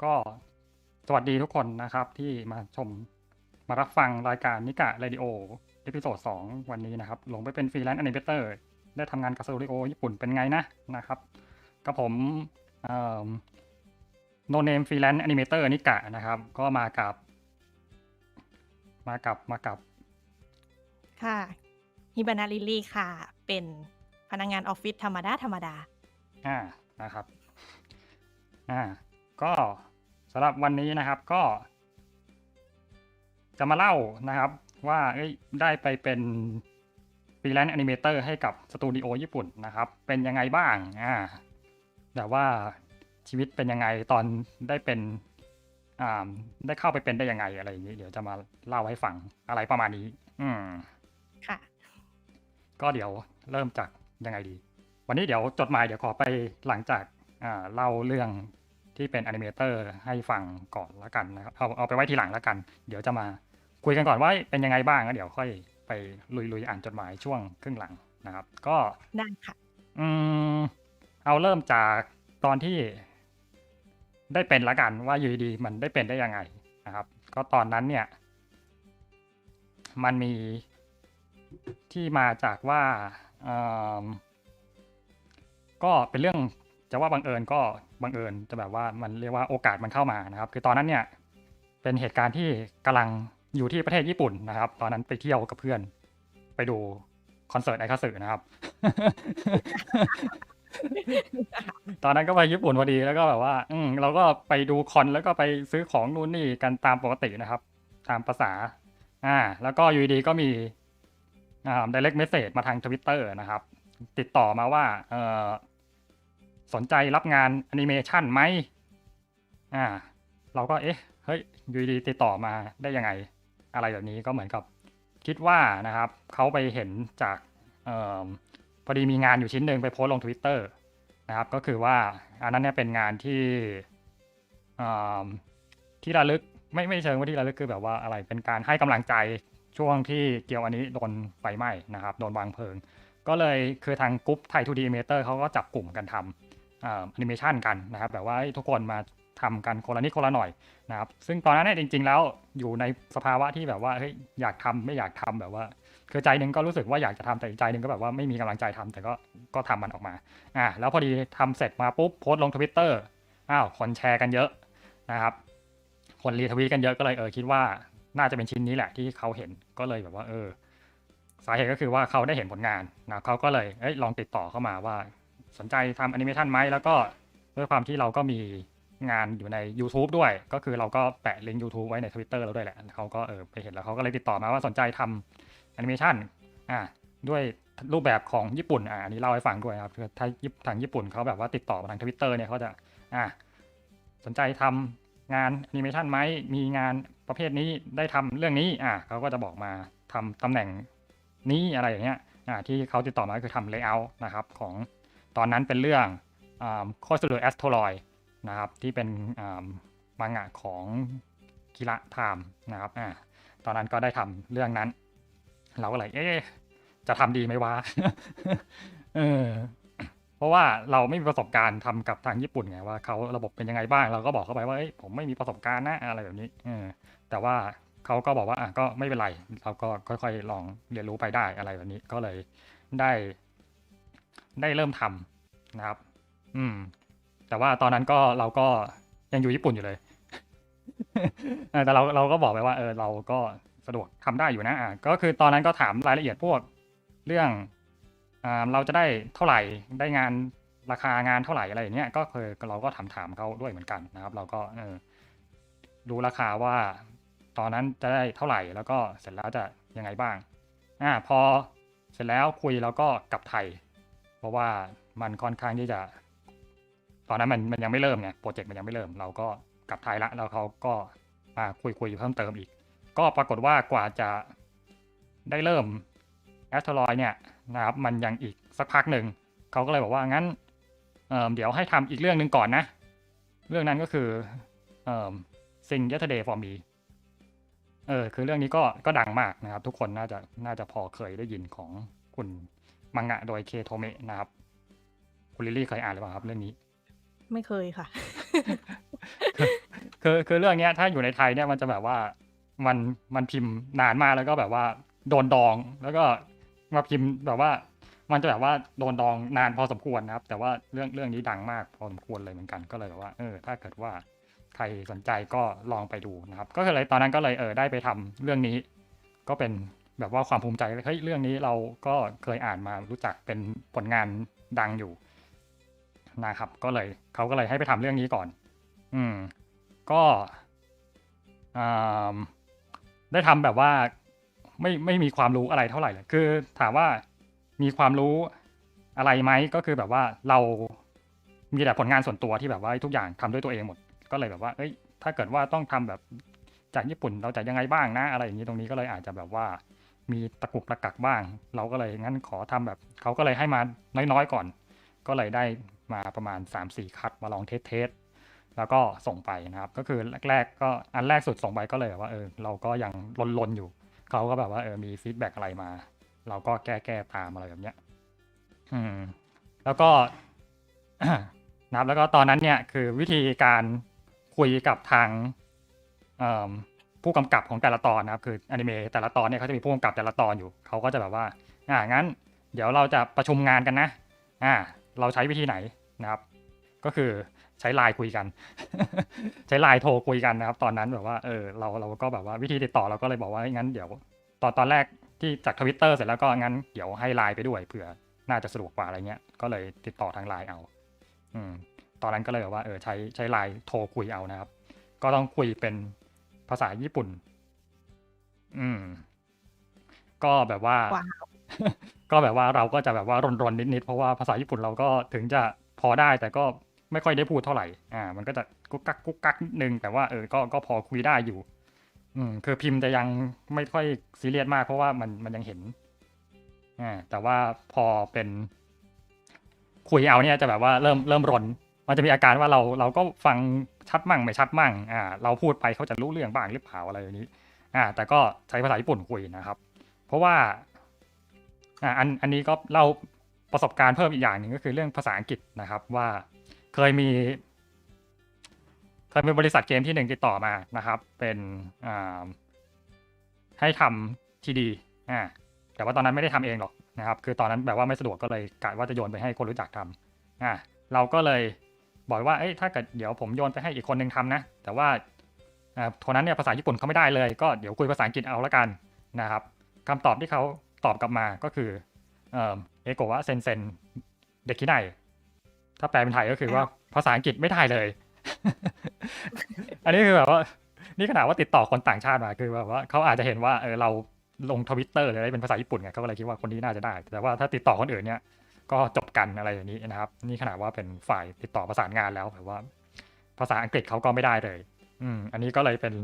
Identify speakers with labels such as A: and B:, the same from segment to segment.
A: ก็สวัสดีทุกคนนะครับที่มารับฟังรายการนิกะเรดิโอเอพิโซด2วันนี้นะครับหลงไปเป็นฟรีแลนซ์แอนิเมเตอร์ได้ทำงานกับสตูดิโอญี่ปุ่นเป็นไงนะครับก็ผมโนเนมฟรีแลนซ์แอนิเมเตอร์นิกะนะครับก็มากับ
B: ค่ะฮิบานาลิลลี่ค่ะ เป็นพนักงานออฟฟิศธรรมดา
A: นะครับก็สำหรับวันนี้นะครับก็จะมาเล่านะครับว่าได้ไปเป็นฟรีแลนซ์แอนิเมเตอร์ให้กับสตูดิโอญี่ปุ่นนะครับเป็นยังไงบ้างแต่ว่าชีวิตเป็นยังไงตอนได้เป็นได้เข้าไปเป็นได้ยังไงอะไรอย่างนี้เดี๋ยวจะมาเล่าให้ฟังอะไรประมาณนี้
B: ค่ะ
A: ก็เดี๋ยวเริ่มจากยังไงดีวันนี้เดี๋ยวจดหมายเดี๋ยวขอไปหลังจากเล่าเรื่องที่เป็นแอนิเมเตอร์ให้ฟังก่อนละกันนะครับเอาไปไว้ทีหลังละกันเดี๋ยวจะมาคุยกันก่อนว่าเป็นยังไงบ้างแล้วเดี๋ยวค่อยไปลุยอ่านจดหมายช่วงครึ่งหลังนะครับก็
B: ได้ค่ะ
A: เอาเริ่มจากตอนที่ได้เป็นละกันว่าอยู่ดีมันได้เป็นได้ยังไงนะครับก็ตอนนั้นเนี่ยมันมีที่มาจากว่าก็เป็นเรื่องจะว่าบังเอิญก็บังเอิญจะแบบว่ามันเรียกว่าโอกาสมันเข้ามานะครับคือตอนนั้นเนี่ยเป็นเหตุการณ์ที่กำลังอยู่ที่ประเทศญี่ปุ่นนะครับตอนนั้นไปเที่ยวกับเพื่อนไปดูคอนเสิร์ตไอคาสึนะครับ ตอนนั้นก็ไปญี่ปุ่นพอดีแล้วก็แบบว่าเราก็ไปดูคอนแล้วก็ไปซื้อของนู่นนี่กันตามปกตินะครับตามภาษาแล้วก็อยู่ดีก็มีdirect message มาทาง Twitter นะครับติดต่อมาว่าสนใจรับงานแอนิเมชันไหมเราก็เฮ้ยอยู่ดีติดต่อมาได้ยังไงอะไรแบบนี้ก็เหมือนกับคิดว่านะครับเขาไปเห็นจากพอดีมีงานอยู่ชิ้นหนึ่งไปโพสต์ลง Twitter นะครับก็คือว่าอันนั้นเนี่ยเป็นงานที่ระลึกไม่เชิงว่าที่ระลึกคือแบบว่าอะไรเป็นการให้กำลังใจช่วงที่เกียวอันนี้โดนไฟไหม้นะครับโดนวางเพลิงก็เลยคือทางกรุ๊ปไทย 2D Animator เขาก็จับกลุ่มกันทำแอนิเมชันกันนะครับแบบว่าทุกคนมาทำกันคนละนิดคนละหน่อยนะครับซึ่งตอนนั้นเนี่ยจริงๆแล้วอยู่ในสภาวะที่แบบว่าเฮ้ยอยากทำไม่อยากทำแบบว่าคือใจหนึ่งก็รู้สึกว่าอยากจะทำแต่ใจหนึ่งก็แบบว่าไม่มีกำลังใจทำแต่ก็ทำมันออกมาแล้วพอดีทำเสร็จมาปุ๊บโพสต์ลง Twitter คนแชร์กันเยอะนะครับคนรีทวีตกันเยอะก็เลยคิดว่าน่าจะเป็นชิ้นนี้แหละที่เขาเห็นก็เลยแบบว่าสาเหตุก็คือว่าเขาได้เห็นผลงานนะเขาก็เลยลองติดต่อเข้ามาว่าสนใจทำแอนิเมชันไหมแล้วก็ด้วยความที่เราก็มีงานอยู่ใน YouTube ด้วยก็คือเราก็แปะลิงก์ YouTube ไว้ใน Twitter เราด้วยแหละเขาก็ไปเห็นแล้วเขาก็เลยติดต่อมาว่าสนใจทำแอนิเมชันด้วยรูปแบบของญี่ปุ่นอันนี้เล่าให้ฟังด้วยครับคือถ้าทางญี่ปุ่นเขาแบบว่าติดต่อมาทาง Twitter เนี่ยเขาจะสนใจทำงานแอนิเมชันไหมมีงานประเภทนี้ได้ทำเรื่องนี้เขาก็จะบอกมาทำตำแหน่งนี้อะไรอย่างเงี้ยที่เขาติดต่อมาคือทำเลเยอร์นะครับของตอนนั้นเป็นเรื่องโคสตูแอสโทรอยนะครับที่เป็นมังงะของกิระไทม์นะครับตอนนั้นก็ได้ทำเรื่องนั้นเราก็เลยจะทำดีไหมวะ เพราะว่าเราไม่มีประสบการณ์ทำกับทางญี่ปุ่นไงว่าเขาระบบเป็นยังไงบ้างเราก็บอกเขาไปว่าผมไม่มีประสบการณ์นะอะไรแบบนี้แต่ว่าเขาก็บอกว่าก็ไม่เป็นไรเราก็ค่อยๆลองเรียนรู้ไปได้อะไรแบบนี้ก็เลยได้เริ่มทำนะครับแต่ว่าตอนนั้นก็เราก็ยังอยู่ญี่ปุ่นอยู่เลย แต่เราก็บอกไปว่าเราก็สะดวกทำได้อยู่นะก็คือตอนนั้นก็ถามรายละเอียดพวกเรื่องเราจะได้เท่าไหร่ได้งานราคางานเท่าไหร่อะไรอย่างเงี้ยก็คือเราก็ถามเขาด้วยเหมือนกันนะครับเราก็ดูราคาว่าตอนนั้นจะได้เท่าไหร่แล้วก็เสร็จแล้วจะยังไงบ้างพอเสร็จแล้วคุยแล้วก็กลับไทยเพราะว่ามันค่อนข้างที่จะตอนนั้นมันยังไม่เริ่มไงโปรเจกต์มันยังไม่เริ่มเราก็กลับไทยละแล้วเขาก็มาคุยเพิ่มเติมอีกก็ปรากฏว่ากว่าจะได้เริ่มแอสโทรอยเนี่ยนะครับมันยังอีกสักพักหนึ่งเขาก็เลยบอกว่างั้นเดี๋ยวให้ทำอีกเรื่องหนึ่งก่อนนะเรื่องนั้นก็คือSing Yesterday for Me คือเรื่องนี้ก็ดังมากนะครับทุกคนน่าจะพอเคยได้ยินของคุณมังงะโดยเคโทเมะนะครับคุณลิลลี่เคยอ่านหรือเปล่าครับเรื่องนี้
B: ไม่เคยค่ะ
A: คือคือเรื่องเนี้ยถ้าอยู่ในไทยเนี่ยมันจะแบบว่ามันมันพิมพ์นานมากแล้วก็แบบว่าโดนดองแล้วก็มาพิมพ์แบบว่ามันจะแบบว่าโดนดองนานพอสมควรนะครับแต่ว่าเรื่องนี้ดังมากพอสมควรเลยเหมือนกันก็เลยแบบว่าถ้าเกิดว่าใครสนใจก็ลองไปดูนะครับก็เลยตอนนั้นก็เลยได้ไปทำเรื่องนี้ก็เป็นแบบว่าความภูมิใจเฮ้ยเรื่องนี้เราก็เคยอ่านมารู้จักเป็นผลงานดังอยู่นะครับก็เลยเขาก็เลยให้ไปทำเรื่องนี้ก่อนอืม ก็อ่าได้ทำแบบว่าไม่มีความรู้อะไรเท่าไหร่เลยคือถามว่ามีความรู้อะไรไหมก็คือแบบว่าเรามีแต่ผลงานส่วนตัวที่แบบว่าทุกอย่างทำด้วยตัวเองหมดก็เลยแบบว่าเอ้ยถ้าเกิดว่าต้องทำแบบจากญี่ปุ่นเราจะยังไงบ้างนะอะไรอย่างนี้ตรงนี้ก็เลยอาจจะแบบว่ามีตะกุกตะกักบ้างเราก็เลยงั้นขอทำแบบเขาก็เลยให้มาน้อยๆก่อนก็เลยได้มาประมาณ 3-4 คัดมาลองเทส แล้วก็ส่งไปนะครับก็คือแรกๆก็อันแรกสุดส่งไปก็เลยแบบว่าเราก็ยังลนๆอยู่เขาก็แบบว่ามีฟีดแบ็กอะไรมาเราก็แก้ตามอะไรแบบเนี้ยอืมแล้วก็ นะครับแล้วก็ตอนนั้นเนี่ยคือวิธีการคุยกับทางเอ่อผู้กำกับของแต่ละตอนนะครับคืออนิเมะแต่ละตอนเนี่ยเขาจะมีผู้กำกับแต่ละตอนอยู่เขาก็จะแบบว่างั้นเดี๋ยวเราจะประชุมงานกันนะเราใช้วิธีไหนนะครับก็คือใช้ไลน์คุยกัน ใช้ไลน์โทรคุยกันนะครับตอนนั้นแบบว่าเราก็แบบว่าวิธีติดต่อเราก็เลยบอกว่างั้นเดี๋ยวตอนแรกที่จากทวิตเตอร์เสร็จแล้วก็งั้นเดี๋ยวให้ไลน์ไปด้วยเผื่อน่าจะสะดวกกว่าอะไรเงี้ยก็เลยติดต่อทางไลน์เอาอืมตอนนั้นก็เลยแบบว่าใช้ไลน์โทรคุยเอานะครับก็ต้องคุยเป็นภาษาญี่ปุ่นอืมก็แบบว่า
B: ว้าว
A: ก็แบบว่าเราก็จะแบบว่ารนนิดๆเพราะว่าภาษาญี่ปุ่นเราก็ถึงจะพอได้แต่ก็ไม่ค่อยได้พูดเท่าไหร่มันก็จะกุ๊กกักนิดนึงแต่ว่าก็พอคุยได้อยู่คือพิมพ์จะยังไม่ค่อยซีเรียสมากเพราะว่ามันยังเห็นแต่ว่าพอเป็นคุยเอาเนี่ยจะแบบว่าเริ่มรนมันจะมีอาการว่าเราก็ฟังชัดมั่งไม่ชัดมั่งเราพูดไปเขาจะรู้เรื่องบ้างหรือเปล่าอะไรอย่างนี้แต่ก็ใช้ภาษาญี่ปุ่นคุยนะครับเพราะว่าอันนี้ก็เล่าประสบการณ์เพิ่มอีกอย่างหนึ่งก็คือเรื่องภาษาอังกฤษนะครับว่าเคยมีเคยมีบริษัทเกมที่หนึ่งติดต่อมานะครับเป็นให้ทำทีดีแต่ว่าตอนนั้นไม่ได้ทำเองหรอกนะครับคือตอนนั้นแบบว่าไม่สะดวกก็เลยกะว่าจะโยนไปให้คนรู้จักทำเราก็เลยบอกว่าถ้าเกิดเดี๋ยวผมโยนไปให้อีกคนนึงทำนะแต่ว่าคนนั้นเนี่ยภาษาญี่ปุ่นเขาไม่ได้เลยก็เดี๋ยวคุยภาษาอังกฤษเอาละกันนะครับคำตอบที่เขาตอบกลับมาก็คือเโกะเซนเซนเด็กที่ไหนถ้าแปลเป็นไทยก็คือว่าภาษาอังกฤษไม่ได้เลย อันนี้คือแบบว่านี่ขนาดว่าติดต่อคนต่างชาติมาคือแบบว่าเขาอาจจะเห็นว่าเราลงทวิตเตอร์หรืออะไรเป็นภาษาญี่ปุ่นไงเขาก็เลยคิดว่าคนนี้น่าจะได้แต่ว่าถ้าติดต่อคนอื่นเนี่ยก็จบกันอะไรอย่างนี้นะครับนี่ขนาดว่าเป็นฝ่ายติดต่อประสานงานแล้วแบบว่าภาษาอังกฤษเขาก็ไม่ได้เลยอันนี้ก็เลยเป็น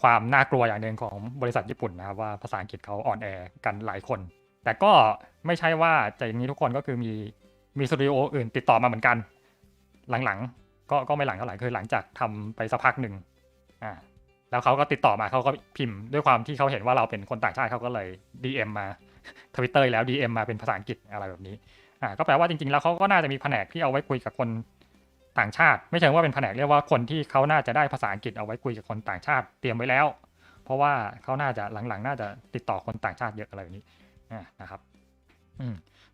A: ความน่ากลัวอย่างหนึ่งของบริษัทญี่ปุ่นนะครับว่าภาษาอังกฤษเขาอ่อนแอกันหลายคน แต่ก็ไม่ใช่ว่าจะอย่างนี้ทุกคนก็คือมีสตูดิโออื่นติดต่อมาเหมือนกันหลังๆก็ไม่หลังเท่าไหร่คือหลังจากทำไปสักพักหนึ่งแล้วเขาก็ติดต่อมาเขาก็พิมพ์ด้วยความที่เขาเห็นว่าเราเป็นคนต่างชาติเขาก็เลย DM มา Twitter แล้ว DM มาเป็นภาษาอังกฤษอะไรแบบนี้ก็แปลว่าจริงๆแล้วเขาก็น่าจะมีแผนกที่เอาไว้คุยกับคนต่างชาติไม่เชิงว่าเป็นแผนกเรียกว่าคนที่เขาน่าจะได้ภาษาอังกฤษเอาไว้คุยกับคนต่างชาติเตรียมไว้แล้วเพราะว่าเขาน่าจะหลังๆน่าจะติดต่อคนต่างชาติเยอะอะไรแบบนี้นะครับ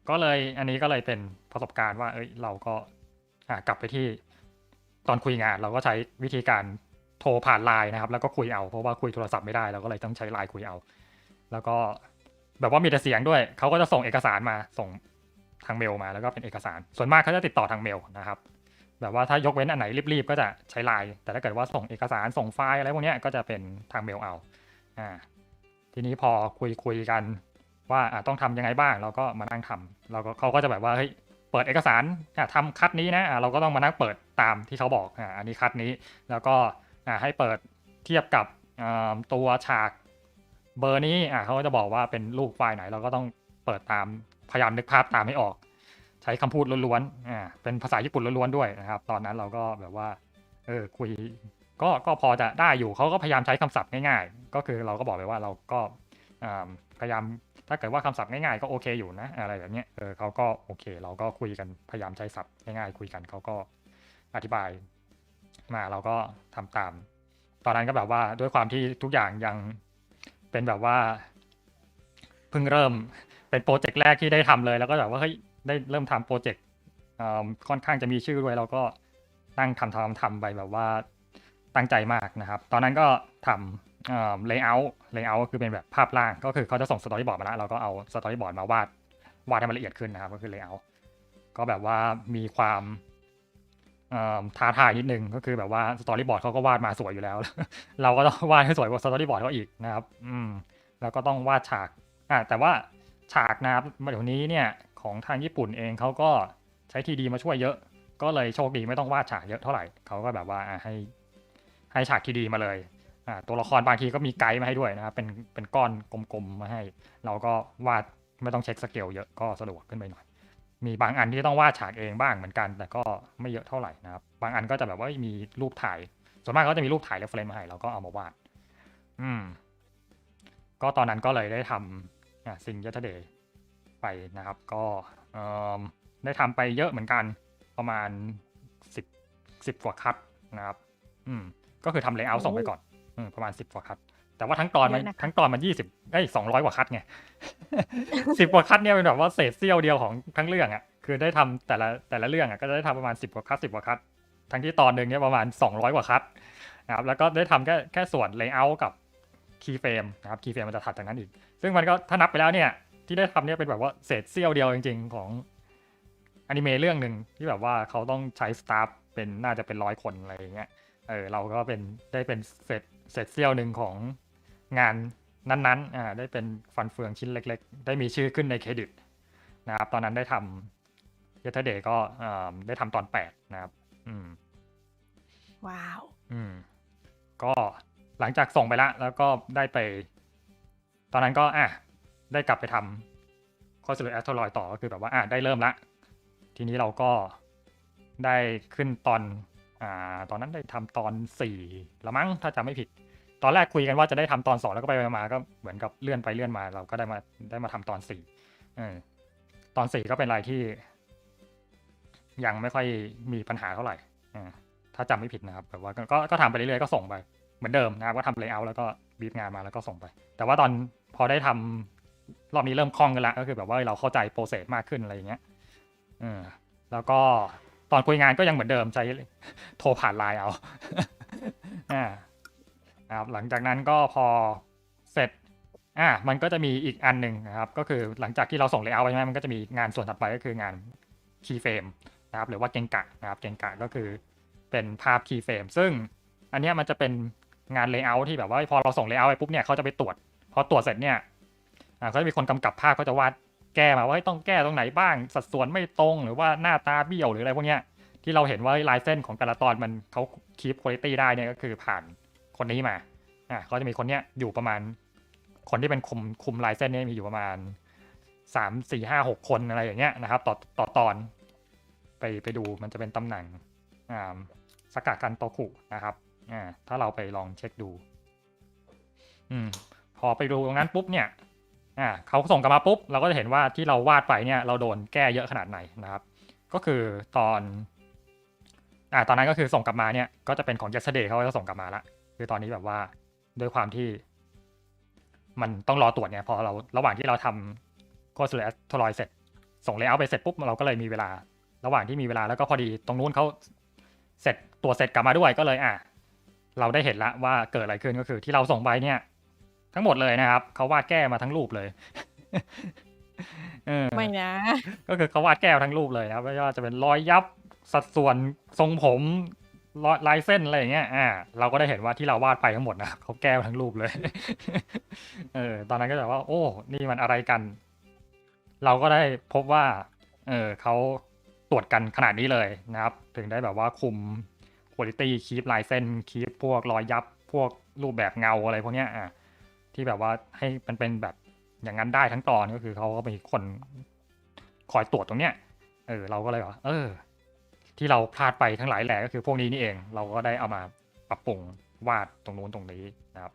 A: ก็เลยอันนี้ก็เลยเป็นประสบการณ์ว่าเราก็กลับไปที่ตอนคุยงานเราก็ใช้วิธีการโทรผ่านไลน์นะครับแล้วก็คุยเอาเพราะว่าคุยโทรศัพท์ไม่ได้เราก็เลยต้องใช้ไลน์คุยเอาแล้วก็แบบว่ามีแต่เสียงด้วยเขาก็จะส่งเอกสารมาส่งทางเมลมาแล้วก็เป็นเอกสารส่วนมากเขาจะติดต่อทางเมลนะครับแบบว่าถ้ายกเว้นอันไหนรีบๆก็จะใช้ไลน์แต่ถ้าเกิดว่าส่งเอกสารส่งไฟล์อะไรพวกนี้ก็จะเป็นทางเมลเอาทีนี้พอคุยกันว่าต้องทำยังไงบ้างเราก็มานั่งทำเขาก็จะแบบว่าเฮ้ยเปิดเอกสารทำคัดนี้นะเราก็ต้องมานั่งเปิดตามที่เขาบอกอันนี้คัดนี้แล้วก็ให้เปิดเทียบกับตัวฉากเบอร์นี้เขาก็จะบอกว่าเป็นรูปไฟล์ไหนเราก็ต้องเปิดตามพยายามนึกภาพตามให้ออกใช้คำพูดล้วนๆเป็นภาษาญี่ปุ่นล้วนๆด้วยนะครับตอนนั้นเราก็แบบว่าคุยก็พอจะได้อยู่เขาก็พยายามใช้คำศัพท์ง่ายๆก็คือเราก็บอกไปว่าเราก็พยายามถ้าเกิดว่าคำศัพท์ง่ายๆก็โอเคอยู่นะอะไรแบบนี้เขาก็โอเคเราก็คุยกันพยายามใช้ศัพท์ง่ายๆคุยกันเขาก็อธิบาย มาเราก็ทำตาม ตอนนั้นก็แบบว่าด้วยความที่ทุกอย่างยังเป็นแบบว่าเพิ่งเริ่มเป็นโปรเจกต์แรกที่ได้ทำเลยแล้วก็แบบว่าเฮ้ยได้เริ่มทำโปรเจกต์ค่อนข้างจะมีชื่อด้วยเราก็นั่งทำไปแบบว่าตั้งใจมากนะครับ ตอนนั้นก็ทำเลเยอร์ก็คือเป็นแบบภาพล่างก็คือเขาจะส่งสตอรี่บอร์ดมาแล้วเราก็เอาสตอรี่บอร์ดมาวาดให้มันละเอียดขึ้นนะครับก็คือเลเยอร์ก็แบบว่ามีความท้าทายนิดนึงก็คือแบบว่าสตอรี่บอร์ดเขาก็วาดมาสวยอยู่แล้ว เราก็ต้องวาดให้สวยกว่าสตอรี่บอร์ดเขาอีกนะครับแล้วก็ต้องวาดฉากแต่ว่าฉากนะครับเดี๋ยวนี้เนี่ยของทางญี่ปุ่นเองเขาก็ใช้ทีดีมาช่วยเยอะก็เลยโชคดีไม่ต้องวาดฉากเยอะเท่าไหร่เขาก็แบบว่าให้ฉากทีดีมาเลยตัวละครบางทีก็มีไกด์มาให้ด้วยนะครับเป็นก้อนกลมๆมาให้เราก็วาดไม่ต้องเช็คสเกลเยอะก็สะดวกขึ้นไปหน่อยมีบางอันที่ต้องวาดฉากเองบ้างเหมือนกันแต่ก็ไม่เยอะเท่าไหร่นะครับบางอันก็จะแบบว่ามีรูปถ่ายส่วนมากก็จะมีรูปถ่ายเรฟเฟรนซ์มาให้เราก็เอามาวาดก็ตอนนั้นก็เลยได้ทำซิงยัตเดย์ไปนะครับก็ได้ทำไปเยอะเหมือนกันประมาณ10กว่าคัทนะครับก็คือทำเลเยอร์ส่งไปก่อนประมาณ10กว่าคัทแต่ว่าทั้งตอนมัน200กว่าคัทไง 10กว่าคัทเนี่ยเป็นแบบว่าเศษเสี้ยวเดียวของทั้งเรื่องอ่ะคือได้ทำแต่ละเรื่องอ่ะก็จะได้ทำประมาณ10กว่าคัททั้งที่ตอนหนึ่งเนี่ยประมาณ200กว่าคัทนะครับแล้วก็ได้ทำแค่ส่วนเลเยอร์กับคีย์เฟรมนะครับคีย์เฟรมมันจะถัดจากนั้นอีกซึ่งมันก็ถ้านับไปแล้วเนี่ยที่ได้ทำเนี่ยเป็นแบบว่าเศษเสี้ยวเดียวจริงๆของอนิเมะเรื่องหนึ่งที่แบบว่าเขาต้องใช้สตาฟเป็นน่าจะเป็น100 คนอะไรอย่างเงี้ยเราก็ได้เป็นเศษเสี้ยวหนึ่งของงานนั้นๆได้เป็นฟันเฟืองชิ้นเล็กๆได้มีชื่อขึ้นในเครดิตนะครับตอนนั้นได้ทำYesterdayก็ได้ทำตอน8นะครับ
B: ว้าว
A: ก็หลังจากส่งไปแล้วก็ได้ไปตอนนั้นก็ได้กลับไปทำคอร์สหรือแอสโทรอยต่อก็คือแบบว่าได้เริ่มละทีนี้เราก็ได้ขึ้นตอนนั้นได้ทำตอน4ละมั้งถ้าจำไม่ผิดตอนแรกคุยกันว่าจะได้ทำตอน2แล้วก็ไปมาก็เหมือนกับเลื่อนไปเลื่อนมาเราก็ได้มาทำตอน4ตอน4ก็เป็นอะไรที่ยังไม่ค่อยมีปัญหาเท่าไหร่ถ้าจำไม่ผิดนะครับแบบว่าก็ทำไปเรื่อยๆก็ส่งไปเหมือนเดิมนะครับก็ทำเลเยอร์แล้วก็บีบงานมาแล้วก็ส่งไปแต่ว่าตอนพอได้ทำรอบนี้เริ่มคล่องกันละก็คือแบบว่าเราเข้าใจโปรเซสมากขึ้นอะไรอย่างเงี้ยแล้วก็ตอนคุยงานก็ยังเหมือนเดิมใช้โทรผ่านไลน์เอาครับหลังจากนั้นก็พอเสร็จมันก็จะมีอีกอันหนึ่งนะครับก็คือหลังจากที่เราส่งเลเยอร์ไปใช่ไหมมันก็จะมีงานส่วนถัดไปก็คืองานคีย์เฟรมนะครับหรือว่าเกงกะนะครับเกงกะก็คือเป็นภาพคีย์เฟรมซึ่งอันนี้มันจะเป็นงานเลเยอร์ที่แบบว่าพอเราส่งเลเยอร์ไปปุ๊บเนี่ยเขาจะไปตรวจพอตรวจเสร็จเนี่ยเขาจะมีคนกำกับภาพเขาจะวาดแก้มาว่าต้องแก้ตรงไหนบ้างสัดส่วนไม่ตรงหรือว่าหน้าตาเบี้ยวหรืออะไรพวกเนี้ยที่เราเห็นว่าลายเส้นของแต่ละตอนมันเขาคีปคุณภาพได้เนี่ยก็คือผ่านคนนี้มาเขาจะมีคนเนี้ยอยู่ประมาณคนที่เป็นคุมลายเส้นเนี่ยมีอยู่ประมาณ3 4 5 6 คนอะไรอย่างเงี้ยนะครับต่อตอนไปดูมันจะเป็นตำแหน่งสกัดกันโตคุนะครับถ้าเราไปลองเช็คดูพอไปดูตรงนั้นปุ๊บเนี่ยเขาส่งกลับมาปุ๊บเราก็จะเห็นว่าที่เราวาดไปเนี่ยเราโดนแก้เยอะขนาดไหนนะครับก็คือตอนนั้นก็คือส่งกลับมาเนี่ยก็จะเป็นของ Yesterday เขาจะส่งกลับมาละคือตอนนี้แบบว่าด้วยความที่มันต้องรอตรวจเนี่ยพอเราระหว่างที่เราทำโค้ดสุดทรอยเสร็จส่งเลเยอร์ไปเสร็จปุ๊บเราก็เลยมีเวลาระหว่างที่มีเวลาแล้วก็พอดีตรงนู้นเขาเสร็จตัวเสร็จกลับมาด้วยก็เลยเราได้เห็นละว่าเกิดอะไรขึ้นก็คือที่เราส่งไปเนี่ยทั้งหมดเลยนะครับเขาวาดแก้มาทั้งรูปเลย
B: ไม่นะ
A: ก็คือเขาวาดแก้ทั้งรูปเลยครับไม่ว่าจะเป็นรอยยับสัดส่วนทรงผมลายเส้นอะไรอย่างเงี้ยเราก็ได้เห็นว่าที่เราวาดไปทั้งหมดนะเขาแก้ทั้งรูปเลยตอนนั้นก็แบบว่าโอ้นี่มันอะไรกันเราก็ได้พบว่าเขาตรวจกันขนาดนี้เลยนะครับถึงได้แบบว่าคุมquality keep ลายเส้น keep พวกรอยยับพวกรูปแบบเงาอะไรพวกเนี้ยที่แบบว่าให้มันเป็นแบบอย่างนั้นได้ทั้งตอนก็คือเขาก็เป็นคนคอยตรวจตรงเนี้ยเราก็เลยว่าที่เราพลาดไปทั้งหลายแหล่ก็คือพวกนี้นี่เองเราก็ได้เอามาปรับปรุงวาดตรงนู้นตรงนี้นะครับ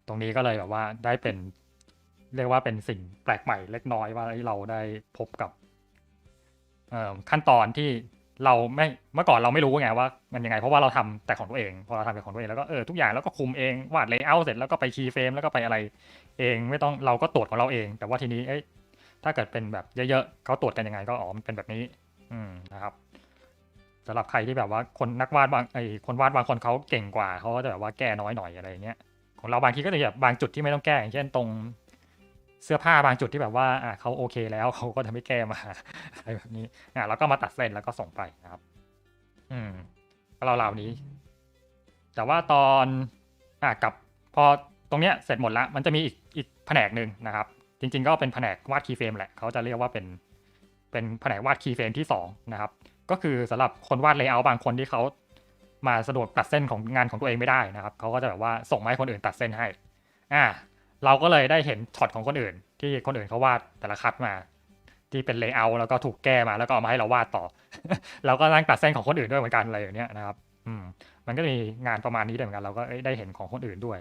A: ตรงนี้ก็เลยแบบว่าได้เป็นเรียกว่าเป็นสิ่งแปลกใหม่เล็กน้อยว่าเราได้พบกับขั้นตอนที่ เราไม่เมื่อก่อนเราไม่รู้ไงว่ามันยังไงเพราะว่าเราทำแต่ของตัวเองพอเราทำแต่ของตัวเองแล้วก็ทุกอย่างแล้วก็คุมเองวาดเลเยอร์เสร็จแล้วก็ไปคีย์เฟรมแล้วก็ไปอะไรเองไม่ต้องเราก็ตรวจของเราเองแต่ว่าทีนี้ถ้าเกิดเป็นแบบเยอะๆเขาตรวจกันยังไงก็มันเป็นแบบนี้นะครับสำหรับใครที่แบบว่าคนนักวาดบางคนวาดบางคนเขาเก่งกว่าเขาก็จะแบบว่าแก้น้อยหน่อยอะไรอย่างเงี้ยของเราบางทีก็จะแบบบางจุดที่ไม่ต้องแก้อย่างเช่นตรงเสื้อผ้าบางจุดที่แบบว่าเขาโอเคแล้วเขาก็จะไม่แก้มา อะไรแบบนี้แล้วก็มาตัดเส้นแล้วก็ส่งไปนะครับก็เราๆนี้ แต่ว่าตอนกับพอตรงเนี้ยเสร็จหมดแล้วมันจะมีอีกแผนกหนึ่งนะครับจริงๆก็เป็นแผนกวาดคีย์เฟรมแหละเขาจะเรียกว่าเป็นแผนกวาดคีย์เฟรมที่2นะครับก็คือสำหรับคนวาดเลเยอร์บางคนที่เขามาสะดวกตัดเส้นของงานของตัวเองไม่ได้นะครับเขาก็จะแบบว่าส่งมาให้คนอื่นตัดเส้นให้เราก็เลยได้เห็นช็อตของคนอื่นที่คนอื่นเขาวาดแต่ละคัดมาที่เป็นเลเยอร์แล้วก็ถูกแก้มาแล้วก็เอามาให้เราวาดต่อ เราก็นั่งตัดเส้นของคนอื่นด้วยเหมือนกันอะไรอย่างเนี้ยนะครับมันก็มีงานประมาณนี้ด้วยเหมือนกันเราก็ได้เห็นของคนอื่นด้วย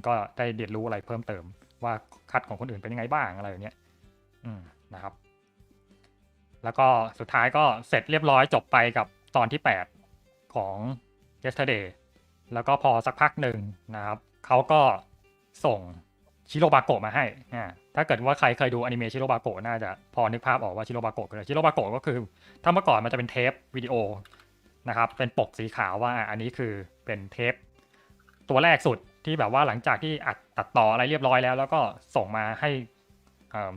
A: ก็ได้เรียนรู้อะไรเพิ่มเติมว่าคัดของคนอื่นเป็นยังไงบ้างอะไรอย่างเงี้ยนะครับแล้วก็สุดท้ายก็เสร็จเรียบร้อยจบไปกับตอนที่8ของ yesterday แล้วก็พอสักพักหนึ่งนะครับเขาก็ส่งชิโรบาโกะมาให้ถ้าเกิดว่าใครเคยดูอนิเมะชิโรบาโกะน่าจะพอนึกภาพออกว่าชิโรบาโกะคือชิโรบาโกะก็คือถ้าเมื่อก่อนมันจะเป็นเทปวิดีโอนะครับเป็นปกสีขาวว่าอันนี้คือเป็นเทปตัวแรกสุดที่แบบว่าหลังจากที่อัดตัดต่ออะไรเรียบร้อยแล้วก็ส่งมาให้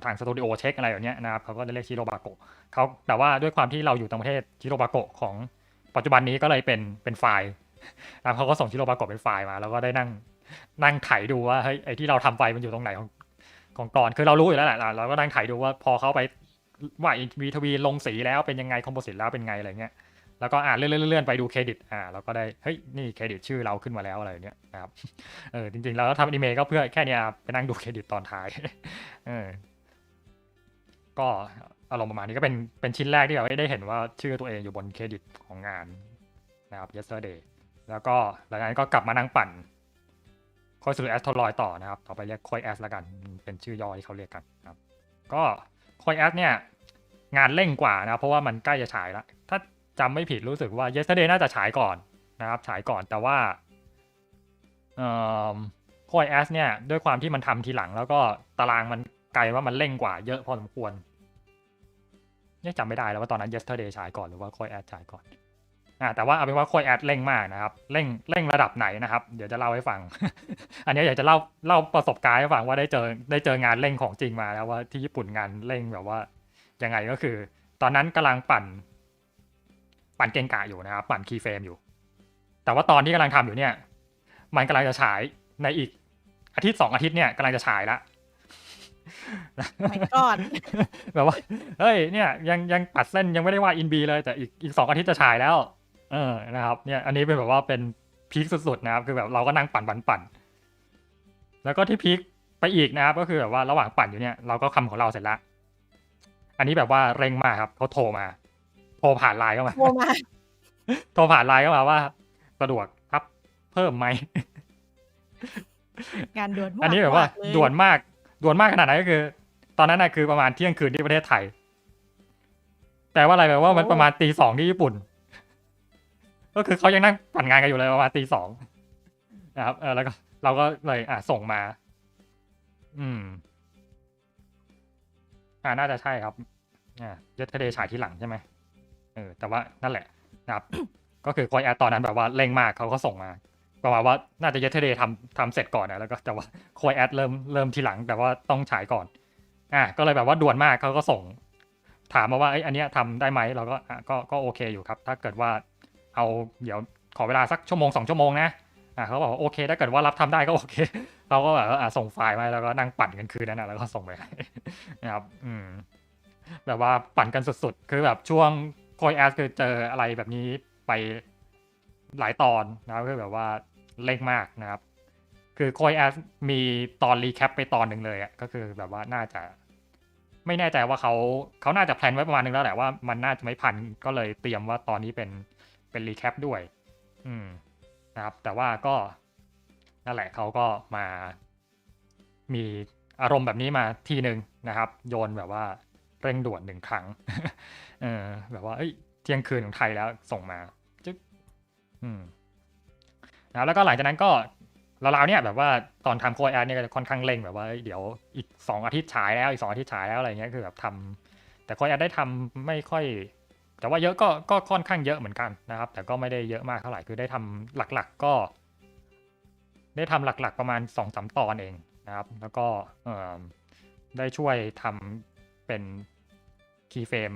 A: ทางสตูดิโอเช็คอะไรอย่างเงี้ยนะครับเขาก็จะเรียกชิโรบาโกะเขาแต่ว่าด้วยความที่เราอยู่ต่างประเทศชิโรบาโกะของปัจจุบันนี้ก็เลยเป็นไฟล์แล้วเขาก็ส่งชิโรบาโกะเป็นไฟล์มาแล้วก็ได้นั่งไถดูว่าเฮ้ยไอที่เราทำไปมันอยู่ตรงไหนของกรคือเรารู้อยู่แล้วแหละเราก็นั่งไถดูว่าพอเขาไปว่าวีทวีลงสีแล้วเป็นยังไงคอมโพสิตแล้วเป็นไงอะไรเงี้ยแล้วก็เลื่อนไปดูเครดิตเราก็ได้เฮ้ยนี่เครดิตชื่อเราขึ้นมาแล้วอะไรเงี้ยนะครับจริงๆแล้วทำอนิเมะก็เพื่อแค่นี้ไปนั่งดูเครดิตตอนท้ายก็อารมณ์ประมาณนี้ก็เป็นชิ้นแรกที่เราได้เห็นว่าชื่อตัวเองอยู่บนเครดิตของงานนะครับ yesterday แล้วก็หลังจากนั้นก็กลับมานั่งปั่นคอยสู่แอสโทรอยต่อนะครับต่อไปเรียกคอยแอสละกันเป็นชื่อย่อที่เขาเรียกกันครับก็คอยแอสเนี่ยงานเร่งกว่านะเพราะว่ามันใกล้จะฉายแล้วถ้าจำไม่ผิดรู้สึกว่า yesterday น่าจะฉายก่อนนะครับฉายก่อนแต่ว่าคอยแอสเนี่ยด้วยความที่มันทำทีหลังแล้วก็ตารางมันไกลว่ามันเร่งกว่าเยอะพอสมควรยังจำไม่ได้แล้วว่าตอนนั้น yesterday ฉายก่อนหรือว่าคอยแอสฉายก่อนแต่ว่าเอาเป็นว่าคอยแอดเร่งมากนะครับเร่งระดับไหนนะครับเดี๋ยวจะเล่าให้ฟัง อันนี้อยากจะเล่าประสบการณ์ให้ฟังว่าได้เจองานเร่งของจริงมาแล้วว่าที่ญี่ปุ่นงานเร่งแบบว่ายังไงก็คือ ตอนนั้นกำลังปั่นเกงกะอยู่นะครับปั่นคีย์เฟรมอยู่ แต่ว่าตอนที่กำลังทำอยู่เนี่ยมันกำลังจะฉายในอีกอาทิตย์2 อาทิตย์เนี่ยกำลังจะฉายแล้ว
B: ไม่ก่อน
A: แบบว่าเฮ้ยเนี่ยยังตัดเส้นยังไม่ได้วาดอินบีเลยแต่อีก2 อาทิตย์จะฉายแล้วนะครับเนี่ยอันนี้เป็นแบบว่าเป็นพีคสุดๆนะครับคือแบบเราก็นั่งปั่นแล้วก็ที่พีคไปอีกนะครับก็คือแบบว่าระหว่างปั่นอยู่เนี่ยเราก็คำของเราเสร็จแล้วอันนี้แบบว่าเร่งมากครับเขาโทรผ่านไลน์เข้ามา
B: โทรมา
A: โทรผ่านไลน์เข้ามาว่าสะดวกครับเพิ่มไหม
B: งานด่วนมาก
A: อันนี้แบบว่า
B: เลย
A: ด่วนมากขนาดไหนก็คือ ตอนนั้นนะคือประมาณเที่ยงคืนที่ประเทศไทยแปลว่าอะไรแปลว่ามันประมาณตี 2ที่ญี่ปุ่น ก็คือเขายังนั่งปั่นงานกันอยู่เลยประมาณตี 2นะครับแล้วก็เราก็เลยส่งมาน่าจะใช่ครับyesterday ฉายที่หลังใช่ไหมแต่ว่านั่นแหละนะครับ ก็คือคอยแอดตอนนั้นแบบว่าเร่งมากเขาก็ส่งมาประมาณว่าน่าจะyesterdayทำเสร็จก่อนนะแล้วก็แต่ว่าคอยแอดเริ่มทีหลังแต่ว่าต้องฉายก่อนก็เลยแบบว่าด่วนมากเขาก็ส่งถามมาว่าอันเนี้ยทำได้ไหมเราก็โอเคอยู่ครับ ถ้าเกิดว่าเอาเดี๋ยวขอเวลาสัก1-2 ชั่วโมงนะเขาบอกว่าโอเคถ้าเกิดว่ารับทำได้ก็โอเคเราก็แบบส่งไฟล์มาแล้วก็นั่งปั่นกันคืนนั้นนะแล้วก็ส่งไปนะครับแบบว่าปั่นกันสุดๆคือแบบช่วงโคยแอสคือเจออะไรแบบนี้ไปหลายตอนนะครับคือแบบว่าเร่งมากนะครับคือโคยแอสมีตอนรีแคปไปตอนหนึ่งเลยก็คือแบบว่าน่าจะไม่แน่ใจว่าเขาน่าจะแพลนไว้ประมาณนึงแล้วแหละว่ามันน่าจะไม่พันก็เลยเตรียมว่าตอนนี้เป็นรีแคปด้วยนะครับแต่ว่าก็นั่นแหละเขาก็มามีอารมณ์แบบนี้มาทีหนึ่งนะครับโยนแบบว่าเร่งด่วน1 ครั้งแบบว่า เที่ยงคืนของไทยแล้วส่งมาจึ๊กนะแล้วก็หลังจากนั้นก็เราเนี่ยแบบว่าตอนทำโคแอดเนี่ยก็ค่อนข้างเร่งแบบว่าเดี๋ยวอีก2อาทิตย์ฉายแล้วอีก2อาทิตย์ฉายแล้วอะไรเงี้ยคือแบบทำแต่โคแอดได้ทำไม่ค่อยแต่ว่าเยอะก็ค่อนข้างเยอะเหมือนกันนะครับแต่ก็ไม่ได้เยอะมากเท่าไหร่คือได้ทำหลักๆก็ได้ทำหลักๆประมาณ 2-3 ตอนเองนะครับแล้วก็ได้ช่วยทำเป็นคีย์เฟรม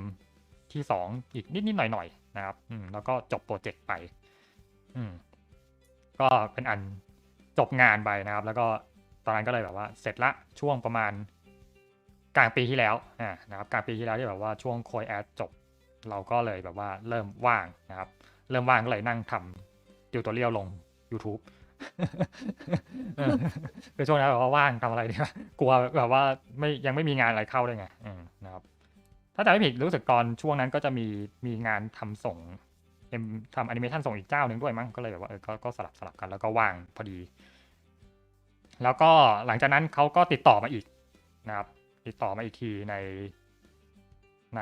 A: ที่2อีกนิดๆหน่อยๆนะครับแล้วก็จบโปรเจกต์ไปก็เป็นอันจบงานไปนะครับแล้วก็ตอนนั้นก็เลยแบบว่าเสร็จละช่วงประมาณกลางปีที่แล้วนะครับกลางปีที่แล้วที่แบบว่าช่วงโคยแอดจบเราก็เลยแบบว่าเริ่มว่างนะครับเริ่มว่างก็เลยนั่งทำติวตัวเรียลลง YouTube คือช่วงนั้นแบบว่าว่างทำอะไรดีวะกลัวแบบว่ายังไม่มีงานอะไรเข้าด้วยไงนะครับถ้าจำไม่ผิดรู้สึกตอนช่วงนั้นก็จะมีงานทำส่งทำแอนิเมชันส่งอีกเจ้าหนึ่งด้วยมั้งก็เลยแบบว่าก็สลับกันแล้วก็ว่างพอดีแล้วก็หลังจากนั้นเขาก็ติดต่อมาอีกนะครับติดต่อมาอีกทีใน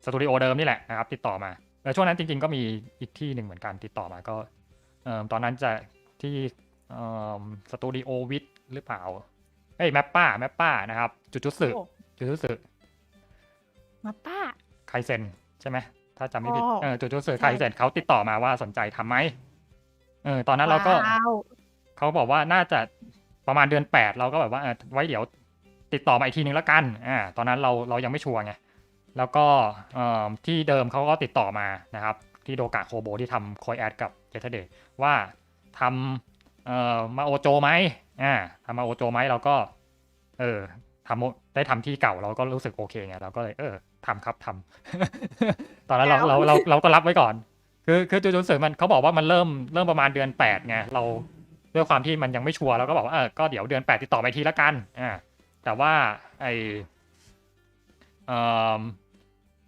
A: สตูดิโอเดิมนี่แหละนะครับติดต่อมาช่วงนั้นจริงๆก็มีอีกที่หนึ่งเหมือนกันติดต่อมาก็ตอนนั้นจะที่สตูดิโอวิทหรือเปล่าแมปป้านะครับจุดสึ
B: มาป้า
A: ไคเซนใช่ไหมถ้าจำไม่ผิดจุดสึไคเซนเขาติดต่อมาว่าสนใจทำไหมตอนนั้นเราก็เขาบอกว่าน่าจะประมาณเดือน8เราก็แบบว่าไว้เดี๋ยวติดต่อมาอีกทีนึงแล้วกันตอนนั้นเรายังไม่ชัวร์ไงแล้วก็ที่เดิมเขาก็ติดต่อมานะครับที่โดกะโคโบที่ทำโคยแอดกับเจเทเดว่าทำมาโอโจไหมทำมาโอโจไหมเราก็ได้ทำที่เก่าเราก็รู้สึกโอเคไงเราก็เลยทำครับทำ ตอนนั้นเราก็รับไว้ก่อนคือจุดสึมันเขาบอกว่ามันเริ่มประมาณเดือน8ไงเราด้วยความที่มันยังไม่ชัวร์เราก็บอกว่าก็เดี๋ยวเดือน8ติดต่อไปทีละกันแต่ว่าไอ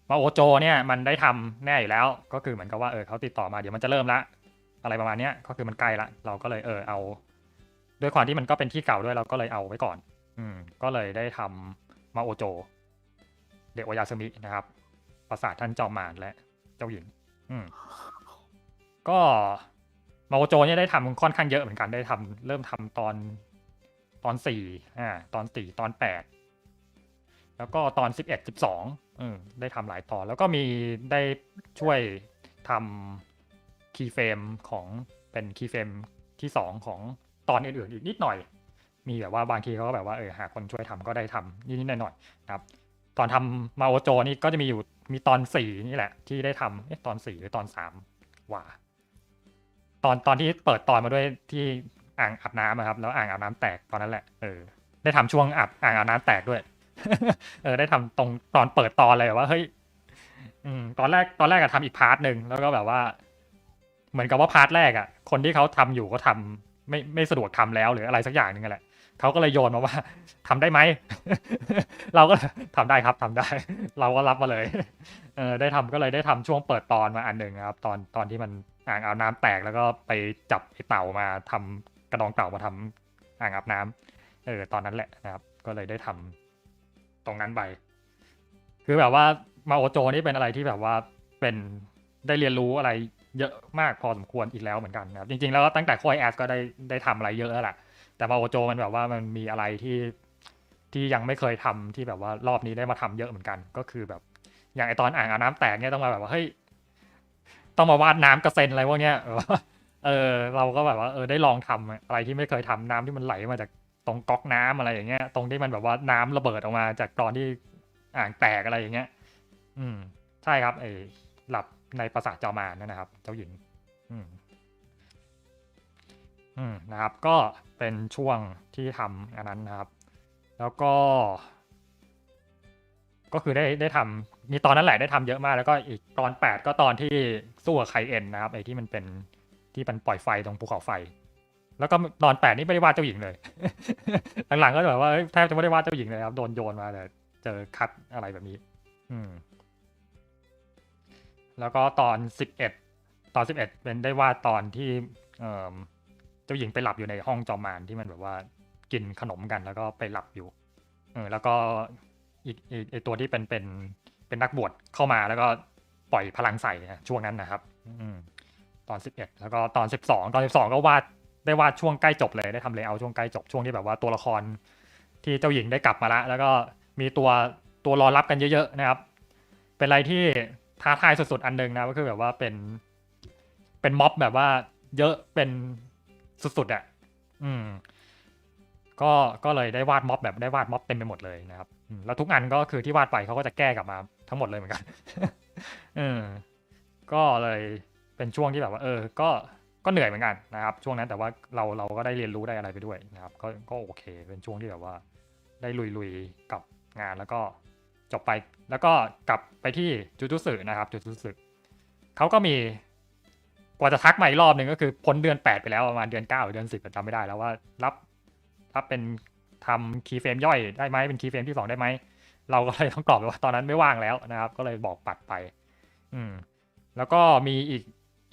A: มาโอโจเนี่ยมันได้ทำแน่อยู่แล้วก็คือเหมือนกับว่าเขาติดต่อมาเดี๋ยวมันจะเริ่มละอะไรประมาณนี้ก็คือมันใกล้ละเราก็เลยเอาด้วยความที่มันก็เป็นที่เก่าด้วยเราก็เลยเอาไว้ก่อนก็เลยได้ทำมาโอโจเด็กโอยาซึมินะครับปราสาทท่านจอมมารและเจ้าหญิงก็มาโอโจเนี่ยได้ทำค่อนข้างเยอะเหมือนกันได้ทำเริ่มทำตอน4ตอน4ตอน8แล้วก็ตอน11 12ได้ทำหลายตอนแล้วก็มีได้ช่วยทำคีย์เฟรมของเป็นคีย์เฟรมที่2ของตอนอื่นๆอีกนิดหน่อยมีแบบว่าบางทีเขาก็แบบว่าหาคนช่วยทำก็ได้ทำนิดๆหน่อยๆครับตอนทำมาโอโจนี่ก็จะมีตอน4นี่แหละที่ได้ทำตอน4หรือตอน3ว่าตอนที่เปิดตอนมาด้วยที่อ่างอาบน้ำครับแล้วอ่างอาบน้ำแตกตอนนั้นแหละได้ทำช่วงอ่างอาบน้ำแตกด้วย ได้ทำตรงตอนเปิดตอนเลยว่าเฮ้ยตอนแรกอะทำอีกพาร์ทหนึ่งแล้วก็แบบว่าเหมือนกับว่าพาร์ทแรกอะคนที่เขาทำอยู่ก็ทำไม่สะดวกทำแล้วหรืออะไรสักอย่างหนึ่งแหละเขาก็เลยโยนมาว่าทำได้ไหม เราก็ทำได้ครับทำได้ เราก็รับมาเลยได้ทำก็เลยได้ทำช่วงเปิดตอนมาอันหนึ่งครับตอนที่มันอ่างอาบน้ำแตกแล้วก็ไปจับไอ้เต่ามาทำกระดองเต่ามาทำอ่างอาบน้ำตอนนั้นแหละนะครับก็เลยได้ทำตรงนั้นไปคือแบบว่ามาโอโจนี่เป็นอะไรที่แบบว่าเป็นได้เรียนรู้อะไรเยอะมากพอสมควรอีกแล้วเหมือนกันนะครับจริงๆแล้วตั้งแต่โคยแอสก็ได้ทำอะไรเยอะแล้วแหละแต่มาโอโจมันแบบว่ามันมีอะไรที่ยังไม่เคยทำที่แบบว่ารอบนี้ได้มาทำเยอะเหมือนกันก็คือแบบอย่างไอตอนอ่างอาบน้ำแตกเนี่ยต้องมาแบบว่าเฮ้ยต้องมาวาดน้ำกระเซ็นอะไรพวกเนี้ยเราก็แบบว่าได้ลองทำอะไรที่ไม่เคยทำน้ำที่มันไหลมาจากตรงก๊อกน้ำอะไรอย่างเงี้ยตรงที่มันแบบว่าน้ำระเบิดออกมาจากตอนที่อ่างแตกอะไรอย่างเงี้ยใช่ครับหลับในปราสาทจอมารนั่นนะครับเจ้าหญิงนะครับก็เป็นช่วงที่ทำอันนั้นนะครับแล้วก็คือได้ทำมีตอนนั้นแหละได้ทำเยอะมากแล้วก็อีกตอน8ก็ตอนที่สู้กับไคเอ็นนะครับไอ้ที่มันเป็นที่มันปล่อยไฟตรงภูเขาไฟแล้วก็ตอน8นี่ไม่ได้วาดเจ้าหญิงเลย หลังๆก็แบบว่าแทบจะไม่ได้วาดเจ้าหญิงเลยครับโดนโยนมาแต่เจอคัดอะไรแบบนี้แล้วก็ตอน11เป็นได้วาดตอนที่เจ้าหญิงไปหลับอยู่ในห้องจอมมารที่มันแบบว่ากินขนมกันแล้วก็ไปหลับอยู่แล้วก็อีกตัวที่เป็นนักบวชเข้ามาแล้วก็ ปล่อยพลังใส่นะช่วงนั้นนะครับตอน11แล้วก็ตอน 12ก็ได้วาดช่วงใกล้จบเลยได้ทำเลเยอร์ช่วงใกล้จบช่วงที่แบบว่าตัวละครที่เจ้าหญิงได้กลับมาแล้วก็มีตัวรอรับกันเยอะๆนะครับเป็นอะไรที่ท้าทายสุดๆอันนึงนะก็คือแบบว่าเป็นม็อบแบบว่าเยอะเป็นสุดๆอ่ะอืมก็ก็เลยได้วาดม็อบแบบได้วาดม็อบเต็มไปหมดเลยนะครับแล้วทุกอันก็คือที่วาดไปเขาก็จะแก้กลับมาทั้งหมดเลยเหมือนกัน ก็เลยเป็นช่วงที่แบบว่าก็เหนื่อยเหมือนกันนะครับช่วงนั้นแต่ว่าเราก็ได้เรียนรู้ได้อะไรไปด้วยนะครับก็โอเคเป็นช่วงที่แบบว่าได้ลุยกับงานแล้วก็จบไปแล้วก็กลับไปที่จูจูสึนะครับจูจูสึเขาก็มีกว่าจะทักมาอีกรอบหนึ่งก็คือพ้นเดือน8ไปแล้วประมาณเดือน9หรือเดือน10จำไม่ได้แล้วว่ารับเป็นทำคีย์เฟรมย่อยได้ไหมเป็นคีย์เฟรมที่2ได้ไหมเราก็เลยต้องตอบไปว่าตอนนั้นไม่ว่างแล้วนะครับก็เลยบอกปัดไปแล้วก็มี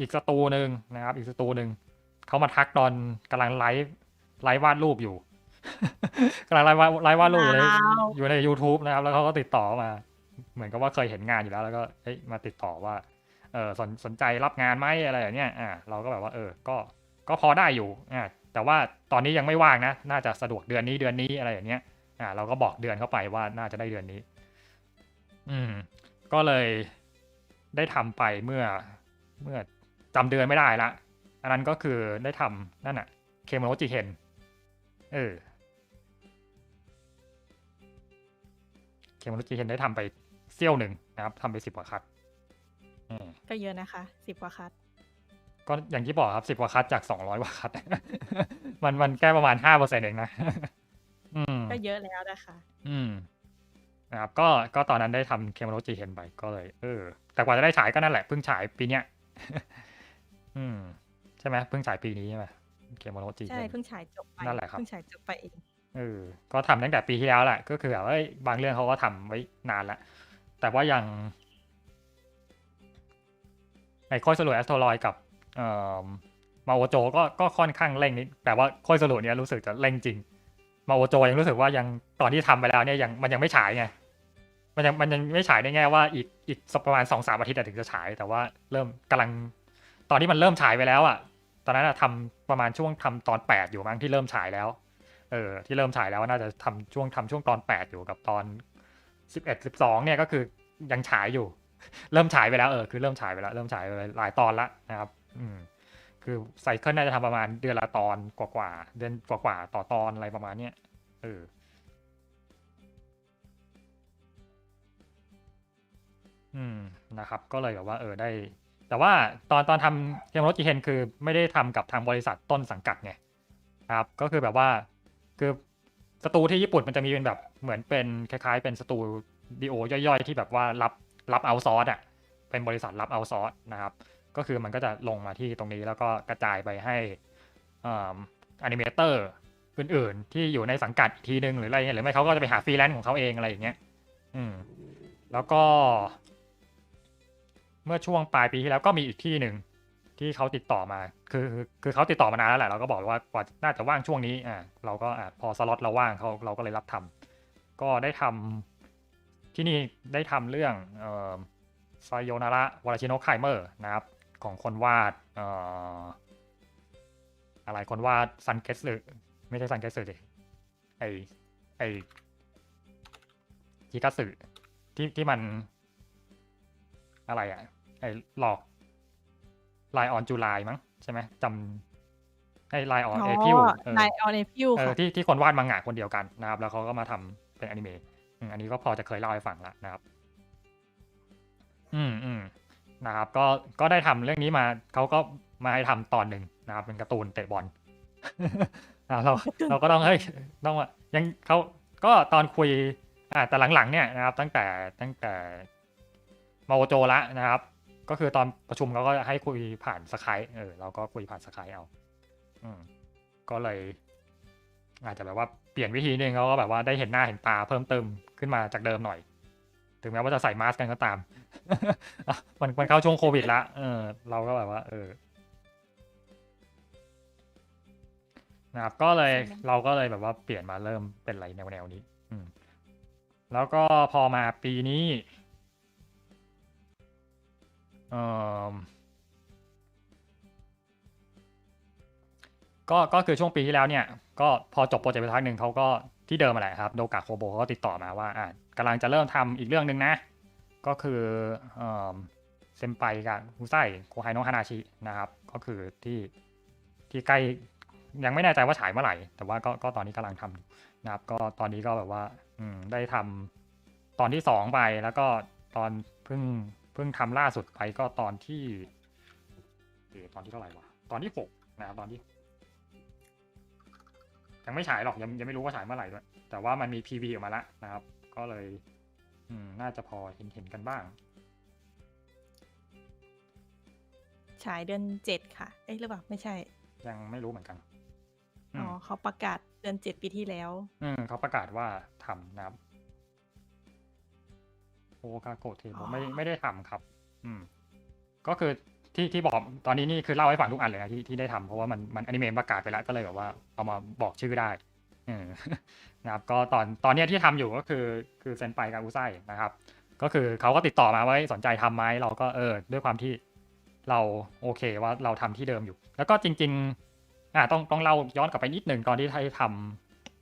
A: อีกสตูหนึ่งนะครับอีกสตูหนึ่งเขามาทักตอนกำลังไลฟ์วาดรูปอยู่ กำลังไลฟ์วาดรูปอยู่ใน YouTube นะครับแล้วเขาก็ติดต่อมาเหมือนกับว่าเคยเห็นงานอยู่แล้วแล้วก็มาติดต่อว่าสนใจรับงานไหมอะไรอย่างเงี้ยเราก็แบบว่าก็พอได้อยู่แต่ว่าตอนนี้ยังไม่ว่างนะน่าจะสะดวกเดือนนี้อะไรอย่างเงี้ยเราก็บอกเดือนเข้าไปว่าน่าจะได้เดือนนี้ก็เลยได้ทำไปเมื่อจำเดือนไม่ได้ละอันนั้นก็คือได้ทำนั่นน่ะเคมโนจิเฮนเคมโนจิเฮนได้ทำไปเซี่ยวหนึ่งนะครับทำไป10 กว่าคัด
B: ก็เยอะนะคะ10 กว่าคัด
A: ก็อย่างที่บอกครับ10 กว่าคัดจาก200 กว่าคัด มันแค่ประมาณ5%เองนะ
B: ก็เยอะแล้วนะคะ
A: นะครับก็ตอนนั้นได้ทำเคมโนจิเฮนไปก็เลยแต่กว่าจะได้ฉายก็นั่นแหละเพิ่งฉายปีเนี้ยใช่ไหมเพิ่งฉายปีนี้ใช่ไหมเคมโนจิ
B: ใช่เพิ่งฉายจบไป
A: นั่นแหละครับ
B: เพิ่งฉายจบไปเอง
A: ก็ทำตั้งแต่ปีที่แล้วแหละก็คือแบบบางเรื่องเขาก็ทำไว้นานแล้วแต่ว่าอย่างไอ้ค่อยสรุปแอสโทรอยกับมาโอโจก็ค่อนข้างเร่งนิดแต่ว่าค่อยสรุปเนี้ยรู้สึกจะเร่งจริงมาโอโจยังรู้สึกว่ายังตอนที่ทำไปแล้วเนี่ยมันยังไม่ฉายไงมันยังไม่ฉายได้แง่ว่าอีกประมาณ2-3 อาทิตย์ถึงจะฉายแต่ว่าเริ่มกำลังตอนที่มันเริ่มฉายไปแล้วอ่ะตอนนั้นทำประมาณช่วงทำตอน8อยู่มั้งที่เริ่มฉายแล้วที่เริ่มฉายแล้วน่าจะทำช่วงตอน8อยู่กับตอน11-12เนี่ยก็คือยังฉายอยู่เริ่มฉายไปแล้วคือเริ่มฉายไปแล้วเริ่มฉายไปหลายตอนละนะครับคือไซเคิลน่าจะทำประมาณเดือนละตอนกว่าเดือนกว่าต่อตอนอะไรประมาณเนี้ยนะครับก็เลยแบบว่าได้แต่ว่าตอนทำเคมโรจิเฮนคือไม่ได้ทำกับทางบริษัทต้นสังกัดไงครับก็คือแบบว่าคือสตูที่ญี่ปุ่นมันจะมีเป็นแบบเหมือนเป็นคล้ายๆเป็นสตูดิโอย่อยๆที่แบบว่ารับเอาซอร์สอ่ะเป็นบริษัทรับเอาซอร์สนะครับก็คือมันก็จะลงมาที่ตรงนี้แล้วก็กระจายไปให้อนิเมเตอร์อื่นๆที่อยู่ในสังกัดอีกทีนึงหรืออะไรเงี้ยหรือไม่เขาก็จะไปหาฟรีแลนซ์ของเขาเองอะไรอย่างเงี้ยแล้วก็เมื่อช่วงปลายปีที่แล้วก็มีอีกที่หนึ่งที่เขาติดต่อมาคือเขาติดต่อมานานแล้วแหละเราก็บอกว่ากว่าน่าจะว่างช่วงนี้เราก็พอสล็อตเราว่างเราก็เลยรับทำก็ได้ทำที่นี่ได้ทำเรื่องไซโยนาระวาราชิโนะไคเมอร์นะครับของคนวาดอะไรคนวาดซันเกสสึไม่ใช่ซันเกสสึดิไอฮิกัสึที่มันอะไรหลอกไลออนจูไลมั้งใช่ไหมจำไลออนเอพิว
B: ไลออนเอพิวค่ะ
A: ที่คนวาดมังงะคนเดียวกันนะครับแล้วเขาก็มาทำเป็นอนิเมะอันนี้ก็พอจะเคยเล่าให้ฟังแล้วนะครับนะครับก็ได้ทำเรื่องนี้มาเขาก็มาให้ทำตอนหนึ่งนะครับเป็นการ์ตูนเตะบอลเราก็ต้องต้องว่ายังเขาก็ตอนคุยแต่หลังๆเนี่ยนะครับตั้งแต่มาโอโจละนะครับก็คือตอนประชุมเขาก็ให้คุยผ่านสกายเราก็คุยผ่านสกายเอาก็เลยอาจจะแบบว่าเปลี่ยนวิธีนึงเขาก็แบบว่าได้เห็นหน้าเห็นตาเพิ่มเติมขึ้นมาจากเดิมหน่อยถึงแม้ว่าจะใส่มาสก์กันก็ตาม มันเข้าช่วงโควิดละเราก็แบบว่านะครับก็เลยเราก็เลยแบบว่าเปลี่ยนมาเริ่มเป็นอะไรแนวนี้แล้วก็พอมาปีนี้ เอ่อก็คือช่วงปีที่แล้วเนี่ยก็พอจบโปรเจกต์ไปพักหนึ่งเขาก็ที่เดิมมาแหละครับโดกะโคโบเขาก็ติดต่อมาว่ากำลังจะเริ่มทำอีกเรื่องหนึ่งนะก็คือเอ่อเซมไปกับอุไซโคไฮโนะฮานาชินะครับก็คือที่ใกล้ยังไม่แน่ใจว่าฉายเมื่อไหร่แต่ว่าก็ตอนนี้กำลังทำนะครับก็ตอนนี้ก็แบบว่าได้ทำตอนที่2ไปแล้วก็ตอนเพิ่งทำล่าสุดไปก็ตอนที่ตอนที่เท่าไหร่วะตอนที่6นะครับตอนที่ยังไม่ฉายหรอกยังไม่รู้ว่าฉายเมื่อไหร่ด้วยแต่ว่ามันมีพรีวีออกมาแล้วนะครับก็เลยน่าจะพอเห็นกันบ้าง
B: ฉายเดือน7ค่ะเอ๊ะหรือเปล่าไม่ใช่
A: ยังไม่รู้เหมือนกัน
B: อ๋อเขาประกาศเดือน7ปีที่แล้ว
A: เขาประกาศว่าทำนะครับโอกาโกเทโบไม่ได้ทำครับก็คือที่บอกตอนนี้นี่คือเล่าให้ฟังทุกอันเลยนะที่ได้ทำเพราะว่ามันอนิเมะประกาศไปแล้วก็เลยแบบว่าเอามาบอกชื่อได้นะครับก็ตอนนี้ที่ทำอยู่ก็คือเซนไปกับอุไซนะครับก็คือเขาก็ติดต่อมาว่าสนใจทำไหมเราก็ด้วยความที่เราโอเคว่าเราทำที่เดิมอยู่แล้วก็จริงๆต้องเล่าย้อนกลับไปนิดหนึ่งตอนที่ไทยท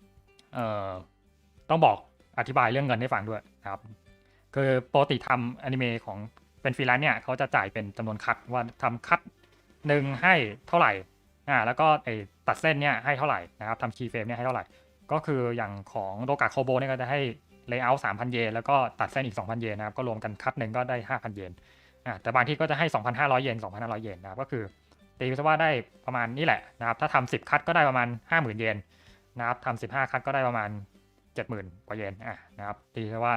A: ำต้องบอกอธิบายเรื่องเงินให้ฟังด้วยนะครับคือปกติทำอนิเมะของเป็นฟรีแลนซ์เนี่ยเขาจะจ่ายเป็นจำนวนคัดว่าทำคัดหนึ่งให้เท่าไหร่แล้วก็ตัดเส้นเนี่ยให้เท่าไหร่นะครับทำคีย์เฟรมเนี่ยให้เท่าไหร่ก็คืออย่างของโดกะโคโบเนี่ยก็จะให้เลเยอร์ 3,000 เยนแล้วก็ตัดเส้นอีก 2,000 เยนนะครับก็รวมกันคัดหนึ่งก็ได้ 5,000 เยนแต่บางที่ก็จะให้ 2,500 เยน 2,500 เยนนะครับก็คือตีไปว่าได้ประมาณนี้แหละนะครับถ้าทำ10คัดก็ได้ประมาณ 50,000 เยนนะครับทำ15คัดก็ได้ประมาณ 70,000 กว่าเยนนะครับตีไปว่า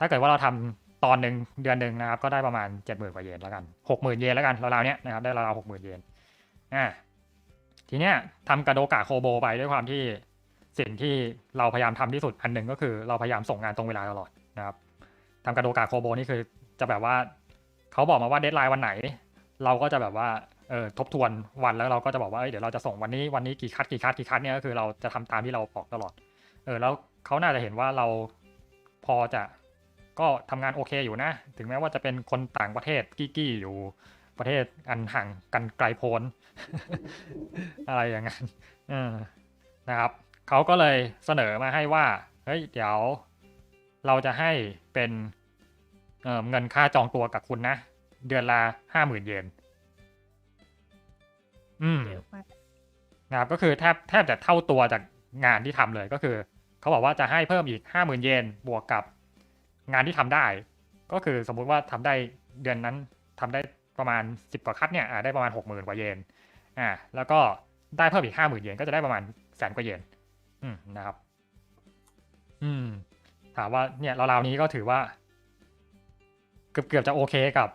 A: ถ้าเกิดว่าเราทำตอนหนึ่งเดือนหนึ่งนะครับก็ได้ประมาณ 70,000 กว่าเยนแล้วกัน 60,000 เยนแล้วกันราวๆเนี้ยนะครับได้ราวๆ 60,000 เยนทีเนี้ยทำกระโดกะโคโบไปด้วยความที่สิ่งที่เราพยายามทำที่สุดอันหนึ่งก็คือเราพยายามส่งงานตรงเวลาตลอดนะครับทำกระโดกะโคโบนี่คือจะแบบว่าเขาบอกมาว่าเดดไลน์วันไหนเราก็จะแบบว่าทบทวนวันแล้วเราก็จะบอกว่าเดี๋ยวเราจะส่งวันนี้กี่คัดเนี่ยก็คือเราจะทำตามที่เราบอกตลอดแล้วเขาน่าจะเห็นว่าเราพอจะก็ทำงานโอเคอยู่นะถึงแม้ว่าจะเป็นคนต่างประเทศกี้อยู่ประเทศอันห่างกันไกลโพ้น อะไรอย่างนั้นนะครับเขาก็เลยเสนอมาให้ว่าเฮ้ยเดี๋ยวเราจะให้เป็นเงินค่าจองตัวกับคุณนะเดือนละ 50,000 เยน
B: เยอะมาก
A: นะครับก็คือแทบจะเท่าตัวจากงานที่ทำเลยก็คือเขาบอกว่าจะให้เพิ่มอีก 50,000 เยนบวกกับงานที่ทำได้ก็คือสมมุติว่าทำได้เดือนนั้นทำได้ประมาณ10กว่าคัดเนี่ยได้ประมาณ 60,000 กว่าเยนแล้วก็ได้เพิ่มอีก 50,000 เยนก็จะได้ประมาณ100,000 กว่าเยนนะครับถามว่าเนี่ยราวๆนี้ก็ถือว่าเกือบจะโอเคกับ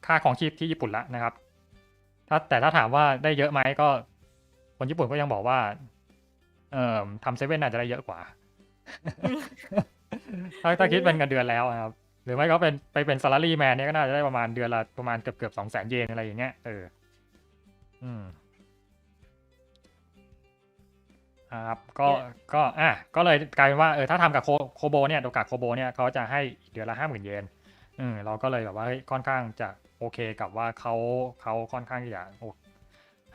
A: ค่าของชีพที่ญี่ปุ่นแล้วนะครับแต่ถ้าถามว่าได้เยอะไหมก็คนญี่ปุ่นก็ยังบอกว่าทำเซเว่นอาจจะได้เยอะกว่า ถ้าคิดเป็นเงินเดือนแล้วครับหรือไม่ก็ไปเป็นซาลารีแมนเนี่ยก็น่าจะได้ประมาณเดือนละประมาณเกือบ200,000 เยนอะไรอย่างเงี้ยครับก็เลยกลายเป็นว่าถ้าทำกับโคโบเนี่ยโดกะโคโบเนี่ยเขาจะให้เดือนละ 50,000 เยนเราก็เลยแบบว่าค่อนข้างจะโอเคกับว่าเขาค่อนข้างที่จะ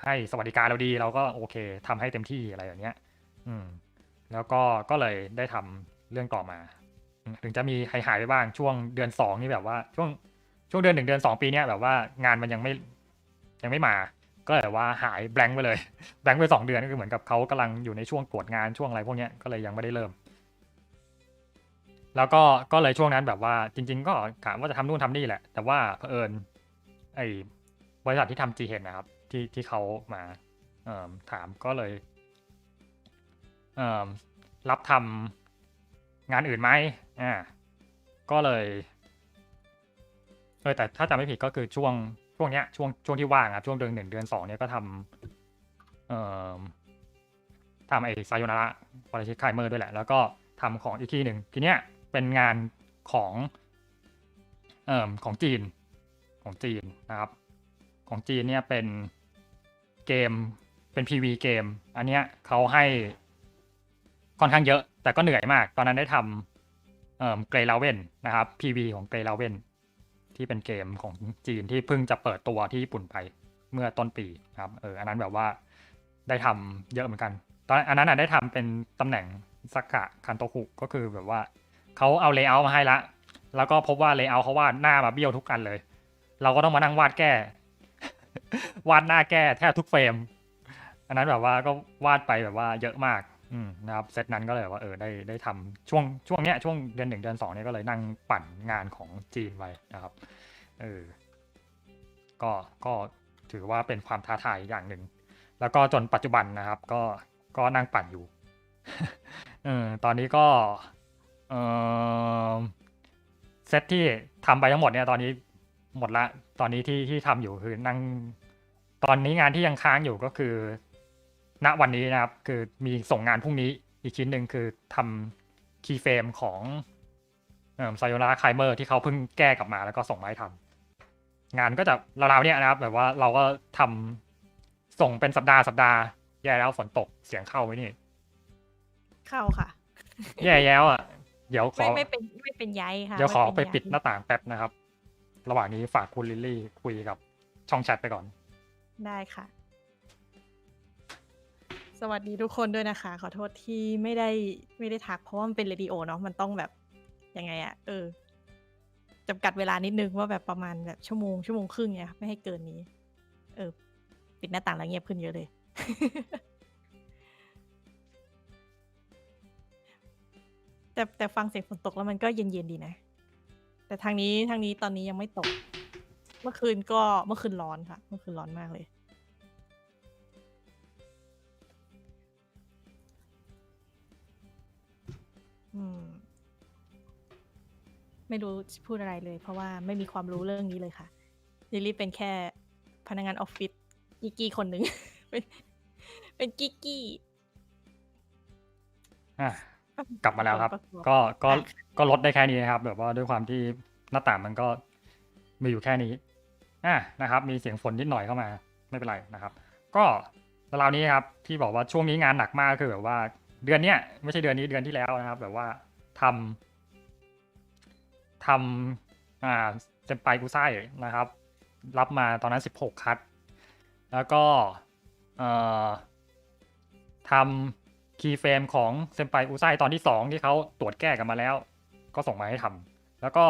A: ให้สวัสดิการเราดีเราก็โอเคทำให้เต็มที่อะไรอย่างเงี้ยแล้วก็เลยได้ทำเรื่องต่อมาถึงจะมีหายไปบ้างช่วงเดือน2นี่แบบว่าช่วงเดือน1เดือน2ปีเนี้ยแบบว่างานมันยังไม่มาก็แบบว่าหายแบงค์ไปเลย แบงค์ไป2เดือนก็คือเหมือนกับเขากำลังอยู่ในช่วงตรวจงานช่วงอะไรพวกเนี้ยก็เลยยังไม่ได้เริ่มแล้วก็เลยช่วงนั้นแบบว่าจริงๆก็กะว่าจะทำนู่นทำนี่แหละแต่ว่าเผอิญไอ้บริษัทที่ทำ G-Hen นะครับที่เขามาถามก็เลยรับทำงานอื่นไหมก็เลยแต่ถ้าจำไม่ผิดก็คือช่วงเนี้ยช่วงที่ว่างครับช่วงเดือน1เดือน2เนี่ยก็ทำไอ้ไซโยนาระวาราชิคายเมอร์ด้วยแหละแล้วก็ทำของอีกที่หนึ่งทีเนี้ยเป็นงานของของจีนนะครับของจีนเนี่ยเป็นเกมเป็น PV เกมอันเนี้ยเขาให้ค่อนข้างเยอะแต่ก็เหนื่อยมากตอนนั้นได้ทำเกรย์ลาเว่นนะครับ PV ของเกรย์ลาเว่น ที่เป็นเกมของจีนที่เพิ่งจะเปิดตัวที่ญี่ปุ่นไปเมื่อต้นปีครับอันนั้นแบบว่าได้ทำเยอะเหมือนกันตอนอันนั้นได้ทำเป็นตำแหน่งสักกะคันโตคุก็คือแบบว่าเขาเอาเลเยอร์มาให้ละแล้วก็พบว่าเลเยอร์เขาวาดหน้ามาเบี้ยวทุกอันเลย เราก็ต้องมานั่งวาดแก้ วาดหน้าแก้แทบทุกเฟรม อันนั้นแบบว่าก็วาดไปแบบว่าเยอะมากนะครับเซตนั้นก็เลยว่าได้ทำช่วงเนี้ยช่วงเดือน 1 เดือน 2เนี่ยก็เลยนั่งปั่นงานของจีนไว้นะครับก็ถือว่าเป็นความท้าทายอย่างหนึ่งแล้วก็จนปัจจุบันนะครับก็นั่งปั่นอยู่ ตอนนี้ก็เซตที่ทำไปทั้งหมดเนี่ยตอนนี้หมดละตอนนี้ที่ทำอยู่คือนั่งตอนนี้งานที่ยังค้างอยู่ก็คือณวันนี้นะครับคือมีส่งงานพรุ่งนี้อีกชิ้นหนึ่งคือทำคีย์เฟรมของไซโอนาไคเมอร์ที่เขาเพิ่งแก้กลับมาแล้วก็ส่งมาให้ทำงานก็จะราวๆเนี่ยนะครับแบบว่าเราก็ทำส่งเป็นสัปดาห์แย่แล้วฝนตกเสียงเข้าไหมนี่
B: เข้าค่ะ
A: แย่แล้วอ่ะเดี๋ยวขอ
B: ไม่เป็นย้ายค่ะ
A: เดี๋ยวขอ
B: ม่
A: ไป
B: ย้าย
A: ปิดหน้าต่างแป๊บนะครับ ระหว่างนี้ฝากคุณลิลลี่คุยกับช่องแชทไปก่อน
B: ได้ค่ะ สวัสดีทุกคนด้วยนะคะ ขอโทษที่ไม่ได้ทักเพราะว่ามันเป็นเรดิโอเนาะมันต้องแบบยังไงอะจำกัดเวลานิดนึงว่าแบบประมาณแบบชั่วโมงครึ่งเนี่ยไม่ให้เกินนี้ ปิดหน้าต่างแล้วเงียบขึ้นเยอะเลย แต่ฟังเสียงฝนตกแล้วมันก็เย็นๆดีนะ แต่ทางนี้ตอนนี้ยังไม่ตก เมื่อคืนร้อนค่ะ เมื่อคืนร้อนมากเลย ไม่รู้จะพูดอะไรเลย เพราะว่าไม่มีความรู้เรื่องนี้เลยค่ะลิลลี่เป็นแค่พนักงานออฟฟิศกิ๊กกี้คนหนึ่ง เป็นกิ๊กกี้
A: กลับมาแล้วครับ ก็ลดได้แค่นี้นะครับ แบบว่าด้วยความที่หน้าต่างมันก็มีอยู่แค่นี้นะครับ มีเสียงฝนนิดหน่อยเข้ามาไม่เป็นไรนะครับ ก็ราวนี้ครับที่บอกว่าช่วงนี้งานหนักมากคือแบบว่าเดือนเนี้ยไม่ใช่เดือนนี้เดือนที่แล้วนะครับ แบบว่าทำเซมไปกูไซนะครับ รับมาตอนนั้น16 คัทแล้วก็ทำคีย์เฟรมของเซมไปอุไซตอนที่2ที่เขาตรวจแก้กันมาแล้วก็ส่งมาให้ทำแล้วก็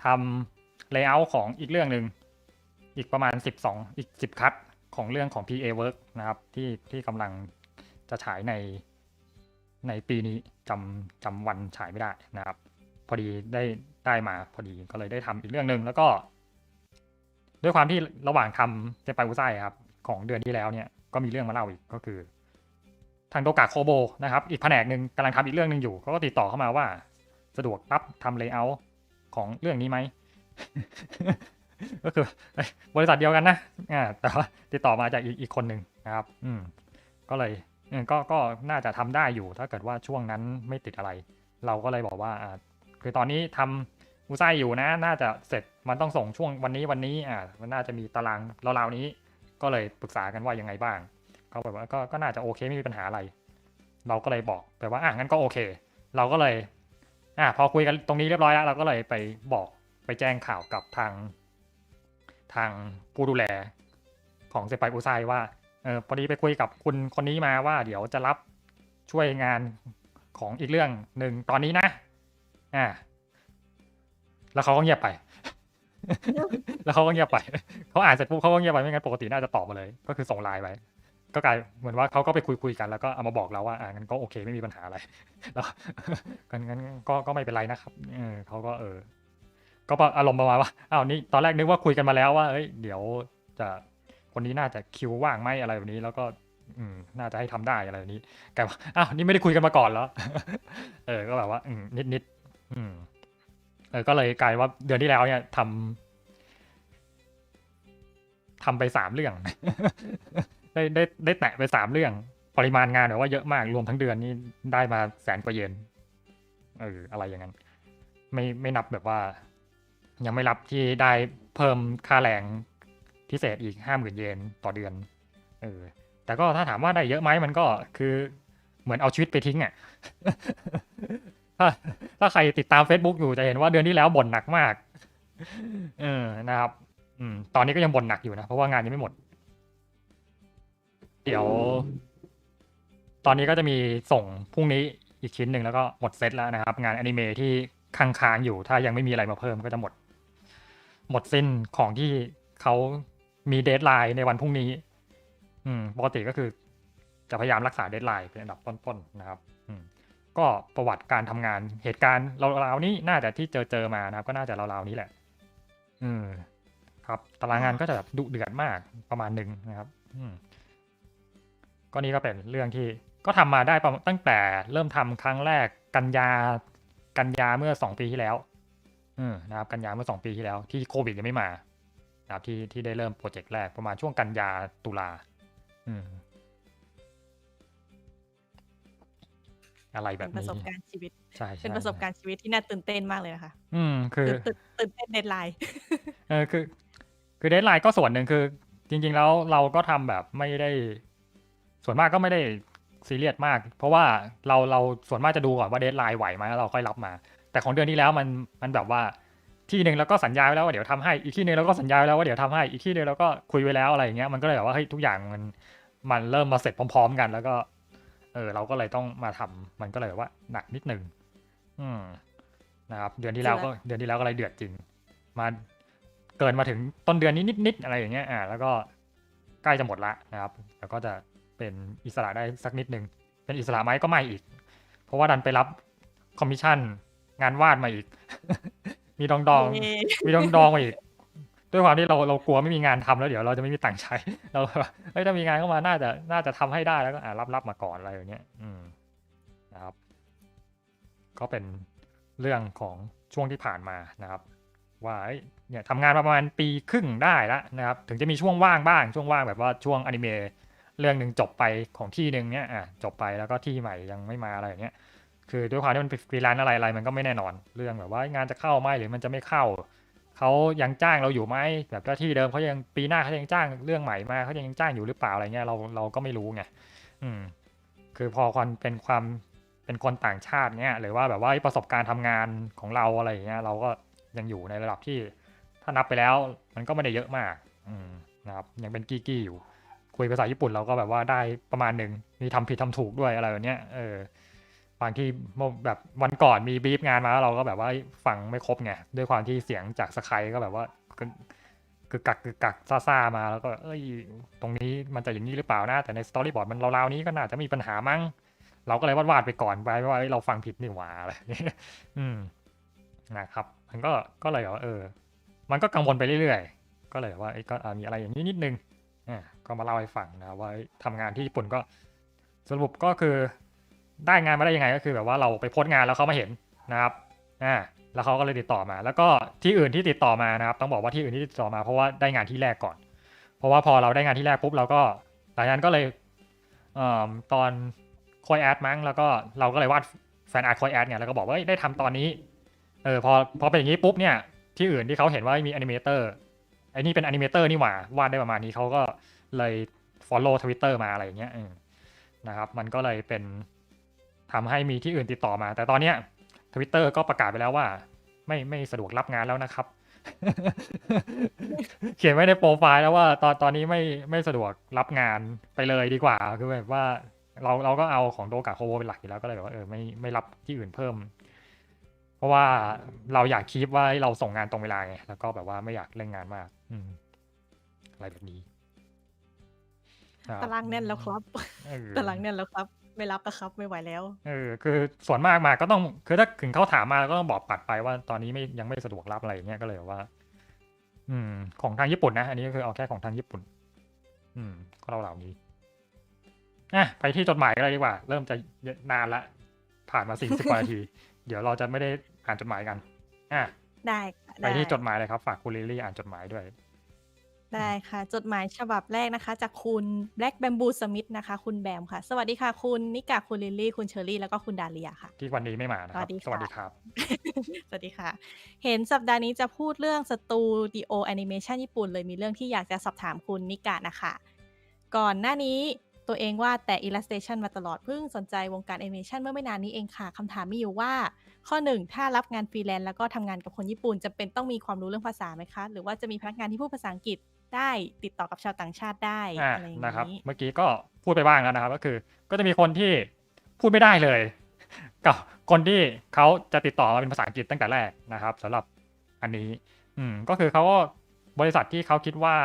A: ทำเลเยอร์ของอีกเรื่องหนึ่งอีกประมาณอีก10 คัทของเรื่องของ PA Work นะครับที่กำลังจะฉายในปีนี้จำวันฉายไม่ได้นะครับ พอดีได้มาพอดีก็เลยได้ทำอีกเรื่องหนึ่งแล้วก็ด้วยความที่ระหว่างทำเซมไปอุไซครับของเดือนที่แล้วเนี่ยก็มีเรื่องมาเล่าอีกก็คือทางโดกะโคโบนะครับอีกแผนกหนึ่งกำลังทำอีกเรื่องหนึ่งอยู่เขาก็ติดต่อเข้ามาว่าสะดวกรับทำเลเยอร์ของเรื่องนี้ไหม ก็คือบริษัทเดียวกันนะแต่ว่าติดต่อมาจากอีกคนหนึ่งนะครับก็เลยก็น่าจะทำได้อยู่ถ้าเกิดว่าช่วงนั้นไม่ติดอะไรเราก็เลยบอกว่าคือตอนนี้ทำอุไซอยู่นะน่าจะเสร็จมันต้องส่งช่วงวันนี้มันน่าจะมีตารางราวๆนี้ก็เลยปรึกษากันว่ายังไงบ้างเขาบอกว่าก็น่าจะโอเคไม่มีปัญหาอะไรเราก็เลยบอกไปว่างั้นก็โอเคเราก็เลยพอคุยกันตรงนี้เรียบร้อยแล้วเราก็เลยไปแจ้งข่าวกับทางผู้ดูแลของเซไปอุไซว่าพอดีไปคุยกับคุณคนนี้มาว่าเดี๋ยวจะรับช่วยงานของอีกเรื่องหนึ่งตอนนี้นะแล้วเขาก็เงียบไป แล้วเขาก็เงียบไปเขาอ่านเสร็จปุ๊บเขาก็เงียบไปไม่งั้นปกติน่าจะตอบมาเลยก็คือส่งไลน์ไปก็กลายเหมือนว่าเขาก็ไปคุยกันแล้วก็เอามาบอกเราว่างั้นก็โอเคไม่มีปัญหาอะไรแล้วงั้นก็ไม่เป็นไรนะครับเขาก็ก็อารมณ์ประมาณว่านี่ตอนแรกนึกว่าคุยกันมาแล้วว่าเดี๋ยวจะคนนี้น่าจะคิวว่างไหมอะไรแบบนี้แล้วก็น่าจะให้ทำได้อะไรแบบนี้กลายว่านี่ไม่ได้คุยกันมาก่อนแล้วก็แบบว่านิดก็เลยกลายว่าเดือนที่แล้วเนี่ยทำไป3 เรื่อง ได้แตะไป3 เรื่องปริมาณงานแบบว่าเยอะมากรวมทั้งเดือนนี่ได้มา100,000 กว่าเยนอะไรอย่างนั้นไม่นับแบบว่ายังไม่รับที่ได้เพิ่มค่าแรงพิเศษอีก 50,000 เยนต่อเดือนแต่ก็ถ้าถามว่าได้เยอะไหมมันก็คือเหมือนเอาชีวิตไปทิ้งถ้าใครติดตาม Facebook อยู่จะเห็นว่าเดือนที่แล้วบ่นหนักมาก นะครับตอนนี้ก็ยังบ่นหนักอยู่นะเพราะว่างานยังไม่หมด เดี๋ยว ตอนนี้ก็จะมีส่งพรุ่งนี้อีกชิ้นหนึ่งแล้วก็หมดเซตแล้วนะครับ งานอนิเมะที่ค้างๆอยู่ ถ้ายังไม่มีอะไรมาเพิ่มก็จะหมดสิ้นของที่เขามีเดดไลน์ในวันพรุ่งนี้ปกติก็คือจะพยายามรักษาเดดไลน์เป็นอันดับต้นๆนะครับก็ประวัติการทำงานเหตุการณ์ราวๆนี้น่าจะที่เจอมานะครับ ก็น่าจะราวๆนี้แหละครับตารางงานก็จะแบบดุเดือดมากประมาณหนึ่งนะครับก็นี่ก็เป็นเรื่องที่ก็ทำมาได้ตั้งแต่เริ่มทำครั้งแรกกันยาเมื่อ2 ปีที่แล้วนะครับกันยาเมื่อ2 ปีที่แล้วที่โควิดยังไม่มานะครับที่ได้เริ่มโปรเจกต์แรกประมาณช่วงกันยาตุลาอะไรแบ
B: เป็น
A: บ
B: ประ
A: นี้
B: สบการณ์ชีวิต
A: ใช่
B: เป็นประสบการณ์ชีวิตที่น่าตื่นเต้นมากเลยนะคะ
A: คือ
B: ตื่นเต้นเดดไลน์
A: คือเดดไลน์ก็ส่วนหนึ่งคือ จริงๆแล้วเราก็ทำแบบไม่ได้ ส่วนมากก็ไม่ได้ซีเรียสมาก เพราะว่าเราส่วนมากจะดูก่อนว่าเดดไลน์ไหวไหมแล้วเราค่อยรับมา แต่ของเดือนที่แล้วมันแบบว่าที่หนึ่งแล้วก็สัญญาไว้แล้วว่าเดี๋ยวทำให้อีกที่หนึ่งแล้วก็สัญญาไว้แล้วว่าเดี๋ยวทำให้อีกที่หนึ่งแล้วก็คุยไว้แล้วอะไรอย่างเงี้ยมันก็เลยแบบว่าเฮ้ยทุกอย่างมันเริ่มมาเสร็จพร้อมๆกันแล้วก็เราก็เลยต้องมาทำมันก็เลยว่าหนักนิดนึงนะครับเดือนที่แล้วก็เลยเดือดจริงมาเกินมาถึงต้นเดือนนี้นิดๆอะไรอย่างเงี้ยแล้วก็ใกล้จะหมดละนะครับแล้วก็จะเป็นอิสระได้สักนิดนึงเป็นอิสระไหมก็ไม่อีกเพราะว่าดันไปรับคอมมิชชั่นงานวาดมาอีก มีดองมาอีกด้วยความที่เรากลัวไม่มีงานทำแล้วเดี๋ยวเราจะไม่มีตังค์ใช้เราถ้ามีงานเข้ามาน่าจะทำให้ได้แล้วก็รับมาก่อนอะไรอย่างเงี้ยนะครับก็เป็นเรื่องของช่วงที่ผ่านมานะครับว่าเนี่ยทำงานประมาณปีครึ่งได้แล้วนะครับถึงจะมีช่วงว่างบ้างช่วงว่างแบบว่าช่วงอนิเมะเรื่องหนึ่งจบไปของที่หนึ่งเนี่ยจบไปแล้วก็ที่ใหม่ยังไม่มาอะไรอย่างเงี้ยคือด้วยความที่มันเป็นฟรีแลนซ์อะไรมันก็ไม่แน่นอนเรื่องแบบว่างานจะเข้าไหมหรือมันจะไม่เข้าเขายังจ้างเราอยู่ไหมแบบก็ที่เดิมเขายังปีหน้าเขายังจ้างเรื่องใหม่มาเขายังจ้างอยู่หรือเปล่าอะไรเงี้ยเราก็ไม่รู้ไงคือพอเป็นคนต่างชาติเนี่ยหรือว่าแบบว่าประสบการณ์ทำงานของเราอะไรอย่างเงี้ยเราก็ยังอยู่ในระดับที่ถ้านับไปแล้วมันก็ไม่ได้เยอะมากนะครับยังเป็นกี้อยู่คุยภาษาญี่ปุ่นเราก็แบบว่าได้ประมาณหนึ่งมีทำผิดทำถูกด้วยอะไรแบบเนี้ยบางที่แบบวันก่อนมีบีฟงานมาแล้วเราก็แบบว่าฟังไม่ครบไงด้วยความที่เสียงจากสกายก็แบบว่าคือกักซ่ามาแล้วก็ตรงนี้มันจะอย่างนี้หรือเปล่านะแต่ในสตอรี่บอร์ดมันราวๆนี้ก็น่าจะมีปัญหามั้งเราก็เลยวาดไปก่อนไปว่าเราฟังผิดนี่หว่าอะไรนะครับมันก็เลยว่ามันก็กังวลไปเรื่อยๆก็เลยว่าก็มีอะไรอย่างนี้นิดนึงก็มาเล่าให้ฟังนะว่าทำงานที่ญี่ปุ่นก็สรุปก็คือได้งานมาได้ยังไงก็คือแบบว่าเราไปโพสต์งานแล้วเขามาเห็นนะครับแล้วเขาก็เลยติดต่อมาแล้วก็ที่อื่นที่ติดต่อมานะครับต้องบอกว่าที่อื่นที่ติดต่อมาเพราะว่าได้งานที่แรกก่อนเพราะว่าพอเราได้งานที่แรกปุ๊บเราก็หลังจากนั้นก็เลยตอนคอยแอดมั้งแล้วก็เราก็เลยวาดแฟนอาร์ตคอยแอดเนี่ยแล้วก็บอกว่าได้ทำตอนนี้พอเป็นอย่างนี้ปุ๊บเนี่ยที่อื่นที่เขาเห็นว่ามีแอนิเมเตอร์ไอ้นี่เป็นแอนิเมเตอร์นี่หว่าวาดได้ประมาณนี้เขาก็เลย follow Twitter มาอะไรอย่างเงี้ยนะครับมันก็เลยเป็นทำให้มีที่อื่นติดต่อมาแต่ตอนเนี้ย Twitter ก็ประกาศไปแล้วว่าไม่สะดวกรับงานแล้วนะครับ เขียนไว้ในโปรไฟล์แล้วว่าตอนนี้ไม่สะดวกรับงานไปเลยดีกว่าคือแบบว่าเราก็เอาของโดกะโคโวเป็นหลักอยู่แล้วก็เลยแบบว่าไม่รับที่อื่นเพิ่มเพราะว่าเราอยากคีปว่าเราส่งงานตรงเวลาไงแล้วก็แบบว่าไม่อยากเร่งงานมากอะไรแบบนี้
B: ตารางแน่นแล้วครับตารางแน่นแล้วครับ ไม่รับนะครับไม่ไหวแล้ว
A: คือส่วนมากมาก็ต้องคือถ้าถึงเขาถามมาก็ต้องบอกปัดไปว่าตอนนี้ยังไม่สะดวกรับอะไรอย่างเงี้ยก็เลยว่าของทางญี่ปุ่นนะอันนี้ก็คือเอาแค่ของทางญี่ปุ่นก็เหล่านี้ไปที่จดหมายกันเลยดีกว่าเริ่มจะนานละผ่านมา40 กว่านาทีเดี๋ยวเราจะไม่ได้อ่านจดหมายกัน
B: ได้ค่ะ
A: ไปที่จดหมายเลยครับฝากคุณลิลลี่อ่านจดหมายด้วย
B: ได้ค่ะจดหมายฉบับแรกนะคะจากคุณ Black Bamboo Smith นะคะคุณแบมค่ะสวัสดีค่ะคุณนิกาคุณลิลลี่คุณเชอรี่แล้วก็คุณดาเลียค่ะ
A: ที่วันนี้ไม่มานะครับสวัสดีครับ
B: สวัสดีค่ะเห็นสัปดาห์นี้จะพูดเรื่องสตูดิโอแอนิเมชันญี่ปุ่นเลยมีเรื่องที่อยากจะสอบถามคุณนิกานะคะก่อนหน้านี้ ตัวเองวาดแต่ illustration มาตลอดเพิ่งสนใจวงการแอนิเมชันเมื่อไม่นานนี้เองค่ะคำถามมีอยู่ว่าข้อ 1 ถ้ารับงานฟรีแลนซ์แล้วก็ทำงานกับคนญี่ปุ่นจำเป็นต้องมีความรู้เรื่องภาษาไหมคะ หรือว่าจะมีพนักงานที่พูดภาษาอังกฤษได้ติดต่อกับชาวต่างชาติได้อะไรอย่าง
A: นะครับ
B: นี้
A: เมื่อกี้ก็พูดไปบ้างแล้วนะครับ ก็คือก็จะมีคนที่พูดไม่ได้เลย กับคนที่เขาจะติดต่อมาเป็นภาษาอังกฤษตั้งแต่แรกนะครับสำหรับอันนี้ ก็คือเขาก็บริษัทที่เขาคิดว่า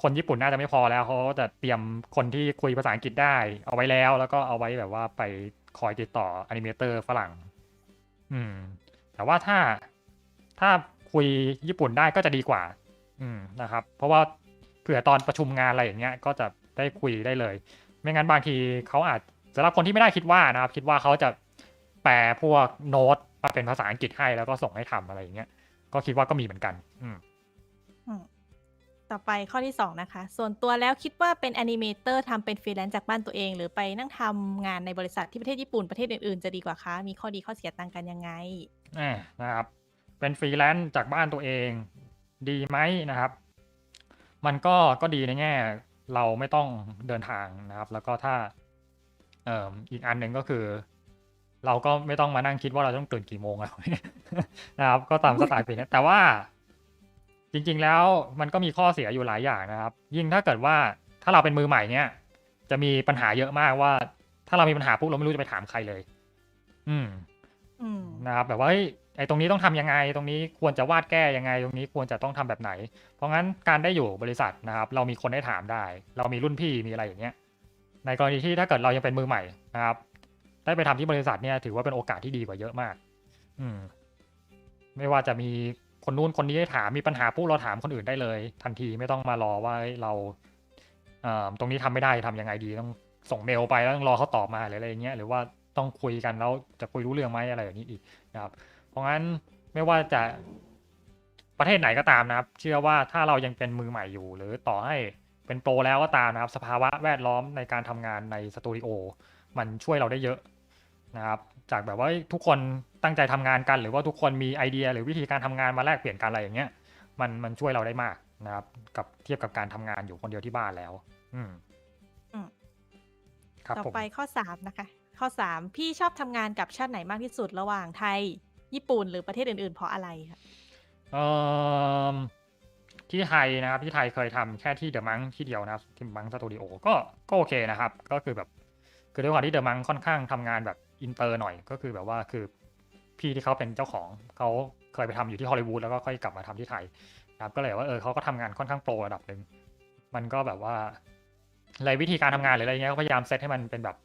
A: คนญี่ปุ่นน่าจะไม่พอแล้วเขาก็จะเตรียมคนที่คุยภาษาอังกฤษได้เอาไว้แล้ว แล้วก็เอาไว้แบบว่าไปคอยติดต่ออนิเมเตอร์ฝรั่ง แต่ว่าถ้าคุยญี่ปุ่นได้ก็จะดีกว่า นะครับ เพราะว่าเผื่อตอนประชุมงานอะไรอย่างเงี้ยก็จะได้คุยได้เลย ไม่งั้นบางทีเขาอาจสำหรับคนที่ไม่ได้คิดว่านะครับ คิดว่าเขาจะแปลพวกโน้ตมาเป็นภาษาอังกฤษให้แล้วก็ส่งให้ทำอะไรอย่างเงี้ยก็คิดว่าก็มีเหมือนกัน
B: อืมต่อไปข้อที่ 2 นะคะ ส่วนตัวแล้วคิดว่าเป็นแอนิเมเตอร์ทำเป็นฟรีแลนซ์จากบ้านตัวเอง หรือไปนั่งทำงานในบริษัทที่ประเทศญี่ปุ่นประเทศอื่นๆจะดีกว่าคะมีข้อดีข้อเสียต่างกันยังไง
A: นะครับ เป็นฟรีแลนซ์จากบ้านตัวเองดีไหมนะครับ มันก็ดีในแง่เราไม่ต้องเดินทางนะครับ แล้วก็ถ้าอีกอันหนึ่งก็คือ เราก็ไม่ต้องมานั่งคิดว่าเราต้องตื่นกี่โมงแล้ว นะครับ ก็ตามสไตล์ฟรีแลนซ์แต่ว่าจริงๆแล้วมันก็มีข้อเสียอยู่หลายอย่างนะครับ ยิ่งถ้าเกิดว่าถ้าเราเป็นมือใหม่เนี่ยจะมีปัญหาเยอะมากว่า ถ้าเรามีปัญหาปุ๊บเราไม่รู้จะไปถามใครเลย นะครับแบบว่าไอ้ตรงนี้ต้องทำยังไงตรงนี้ควรจะวาดแก้ยังไงตรงนี้ควรจะต้องทำแบบไหน เพราะงั้นการได้อยู่บริษัทนะครับ เรามีคนได้ถามได้ เรามีรุ่นพี่มีอะไรอย่างเงี้ยในกรณีที่ถ้าเกิดเรายังเป็นมือใหม่นะครับ ได้ไปทำที่บริษัทเนี่ยถือว่าเป็นโอกาสที่ดีกว่าเยอะมาก ไม่ว่าจะมีคนนู้นคนนี้ให้ถามมีปัญหาปุ๊บเราถามคนอื่นได้เลย ทันทีไม่ต้องมารอว่าเราตรงนี้ทำไม่ได้ทำยังไงดีต้องส่งเมลไปแล้วต้องรอเขาตอบมาหรืออะไรอย่างเงี้ยหรือว่าต้องคุยกันแล้วจะคุยรู้เรื่องไหมอะไรอย่างนี้อีกนะครับ เพราะงั้นไม่ว่าจะประเทศไหนก็ตามนะครับ เชื่อว่าถ้าเรายังเป็นมือใหม่อยู่ หรือต่อให้เป็นโปรแล้วก็ตามนะครับ สภาวะแวดล้อมในการทำงานในสตูดิโอมันช่วยเราได้เยอะนะครับ จากแบบว่าทุกคนตั้งใจทำงานกัน หรือว่าทุกคนมีไอเดียหรือวิธีการทำงานมาแลกเปลี่ยนกันอะไรอย่างเงี้ยมันช่วยเราได้มากนะครับ กับเทียบกับการทำงานอยู่คนเดียวที่บ้านแล้ว ครับ
B: ต่อ
A: ผม
B: ไปข้อ 3 นะคะ ข้อ 3 พี่ชอบทำงานกับชาติไหนมากที่สุดระหว่างไทย ญี่ปุ่นหรือประเทศอื่นๆ เพราะอะไรคะ
A: ที่ไทยนะครับที่ไทยเคยทำแค่ที่เดอะมังที่เดียวนะครับที่มังสตูดิโอก็โอเคนะครับ ก็คือแบบคือด้วยความที่เดอะมังค่อนข้างทำงานแบบอินเตอร์หน่อยก็คือแบบว่าคือพี่ที่เขาเป็นเจ้าของเขาเคยไปทำอยู่ที่ฮอลลีวูดแล้วก็ค่อยกลับมาทำที่ไทยนะครับก็เลยว่าเขาก็ทำงานค่อนข้างโปรระดับหนึ่งมันก็แบบว่าเลยวิธีการทำงานหรืออะไรเงี้ยก็พยายามเซตให้มันเป็นแบบ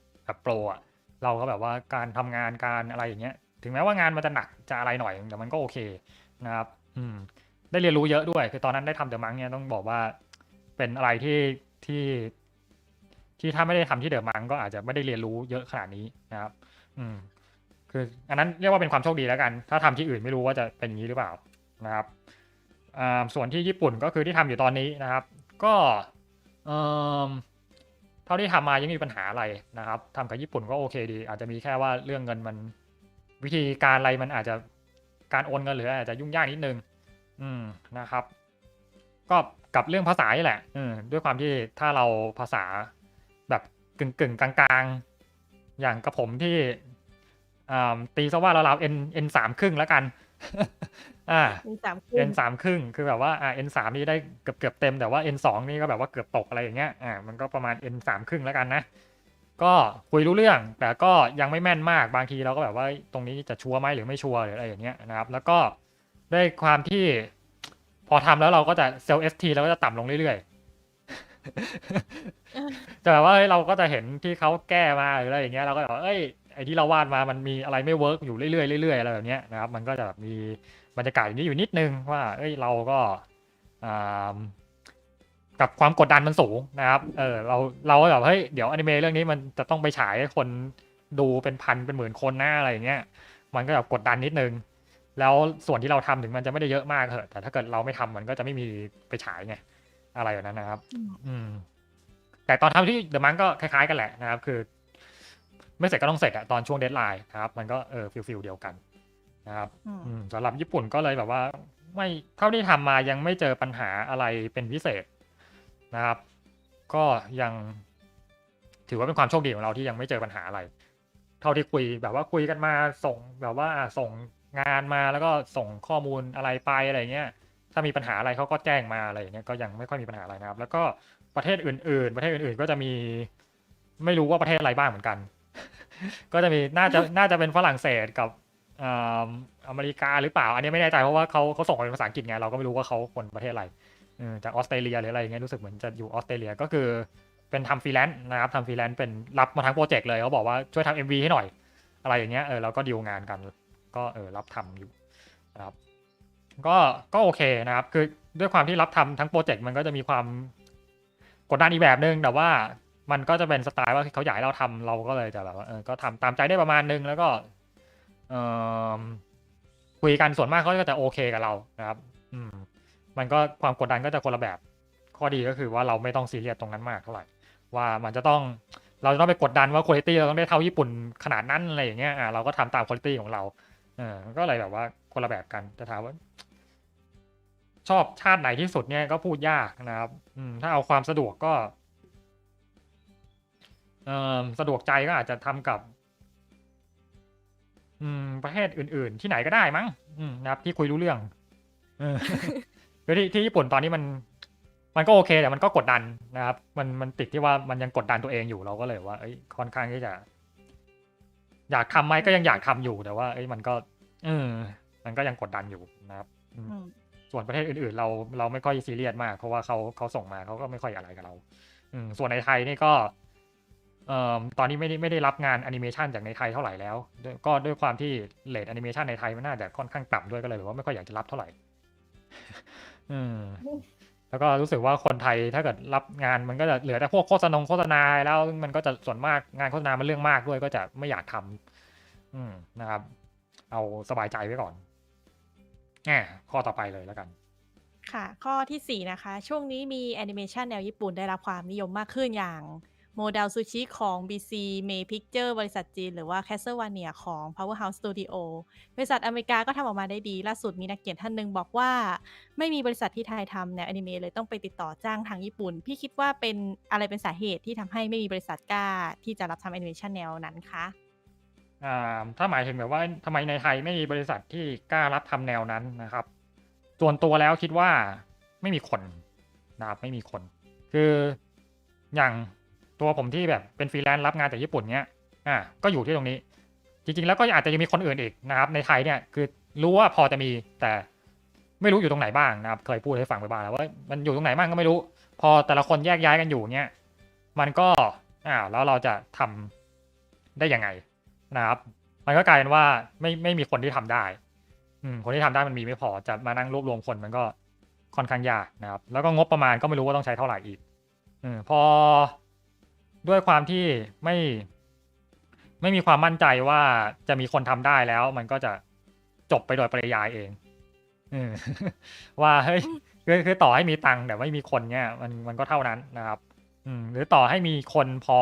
A: โปรอ่ะเราก็แบบว่าการทำงานการอะไรอย่างเงี้ยถึงแม้ว่างานมันจะหนักจะอะไรหน่อยแต่มันก็โอเคนะครับได้เรียนรู้เยอะด้วยคือตอนนั้นได้ทำเดอะมังเนี่ยต้องบอกว่าเป็นอะไรที่ถ้าไม่ได้ทำที่เดอะมังก็อาจจะไม่ได้เรียนรู้เยอะขนาดนี้นะครับคืออันนั้นเรียกว่าเป็นความโชคดีแล้วกันถ้าทำที่อื่นไม่รู้ว่าจะเป็นอย่างนี้หรือเปล่านะครับส่วนที่ญี่ปุ่นก็คือที่ทำอยู่ตอนนี้นะครับ ก็เท่าที่ทำมายังมีปัญหาอะไรนะครับทำกับญี่ปุ่นก็โอเคดี อาจจะมีแค่ว่าเรื่องเงินมันวิธีการอะไรมันอาจจะการโอนเงินหรืออาจจะยุ่งยากนิดนึงนะครับ ก็กับเรื่องภาษานี่แหละด้วยความที่ถ้าเราภาษาแบบกึ่งกลางๆอย่างกับผมที่ตีซะว่าเราN 3 ครึ่งแล้วกันN 3 ครึ่งคือแบบว่าN 3นี่ได้เกือบเต็มแต่ว่า N 2นี่ก็แบบว่าเกือบตกอะไรอย่างเงี้ยมันก็ประมาณ N 3 ครึ่งแล้วกันนะก็คุยรู้เรื่องแต่ก็ยังไม่แม่นมากบางทีเราก็แบบว่าตรงนี้จะชัวร์ไหมหรือไม่ชัวร์หรืออะไรอย่างเงี้ยนะครับแล้วก็ด้วยความที่พอทำแล้วเราก็จะเซลล์ ST เราก็จะต่ำลงเรื่อยๆแต่ว่าเราก็จะเห็นที่เขาแก้มาหรืออะไรอย่างเงี้ยเราก็แบบไอ้ที่เราวาดมามันมีอะไรไม่เวิร์กอยู่เรื่อยๆอะไรแบบเนี้ยนะครับมันก็จะแบบมีบรรยากาศอย่างนี้อยู่นิดนึงว่าเราก็กับความกดดันมันสูงนะครับเราก็แบบเดี๋ยวอนิเมะเรื่องนี้มันจะต้องไปฉายให้คนดูเป็นพันเป็นหมื่นคนหน้าอะไรอย่างเงี้ยมันก็แบบกดดันนิดนึงแล้วส่วนที่เราทำถึงมันจะไม่ได้เยอะมากเถอะแต่ถ้าเกิดเราไม่ทำมันก็จะไม่มีไปฉายไงอะไรแบบนั้นนะครับแต่ตอนทำที่เดอะมังก็คล้ายๆกันแหละนะครับคือไม่เสร็จก็ต้องเสร็จอะตอนช่วงเดดไลน์นะครับมันก็ฟิลเดียวกันนะครับสำหรับญี่ปุ่นก็เลยแบบว่าไม่เท่าที่ทำมายังไม่เจอปัญหาอะไรเป็นพิเศษนะครับก็ยัง ถือว่าเป็นความโชคดีของเราที่ยังไม่เจอปัญหาอะไร เท่าที่คุยแบบว่าคุยกันมาส่งแบบว่าส่งงานมาแล้วก็ส่งข้อมูลอะไรไปอะไรเงี้ยถ้ามีปัญหาอะไรเขาก็แจ้งมาอะไรอย่างเงี้ยก็ยังไม่ค่อยมีปัญหาอะไรนะครับ แล้วก็ประเทศอื่นๆก็จะมีไม่รู้ว่าประเทศอะไรบ้างเหมือนกัน ก็จะมีน่าจะเป็นฝรั่งเศสกับอ่าอเมริกาหรือเปล่าอันนี้ไม่แน่ใจเพราะว่าเขาส่งมาเป็นภาษาอังกฤษไงเราก็ไม่รู้ว่าเขาคนประเทศอะไรจากออสเตรเลียหรืออะไรอย่างเงี้ยรู้สึกเหมือนจะอยู่ออสเตรเลียก็คือเป็นทำฟรีแลนซ์นะครับทำฟรีแลนซ์เป็นรับมาทั้งโปรเจกต์เลยเขาบอกว่าช่วยทำ MV ให้หน่อยอะไรอย่างเงี้ยเราก็ดีลงานกันก็รับทำอยู่นะครับก็โอเคนะครับคือด้วยความที่รับทำทั้งโปรเจกต์มันก็จะมีความกดดันอีกแบบนึงแต่ว่ามันก็จะเป็นสไตล์ว่าเขาอยากให้เราทำเราก็เลยจะแบบว่าก็ทำตามใจได้ประมาณนึงแล้วก็เอ่อคุยกันส่วนมากเขาก็จะโอเคกับเรานะครับมันก็ความกดดันก็จะคนละแบบข้อดีก็คือว่าเราไม่ต้องซีเรียสตรงนั้นมากเท่าไหร่ว่ามันจะต้องเราจะต้องไปกดดันว่าคุณภาพเราต้องได้เท่าญี่ปุ่นขนาดนั้นอะไรอย่างเงี้ยเราก็ทำตามคุณภาพของเราก็เลยแบบว่าคนละแบบกันจะถามว่าชอบชาติไหนที่สุดเนี่ยก็พูดยากนะครับถ้าเอาความสะดวกก็สะดวกใจก็อาจจะทำกับประเทศอื่นๆที่ไหนก็ได้มั้งนะครับที่คุยรู้เรื่องเออ คือที่ญี่ปุ่นตอนนี้มันก็โอเคแต่มันก็กดดันนะครับมันติดที่ว่ามันยังกดดันตัวเองอยู่เราก็เลยว่าค่อนข้างที่จะ อยากทำไหมก็ยังอยากทำอยู่แต่ว่ามันก็มันก็ยังกดดันอยู่นะครับส่วนประเทศอื่นๆเราไม่ค่อยซีเรียสมากเพราะว่าเขาส่งมาเขาก็ไม่ค่อยอะไรกับเราส่วนในไทยนี่ก็ตอนนี้ไม่ได้รับงานแอนิเมชันจากในไทยเท่าไหร่แล้วก็ด้วยความที่เรทแอนิเมชันในไทยมันน่าจะค่อนข้างต่ำด้วยก็เลยว่าไม่ค่อยอยากจะรับเท่าไหร่แล้วก็รู้สึกว่าคนไทยถ้าเกิดรับงานมันก็จะเหลือแต่พวกโฆษณาแล้วมันก็จะส่วนมากงานโฆษณามันเรื่องมากด้วยก็จะไม่อยากทำนะครับเอาสบายใจไว้ก่อนข้อต่อไปเลยแล้วกัน
B: ค่ะข้อที่4นะคะช่วงนี้มีแอนิเมชันแนวญี่ปุ่นได้รับความนิยมมากขึ้นอย่างโมเดลซูชิของ BC May Picture บริษัทจีนหรือว่า Castlevania ของ Powerhouse Studio บริษัทอเมริกาก็ทำออกมาได้ดีล่าสุดมีนักเขียนท่านหนึ่งบอกว่าไม่มีบริษัทที่ไทยทำแนวอนิเมะเลยต้องไปติดต่อจ้างทางญี่ปุ่นพี่คิดว่าเป็นอะไรเป็นสาเหตุที่ทำให้ไม่มีบริษัทกล้าที่จะรับทำแอนิเมชันแนวนั้นคะ
A: ถ้าหมายถึงแบบว่าทำไมในไทยไม่มีบริษัทที่กล้ารับทำแนวนั้นนะครับส่วนตัวแล้วคิดว่าไม่มีคนนะครับไม่มีคนคืออย่างตัวผมที่แบบเป็นฟรีแลนซ์รับงานจากญี่ปุ่นเนี้ยก็อยู่ที่ตรงนี้จริงๆแล้วก็อาจจะยังมีคนอื่นอีกนะครับในไทยเนี่ยคือรู้ว่าพอจะมีแต่ไม่รู้อยู่ตรงไหนบ้างนะครับเคยพูดให้ฟังไปบ้างแล้วว่ามันอยู่ตรงไหนบ้างก็ไม่รู้พอแต่ละคนแยกย้ายกันอยู่เนี่ยมันก็แล้วเราจะทำได้ยังไงนะครับมันก็กลายเป็นว่าไม่มีคนที่ทำได้คนที่ทำได้มันมีไม่พอจะมานั่งรวบรวมคนมันก็ค่อนข้างยากนะครับแล้วก็งบประมาณก็ไม่รู้ว่าต้องใช้เท่าไหร่อีกพอด้วยความที่ไม่มีความมั่นใจว่าจะมีคนทำได้แล้วมันก็จะจบไปโดยปริยายเองว่าเฮ้ยคือต่อให้มีตังค์แต่ไม่มีคนเนี่ยมันก็เท่านั้นนะครับหรือต่อให้มีคนพอ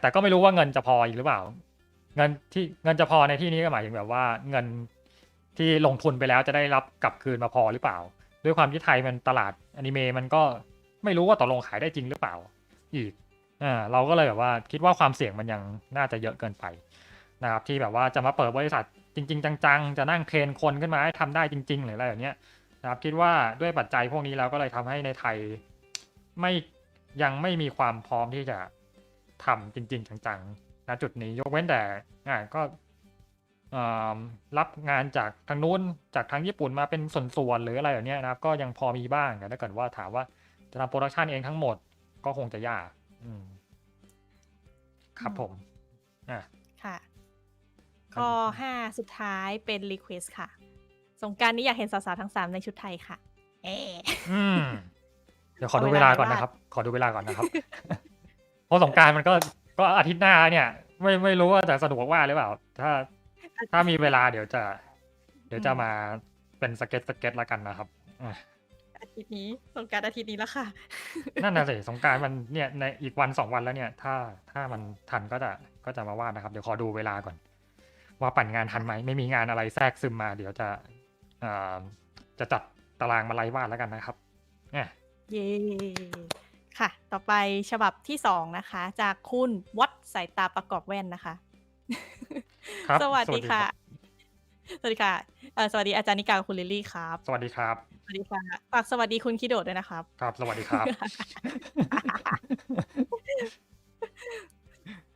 A: แต่ก็ไม่รู้ว่าเงินจะพออีกหรือเปล่าเงินจะพอในที่นี้ก็หมายถึงแบบว่าเงินที่ลงทุนไปแล้วจะได้รับกลับคืนมาพอหรือเปล่าด้วยความที่ไทยมันตลาดอนิเมะมันก็ไม่รู้ว่าตกลงขายได้จริงหรือเปล่าอีกเราก็เลยแบบว่าคิดว่าความเสี่ยงมันยังน่าจะเยอะเกินไปนะครับที่แบบว่าจะมาเปิดบริษัทจริงๆจังๆจะนั่งเทรนคนขึ้นมาให้ทำได้จริงๆหรืออะไรแบบนี้นะครับคิดว่าด้วยปัจจัยพวกนี้แล้วก็เลยทำให้ในไทยไม่ยังไม่มีความพร้อมที่จะทำจริงๆจังๆณจุดนี้ยกเว้นแต่ก็รับงานจากทางนู้นจากทางญี่ปุ่นมาเป็นส่วนๆหรืออะไรแบบนี้นะครับก็ยังพอมีบ้างแต่ถ้าเกิดว่าถามว่าจะทำโปรดักชันเองทั้งหมดก็คงจะยากครับผม
B: ค่ะข้อ5สุดท้ายเป็น request ค่ะสงกรานต์นี้อยากเห็นสาวๆทั้ง3ในชุดไทยค่ะ
A: เดี๋ยวขอดูเวลาก่อนนะครับเพราะสงกรานต์มันก็อาทิตย์หน้าเนี่ยไม่รู้ว่าจะสะดวกว่าหรือเปล่าถ้ามีเวลาเดี๋ยวจะมาเป็นสเก็ตละกันนะครับ
B: อาทิตย์นี้สงกรานต์อาทิตย์นี้แล้วค่ะ
A: นั่นน่ะสิสงกรานต์มันเนี่ยในอีกวัน2 วันแล้วเนี่ยถ้ามันทันก็จะมาวาดนะครับเดี๋ยวขอดูเวลาก่อนว่าปั่นงานทันไหมไม่มีงานอะไรแทรกซึมมาเดี๋ยวจะจัดตารางมาไล่วาดแล้วกันนะครับ
B: เย้ ค่ะ ต่อไปฉบับที่2นะคะ จากคุณวัดสายตาประกอบแว่นนะคะ
A: ครับ
B: สวัสดีค่
A: สวัสดีครั
B: ะ
A: บ
B: สวัสดีค่ะ สวัสดีอาจารย์นิกากับคุณลิลลี่ครับ
A: สวัสดีครับ
B: สวัสดีค่ะ ฝากสวัสดีคุณคิโดะด้วยนะครับ
A: ครับ สวัสดีครับ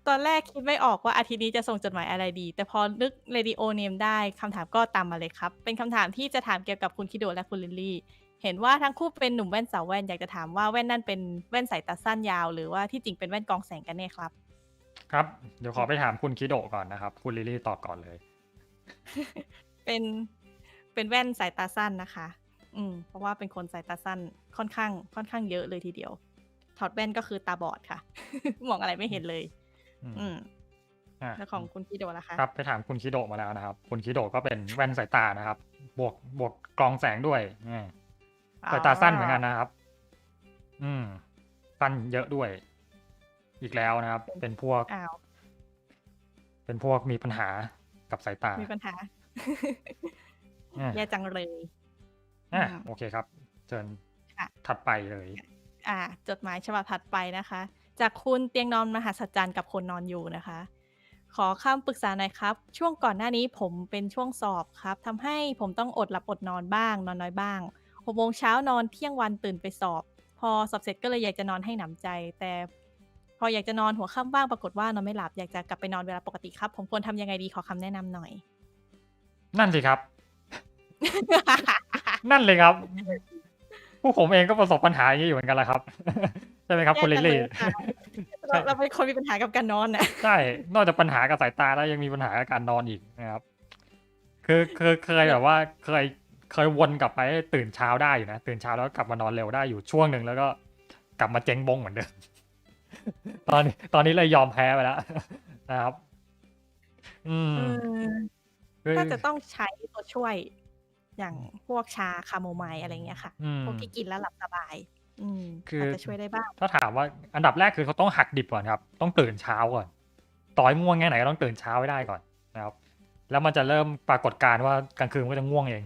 B: ตอนแรกคิดไม่ออกว่าอาทิตย์นี้จะส่งจดหมายอะไรดี แต่พอนึก Radio Name ได้คำถามก็ตามมาเลยครับ เป็นคำถามที่จะถามเกี่ยวกับคุณคิโดะและคุณลิลลี่ เห็นว่าทั้งคู่เป็นหนุ่มแว่นสาวแว่น อยากจะถามว่าแว่นนั่นเป็นแว่นสายตาสั้นยาว หรือว่าที่จริงเป็นแว่นกรองแสงกันแน่ครับ?
A: ครับ เดี๋ยวขอไปถามคุณคิโดะก่อนนะครับ คุณลิลลี่ตอบก่อนเลย
B: เป็นแว่นสายตาสั้นนะคะ เพราะว่าเป็นคนสายตาสั้นค่อนข้างเยอะเลยทีเดียว ถอดแว่นก็คือตาบอดค่ะ มองอะไรไม่เห็นเลย แล้วของคุณคิโดะล่ะคะ?
A: ครับ ไปถามคุณคิโดะมาแล้วนะครับ คุณคิโดะก็เป็นแว่นสายตานะครับ บวกกรองแสงด้วย สายตาสั้นเหมือนกันนะครับ สั้นเยอะด้วย อีกแล้วนะครับ เป็นพวก
B: อ้าว
A: เป็นพวกมีปัญหากับสายตา
B: มีปัญหา
A: อา
B: แย่จังเลย
A: โอเคครับ เชิญ
B: ค่ะ
A: ถัดไปเลย
B: จดหมายฉบับถัดไปนะคะ จากคุณเตียงนอนมหัศจรรย์กับคนนอนอยู่นะคะ ขอคำปรึกษาหน่อยครับ ช่วงก่อนหน้านี้ผมเป็นช่วงสอบครับ ทำให้ผมต้องอดหลับอดนอนบ้าง นอนน้อยบ้าง 6 โมงเช้านอนเที่ยงวันตื่นไปสอบ พอสอบเสร็จก็เลยอยากจะนอนให้หนำใจ แต่พออยากจะนอนหัวค่ำบ้างปรากฏว่านอนไม่หลับ อยากจะกลับไปนอนเวลาปกติครับ ผมควรทำยังไงดี ขอคำแนะนำหน่อย?
A: นั่นสิครับ นั่นเลยครับ พวกผมเองก็ประสบปัญหาอย่างงี้อยู่เหมือนกันแหละครับ ใช่ไหมครับ
B: แย่
A: คุณลิ
B: จั
A: ล
B: งเล
A: ลี่
B: ยค่ะ
A: ใช่
B: เราเป็นคนมีปัญหากับการนอนน่ะ
A: ใช่ นอกจากปัญหากับสายตาแล้วยังมีปัญหากับการนอนอีกนะครับ คือเคยแบบว่า เคยวนกลับไปให้ตื่นเช้าได้อยู่นะ ตื่นเช้าแล้วกลับมานอนเร็วได้อยู่ช่วงหนึ่ง แล้วก็กลับมาเจ๊งบ้งเหมือนเดิม ตอนนี้เลยยอมแพ้ไปแล้ว นะครับ
B: ถ้าจะต้องใช้ตัวช่วย อย่างพวกชาแคโมไมล์ อะไรอย่างเงี้ยค่ะ พวกที่กินแล้วหลับสบาย
A: คือ
B: อาจจะช่วยได้บ้าง
A: ถ้าถามว่าอันดับแรกคือเขาต้องหักดิบก่อนครับ ต้องตื่นเช้าก่อน ต่อให้ง่วงแค่ไหนก็ต้องตื่นเช้าให้ได้ก่อนนะครับ แล้วมันจะเริ่มปรากฏการณ์ว่ากลางคืนมันก็จะง่วงเอง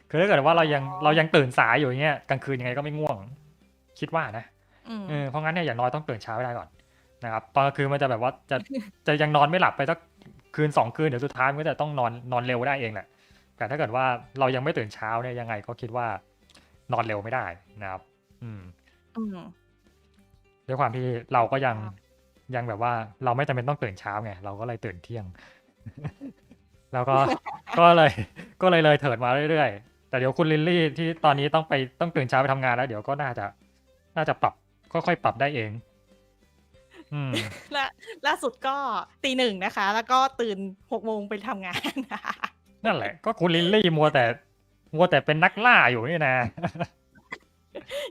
A: คือถ้าเกิดว่าเรายังตื่นสายอยู่อย่างเงี้ย กลางคืนยังไงก็ไม่ง่วง คิดว่านะ เพราะงั้นเนี่ยอย่างน้อยต้องตื่นเช้าให้ได้ก่อนนะครับ ตอนกลางคืนมันจะแบบว่าจะยังนอนไม่หลับไปสักคืน 2 คืน เดี๋ยวสุดท้ายมันก็จะต้องนอนเร็วได้เองแหละ แต่ถ้าเกิดว่าเรายังไม่ตื่นเช้าเนี่ย ยังไงก็คิดว่านอนเร็วไม่ได้นะครับ ด้วยความที่เราก็ยังแบบว่าเราไม่จำเป็นต้องตื่นเช้าไง เราก็เลยตื่นเที่ยง แล้วก็เลยเถิดมาเรื่อยๆ แต่เดี๋ยวคุณลิลลี่ที่ตอนนี้ต้องตื่นเช้าไปทำงานแล้ว เดี๋ยวก็น่าจะปรับ ค่อยๆ ปรับได้เอง
B: ล่าสุดก็ 1:00 นะคะ แล้วก็ตื่น 6 โมงไปทำงาน
A: นั่นแหละ ก็คุณลิลลี่มัวแต่เป็นนักล่าอยู่นี่นะ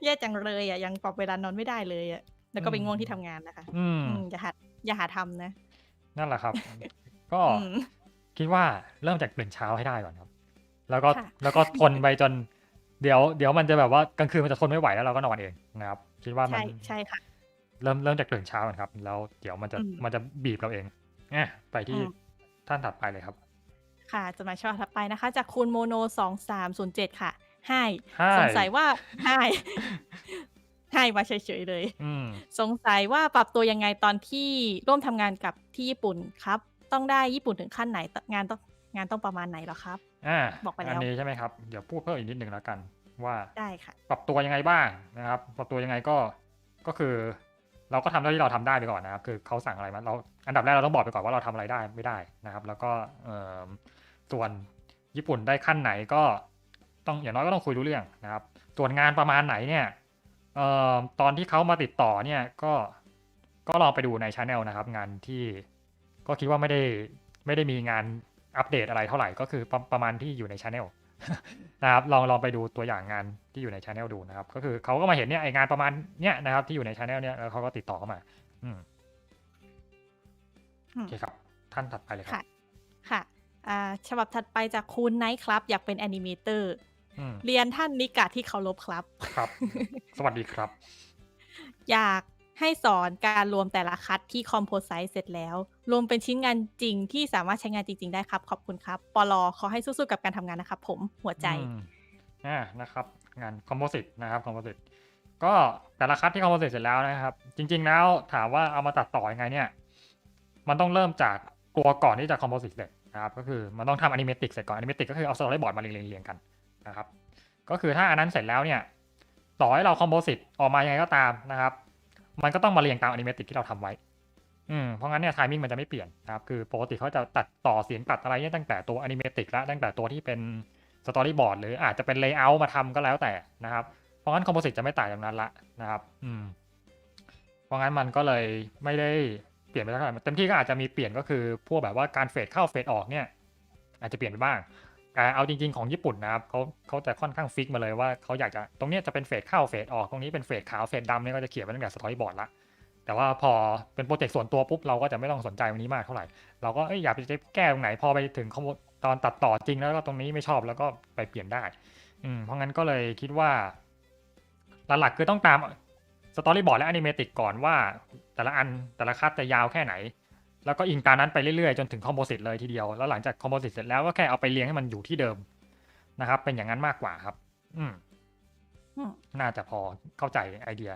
B: แย่จังเลยอะ ยังปรับเวลานอนไม่ได้เลยอะ แล้วก็ไปง่วงที่ทำงานนะคะ อย่าหาทำนะ
A: นั่นแหละครับ ก็คิดว่าเริ่มจากตื่นเช้าให้ได้ก่อนครับ แล้วก็ทนไปจนเดี๋ยวมันจะแบบว่ากลางคืนมันจะทนไม่ไหวแล้วเราก็นอนเองนะครับ คิดว่ามัน
B: ใช่ค่ะ
A: เริ่มจากตื่นเช้าก่อนครับ แล้วเดี๋ยวมันจะบีบเราเอง ไปที่ท่านถัดไปเลยครับ
B: ค่ะ จดหมายฉบับถัดไปนะคะ จากคุณโมโน 2307 ค่ะ Hi สงสัยว่า Hi Hi มาเฉยๆเลย สงสัยว่าปรับตัวยังไงตอนที่ร่วมทำงานกับที่ญี่ปุ่นครับ ต้องได้ญี่ปุ่นถึงขั้นไหน งานต้องประมาณไหนเหรอครับ? บอกไปแล้
A: อัน
B: ว
A: นี้ใช่ไหมครับ เดี๋ยวพูดเพิ่มอีกนิดหนึ่งแล้วกันว่า
B: ได้ค่ะ
A: ปรับตัวยังไงบ้างนะครับ ปรับตัวยังไงก็คือเราก็ทำเท่าที่เราทำได้ไปก่อนนะครับ คือเขาสั่งอะไรมา อันดับแรกเราต้องบอกไปก่อนว่าเราทำอะไรได้ไม่ได้นะครับ แล้วก็ส่วนญี่ปุ่นได้ขั้นไหนก็ต้องอย่างน้อยก็ต้องคุยรู้เรื่องนะครับ ส่วนงานประมาณไหนเนี่ยตอนที่เขามาติดต่อเนี่ยก็ลองไปดูใน channel นะครับ งานที่ก็คิดว่าไม่ได้มีงานอัปเดตอะไรเท่าไหร่ ก็คือประมาณที่อยู่ใน channel นะครับ ลองไปดูตัวอย่างงานที่อยู่ใน channel ดูนะครับ ก็คือเขาก็มาเห็นเนี่ยไอ้งานประมาณเนี้ยนะครับที่อยู่ใน channel เนี่ย แล้วเขาก็ติดต่อเข้ามา โอเคครับ ท่านถัดไปเลยครับ
B: ค่ะ ฉบับถัดไปจากคุณไนท์ครับ อยากเป็นแอนิเมเตอร์ เรียนท่านนิกะที่เคารพครับ
A: ครับ สวัสดีครับ
B: อยากให้สอนการรวมแต่ละคัตที่ Composite เสร็จแล้ว รวมเป็นชิ้นงานจริงที่สามารถใช้งานจริง ๆ ได้ครับ ขอบคุณครับ ปล. ขอให้สู้ๆกับการทำงานนะครับผม หัวใจ
A: นะครับ งาน Composite นะครับ Composite ก็แต่ละคัดที่คอมโพสิตเสร็จแล้วนะครับ จริงๆแล้วถามว่าเอามาตัดต่อยังไงเนี่ย มันต้องเริ่มจากตัวก่อนที่จะคอมโพสิตเสร็จนะครับ ก็คือมันต้องทำอนิเมติกเสร็จก่อนอนิเมติกก็คือเอาสตอรี่บอร์ดมาเรียงๆกันนะครับ ก็คือถ้าอันนั้นเสร็จแล้วเนี่ย ต่อให้เราคอมโพสิตออกมายังไงก็ตามนะครับ มันก็ต้องมาเรียงตามอนิเมติกที่เราทำไว้เพราะงั้นเนี่ยไทมิ่งมันจะไม่เปลี่ยนนะครับ คือปกติเขาจะตัดต่อเสียงตัดอะไรเนี่ยตั้งแต่ตัวอนิเมติกแล้วตั้งแต่ตัวที่เป็นสตอรี่บอร์ดหรืออาจจะเป็นเลเยอร์มาทำก็แล้วแต่นะครับ เพราะงั้นคอมโพสิตจะไม่ต่างจากนั้นละนะครับเพราะงั้นมันก็เลยไม่ได้เปลี่ยนไปเท่าไหร่เต็มที่ก็อาจจะมีเปลี่ยนก็คือพวกแบบว่าการเฟดเข้าเฟดออกเนี่ยอาจจะเปลี่ยนไปบ้างแต่เอาจริงๆของญี่ปุ่นนะครับเขาจะค่อนข้างฟิกมาเลยว่าเขาอยากจะตรงนี้จะเป็นเฟดเข้าเฟดออกตรงนี้เป็นเฟดขาวเฟดดำเนี่ยก็จะเขียนไว้ตั้งแต่สตอรี่บอร์ดละแต่ว่าพอเป็นโปรเจกต์ส่วนตัวปุ๊บเราก็จะไม่ต้องสนใจวันนี้มากเท่าไหร่เราก็อยากจะแก้ตรงไหนพอไปถึงตอนตัดต่อจริงแล้วก็ตรงนี้ไม่ชอบแล้วก็ไปเปลี่ยนได้เพราะงั้นก็เลยคิดว่าหลักๆคือต้องตามสตอรี่บอร์ดและอนิเมติกก่อนว่าแต่ละอันแต่ละคัดจะยาวแค่ไหนแล้วก็อิงตามนั้นไปเรื่อยๆจนถึงคอมโพสิตเลยทีเดียวแล้วหลังจากคอมโพสิตเสร็จแล้วก็แค่เอาไปเรียงให้มันอยู่ที่เดิมนะครับเป็นอย่างนั้นมากกว่าครับน่าจะพอเข้าใจไอเดีย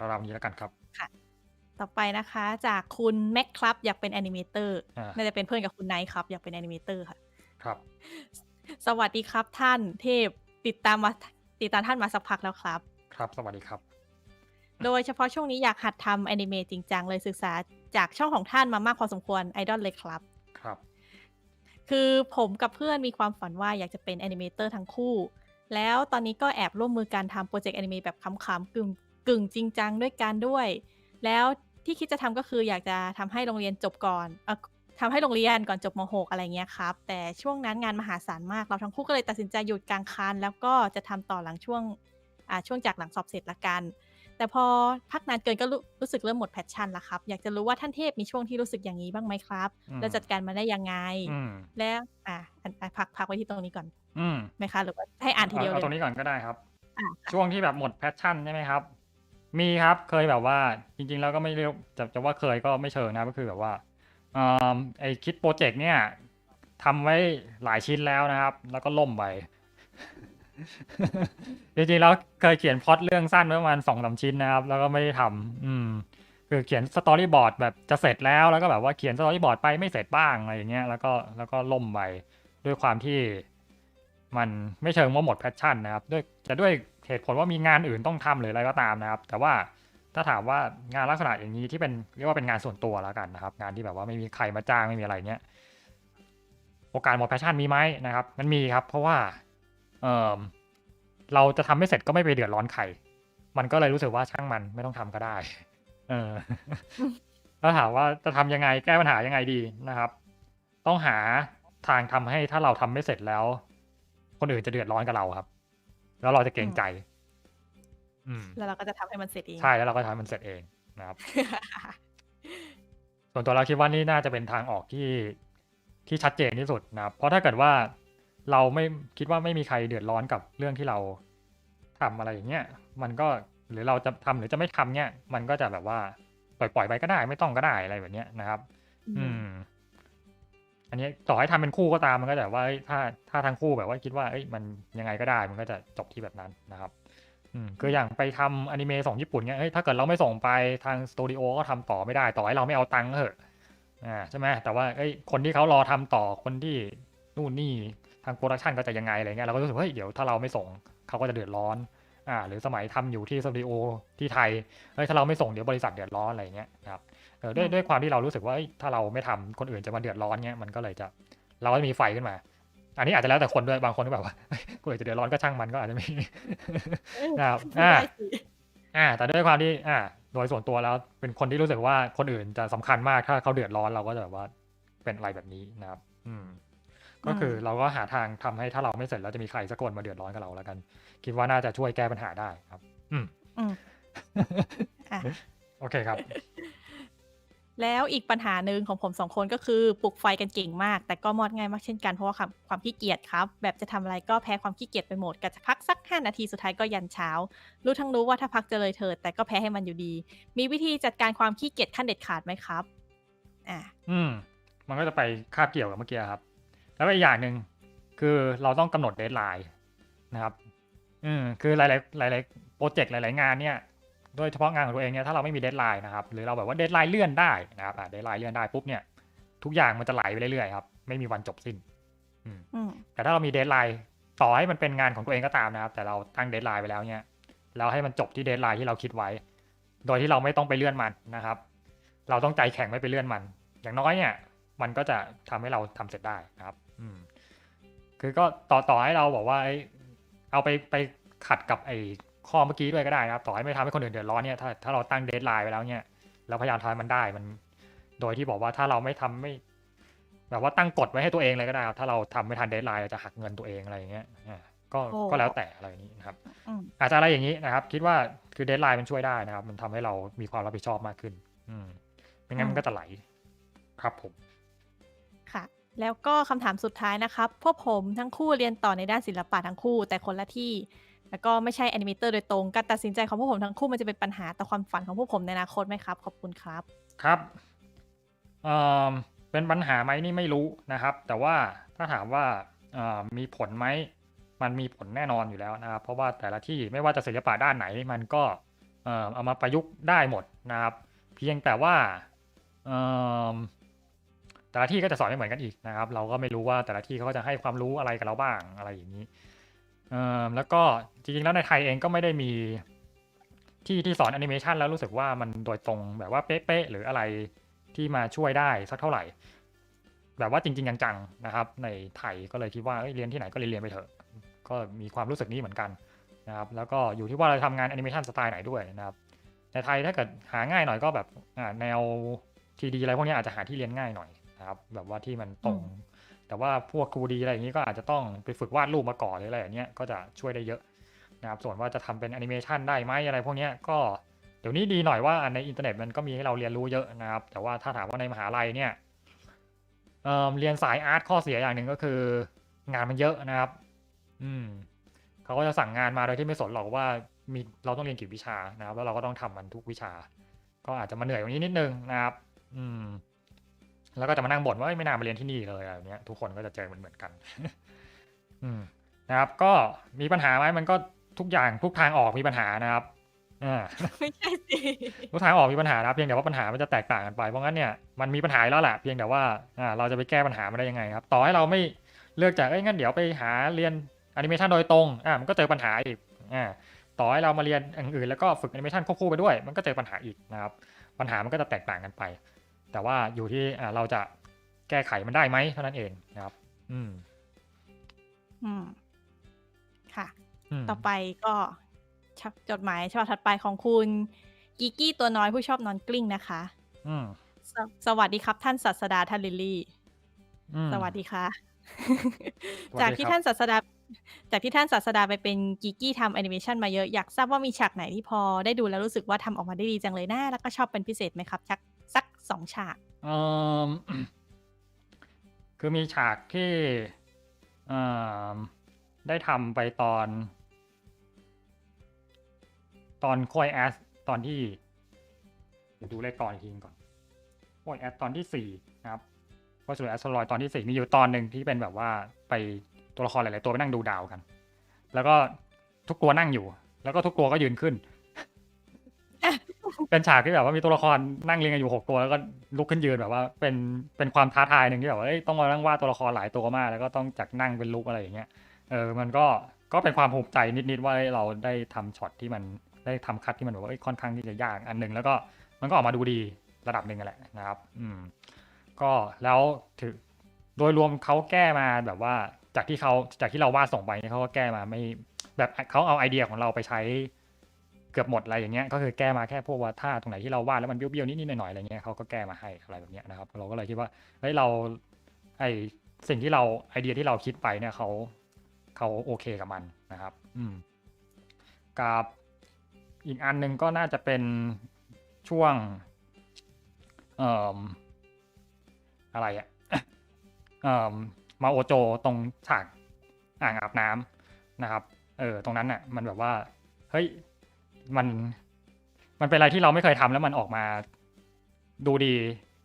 A: เรานี้แล้วกันครับ
B: ค่ะต่อไปนะคะจากคุณแม็กครับอยากเป็นแอนิเมเตอร์น่าจะเป็นเพื่อนกับคุณไนท์ครับอยากเป็นแอนิเมเตอร์ค่ะ
A: ครับ
B: สวัสดีครับท่านเทพติดตามท่านมาสักพักแล้วครับ
A: ครับสวัสดีครับ
B: โดยเฉพาะช่วงนี้อยากหัดทำแอนิเมะจริงจังเลยศึกษาจากช่องของท่านมามากพอสมควรไอดอลเลยครับ
A: ครับ
B: คือผมกับเพื่อนมีความฝันว่าอยากจะเป็นแอนิเมเตอร์ทั้งคู่แล้วตอนนี้ก็แอบร่วมมือการทำโปรเจกต์แอนิเมะแบบขำๆกึ่งจริงจังด้วยกันด้วยแล้วที่คิดจะทำก็คืออยากจะทำให้โรงเรียนจบก่อนทำให้โรงเรียนก่อนจบม.6 อะไรเงี้ยครับแต่ช่วงนั้นงานมหาศาลมากเราทั้งคู่ก็เลยตัดสินใจหยุดกลางคันแล้วก็จะทำต่อหลังช่วงจากหลังสอบเสร็จละกันแต่พอพักนานเกินก็รู้สึกเริ่มหมดแพชชั่นละครับอยากจะรู้ว่าท่านเทพมีช่วงที่รู้สึกอย่างนี้บ้างไหมครับแล้วจัดการมันได้ยังไงแล้วพักไว้ที่ตรงนี้ก่อนไหมคะหรือว่าให้อ่านทีเดียวเลย
A: เอาตรงนี้ก่อนก็ได้ครับช่วงที่แบบหมดแพชชั่นใช่ไหมครับมีครับเคยแบบว่าจริงๆแล้วก็ไม่เรียกจะว่าเคยก็ไม่เชิงนะก็คือแบบว่าไอคิดโปรเจกต์เนี่ยทำไว้หลายชิ้นแล้วนะครับแล้วก็ล่มไป จริงๆแล้วเคยเขียนพล็อตเรื่องสั้นประมาณ2-3ชิ้นนะครับแล้วก็ไม่ได้ทำคือเขียนสตอรี่บอร์ดแบบจะเสร็จแล้วก็แบบว่าเขียนสตอรี่บอร์ดไปไม่เสร็จบ้างอะไรอย่างเงี้ยแล้วก็ล่มไปด้วยความที่มันไม่เชิงว่าหมดแพชชั่นนะครับด้วยเหตุผลว่ามีงานอื่นต้องทำหรืออะไรก็ตามนะครับแต่ว่าถ้าถามว่างานลักษณะอย่างนี้ที่เป็นเรียกว่าเป็นงานส่วนตัวแล้วกันนะครับงานที่แบบว่าไม่มีใครมาจ้างไม่มีอะไรเงี้ยโอกาสหมดแพชชั่นมีไหมนะครับมันมีครับเพราะว่าเออเราจะทำไม่เสร็จก็ไม่ไปเดือดร้อนใครมันก็เลยรู้สึกว่าช่างมันไม่ต้องทำก็ได้แล้วถามว่าจะทำยังไงแก้ปัญหายังไงดีนะครับต้องหาทางทำให้ถ้าเราทำไม่เสร็จแล้วคนอื่นจะเดือดร้อนกับเราครับแล้วเราจะเกรงใจ
B: แล้วเราก็จะทำให้มันเสร็จเอง
A: ใช่แล้วเราก็ทำให้มันเสร็จเองนะครับ ส่วนตัวเราคิดว่านี่น่าจะเป็นทางออกที่ชัดเจนที่สุดนะครับเพราะถ้าเกิดว่าเราไม่คิดว่าไม่มีใครเดือดร้อนกับเรื่องที่เราทำอะไรอย่างเงี้ยมันก็หรือเราจะทำหรือจะไม่ทำเนี่ยมันก็จะแบบว่าปล่อยไปก็ได้ไม่ต้องก็ได้อะไรแบบเนี้ยนะครับอันนี้ต่อให้ทำเป็นคู่ก็ตามมันก็แต่ว่าถ้าทั้งคู่แบบว่าคิดว่ามันยังไงก็ได้มันก็จะจบที่แบบนั้นนะครับคืออย่างไปทำอนิเมะส่งญี่ปุ่นเนี่ยถ้าเกิดเราไม่ส่งไปทางสตูดิโอก็ทำต่อไม่ได้ต่อให้เราไม่เอาตังค์ก็เถอะใช่ไหมแต่ว่าคนที่เขารอทำต่อคนที่นู่นนี่ทางโปรดักชันก็จะยังไงอะไรเงี้ยเราก็รู้สึกว่าเดี๋ยวถ้าเราไม่ส่งเขาก็จะเดือดร้อนหรือสมัยทำอยู่ที่สตูดิโอที่ไทยถ้าเราไม่ส่งเดี๋ยวบริษัทเดือดร้อนอะไรเงี้ยนะครับด้วยความที่เรารู้สึกว่าถ้าเราไม่ทำคนอื่นจะมาเดือดร้อนเงี้ยมันก็เลยจะเราก็จะมีไฟขึ้นมาอันนี้อาจจะแล้วแต่คนด้วยบางคนก็แบบว่าคนอื่นจะเดือดร้อนก็ช่างมันก็อาจจะไม่นะครับแต่ด้วยความที่โดยส่วนตัวแล้วเป็นคนที่รู้สึกว่าคนอื่นจะสำคัญมากถ้าเขาเดือดร้อนเราก็จะแบบว่าเป็นอะไรแบบนี้นะครับก็คือเราก็หาทางทำให้ถ้าเราไม่เสร็จแล้วจะมีใครสักคนมาเดือดร้อนกับเราแล้วกันคิดว่าน่าจะช่วยแก้ปัญหาได้ครับโอเคครับ
B: แล้วอีกปัญหาหนึ่งของผม2คนก็คือปลุกไฟกันเก่งมากแต่ก็มอดง่ายมากเช่นกันเพราะว่าความขี้เกียจครับแบบจะทำอะไรก็แพ้ความขี้เกียจไปหมดก็จะพักสัก5 นาทีสุดท้ายก็ยันเช้ารู้ว่าถ้าพักจะเลยเถิดแต่ก็แพ้ให้มันอยู่ดีมีวิธีจัดการความขี้เกียจขั้นเด็ดขาดไหมครับ
A: มันก็จะไปคาบเกี่ยวกับเมื่อกี้ครับแล้วก็อีกอย่างหนึ่งคือเราต้องกำหนดเดดไลน์นะครับคือหลาย โปรเจกต์หลายๆงานเนี่ยโดยเฉพาะงานของตัวเองเนี่ยถ้าเราไม่มีเดดไลน์นะครับหรือเราแบบว่าเดดไลน์เลื่อนได้นะครับเดดไลน์เลื่อนได้ปุ๊บเนี่ยทุกอย่างมันจะไหลไปเรื่อยๆครับไม่มีวันจบสิ้นแต่ถ้าเรามีเดดไลน์ต่อให้มันเป็นงานของตัวเองก็ตามนะครับแต่เราตั้งเดดไลน์ไปแล้วเนี่ยเราให้มันจบที่เดดไลน์ที่เราคิดไว้โดยที่เราไม่ต้องไปเลื่อนมันนะครับเราต้องใจแข็งไม่ไปเลื่อนมันอย่างน้อยเนี่ยมันก็จะทำให้เราทำเสร็จได้นะครับคือก็ต่อให้เราบอกว่าเอาไปขัดกับไอ้ข้อเมื่อกี้ด้วยก็ได้นะครับต่อให้ไม่ทำให้คนอื่นเดือดร้อนเนี่ยถ้าเราตั้งเดดไลน์ไว้แล้วเนี่ยเราพยายามทำให้มันได้มันโดยที่บอกว่าถ้าเราไม่ทำไม่แบบว่าตั้งกฎไว้ให้ตัวเองเลยก็ได้ครับถ้าเราทำไม่ทันเดดไลน์เราจะหักเงินตัวเองอะไรอย่างเงี้ยก็แล้วแต่อะไรอย่างนี้นะครับอาจจะอะไรอย่างนี้นะครับคิดว่าคือเดดไลน์มันช่วยได้นะครับมันทำให้เรามีความรับผิดชอบมากขึ้นไม่งั้นมันก็จะไหลครับผม
B: ค่ะแล้วก็คำถามสุดท้ายนะครับพวกผมทั้งคู่เรียนต่อในด้านศิลปะทั้งคู่แต่คนละที่แล้วก็ไม่ใช่แอนิเมเตอร์โดยตรงการตัดสินใจของพวกผมทั้งคู่มันจะเป็นปัญหาต่อความฝันของพวกผมในอนาคตไหมครับขอบคุณครับ
A: ครับเป็นปัญหาไหมนี่ไม่รู้นะครับแต่ว่าถ้าถามว่ามีผลไหมมันมีผลแน่นอนอยู่แล้วนะครับเพราะว่าแต่ละที่ไม่ว่าจะศิลปะด้านไหนมันก็เอามาประยุกต์ได้หมดนะครับเพียงแต่ว่าแต่ละที่ก็จะสอนไม่เหมือนกันอีกนะครับเราก็ไม่รู้ว่าแต่ละที่เขาจะให้ความรู้อะไรกับเราบ้างอะไรอย่างนี้แล้วก็จริงๆแล้วในไทยเองก็ไม่ได้มีที่สอนแอนิเมชันแล้วรู้สึกว่ามันโดยตรงแบบว่าเป๊ะๆหรืออะไรที่มาช่วยได้สักเท่าไหร่แบบว่าจริงๆจังๆนะครับในไทยก็เลยคิดว่าเรียนที่ไหนก็เรียนไปเถอะก็มีความรู้สึกนี้เหมือนกันนะครับแล้วก็อยู่ที่ว่าเราทำงานแอนิเมชันสไตล์ไหนด้วยนะครับในไทยถ้าเกิดหาง่ายหน่อยก็แบบแนวทีดีอะไรพวกนี้อาจจะหาที่เรียนง่ายหน่อยนะครับแบบว่าที่มันตรงแต่ว่าพวก 2D อะไรอย่างนี้ก็อาจจะต้องไปฝึกวาดรูปมาก่อนหรืออะไรอย่างเงี้ยก็จะช่วยได้เยอะนะครับส่วนว่าจะทำเป็นแอนิเมชันได้ไหมอะไรพวกนี้ก็เดี๋ยวนี้ดีหน่อยว่าในอินเทอร์เน็ตมันก็มีให้เราเรียนรู้เยอะนะครับแต่ว่าถ้าถามว่าในมหาลัยเนี่ยเรียนสายอาร์ตข้อเสียอย่างหนึ่งก็คืองานมันเยอะนะครับเขาก็จะสั่งงานมาโดยที่ไม่สนหรอกว่าเราต้องเรียนกี่วิชานะครับแล้วเราก็ต้องทำมันทุกวิชาก็อาจจะมาเหนื่อยกว่านี้นิดนึงนะครับแล้วก็จะมานั่งบ่นว่าไม่น่ามาเรียนที่นี่เลยอะไรเนี้ยทุกคนก็จะเจอเหมือนกันนะครับก็มีปัญหาไหมมันก็ทุกอย่างทุกทางออกมีปัญหานะครับ
B: ไม่ใช่สิ
A: ทุกทางออกมีปัญหานะเพียงแต่ว่าปัญหามันจะแตกต่างกันไปเพราะงั้นเนี่ยมันมีปัญหาแล้วแหละเพียงแต่ว่าเราจะไปแก้ปัญหามันได้ยังไงครับต่อให้เราไม่เลือกจากงั้นเดี๋ยวไปหาเรียนแอนิเมชันโดยตรงมันก็เจอปัญหาอีกต่อให้เรามาเรียนอย่างอื่นแล้วก็ฝึกแอนิเมชันควบคู่ไปด้วยมันก็เจอปัญหาอีกนะครับปัญหามันก็จะแตกต่างกันไปแต่ว่าอยู่ที่เราจะแก้ไขมันได้ไหมเท่านั้นเองนะครับ
B: ค่ะ ต่อไปก็จดหมายฉบับถัดไปของคุณกิกกี้ตัวน้อยผู้ชอบนอนกลิ้งนะคะสวัสดีครับท่านศาสดาท่านลิลลี่สวัสดีค่ะ จากที่ท่านศาสดาไปเป็นกิกกี้ทำแอนิเมชันมาเยอะอยากทราบว่ามีฉากไหนที่พอได้ดูแล้วรู้สึกว่าทำออกมาได้ดีจังเลยนะแล้วก็ชอบเป็นพิเศษไหมครับสัก2 ฉาก
A: คือมีฉากที่ได้ทำไปตอนค่อยแอสตอนที่เดี๋ยวดูเลขตอนอีกทีก่อนค่อยแอสตอนที่4นะครับก็สุดแอสโทรอยตอนที่4มีอยู่ตอนหนึ่งที่เป็นแบบว่าไปตัวละครหลายๆตัวไปนั่งดูดาวกันแล้วก็ทุกตัวนั่งอยู่แล้วก็ทุกตัวก็ยืนขึ้น เป็นฉากที่แบบว่ามีตัวละครนั่งเรียงกันอยู่6ตัวแล้วก็ลุกขึ้นยืนแบบว่าเป็นความท้าทายหนึ่งที่แบบว่าต้องมานั่งวาดตัวละครหลายตัวมากแล้วก็ต้องจากนั่งเป็นลุกอะไรอย่างเงี้ยมันก็เป็นความภูมิใจนิดๆว่าเราได้ทำช็อตที่มันได้ทำคัดที่มันแบบว่าค่อนข้างที่จะยากอันหนึ่งแล้วก็มันก็ออกมาดูดีระดับหนึ่งแหละนะครับก็แล้วถือโดยรวมเขาแก้มาแบบว่าจากที่เราวาดส่งไปเนี่ยเขาก็แก้มาไม่แบบเขาเอาไอเดียของเราไปใช้เกือบหมดอะไรอย่างเงี้ยก็คือแก้มาแค่พวกว่าท่าตรงไหนที่เราวาดแล้วมันเบี้ยวๆนิดๆหน่อยๆอะไรเงี้ยเขาก็แก้มาให้อะไรแบบเนี้ยนะครับเราก็เลยคิดว่าเฮ้ยเราสิ่งที่เราไอเดียที่เราคิดไปเนี่ยเขาโอเคกับมันนะครับกับอีกอันหนึ่งก็น่าจะเป็นช่วงอะไรอะมาโอโจตรงฉากอ่างอาบน้ำนะครับตรงนั้นน่ะมันแบบว่าเฮ้ยมันเป็นอะไรที่เราไม่เคยทำแล้วมันออกมาดูดี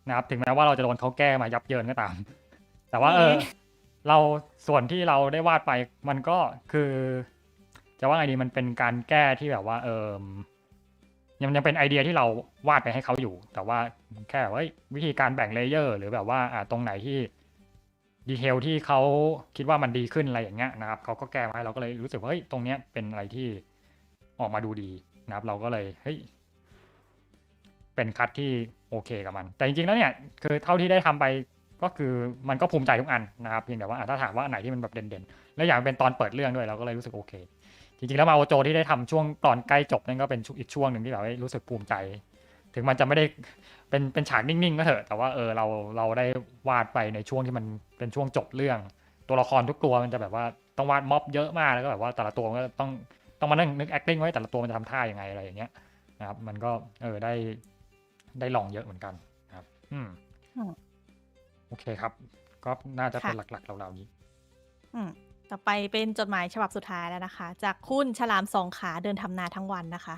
A: นะครับถึงแม้ว่าเราจะโดนเขาแก้มายับเยินก็ตามแต่ว่าเราส่วนที่เราได้วาดไปมันก็คือจ จะว่าไงดีมันเป็นการแก้ที่แบบว่ายังเป็นไอเดียที่เราวาดไปให้เขาอยู่ แต่ว่าแค่ว่าวิธีการแบ่งเลเยอร์หรือแบบว่าตรงไหนที่ดีเทลที่เขาคิดว่ามันดีขึ้นอะไรอย่างเงี้ยนะครับเขาก็แก้มาให้เราก็เลยรู้สึกว่าเฮ้ยตรงเนี้ยเป็นอะไรที่ออกมาดูดีนะครับ เราก็เลยเฮ้ยเป็นคัดที่โอเคกับมัน แต่จริงๆแล้วเนี่ยคือเท่าที่ได้ทำไปก็คือมันก็ภูมิใจทุกอันนะครับเพียงแต่ว่าถ้าถามว่าอันไหนที่มันแบบเด่นๆและอย่างเป็นตอนเปิดเรื่องด้วยเราก็เลยรู้สึกโอเค จริงๆแล้วมาโอโจที่ได้ทำช่วงตอนใกล้จบนั่นก็เป็นอีกช่วงหนึ่งที่แบบรู้สึกภูมิใจ ถึงมันจะไม่ได้เป็นฉากนิ่งๆก็เถอะแต่ว่าเราได้วาดไปในช่วงที่มันเป็นช่วงจบเรื่อง ตัวละครทุกตัวมันจะแบบว่าต้องวาดม็อบเยอะมากแล้วก็แบบว่าแต่ละตัวก็ต้องมานั่งนึก acting ไว้แต่ละตัวมันจะทำท่ายังไงอะไรอย่างเงี้ยนะครับมันก็ได้ลองเยอะเหมือนกันนะครับ
B: อืม
A: โอเคครับ ก็น่าจะเป็
B: ค่ะ
A: นหลักๆเหล่านี้
B: ต่อไปเป็นจดหมายฉบับสุดท้ายแล้วนะคะ จากคุณฉลามสองขาเดินทำนาทั้งวันนะคะ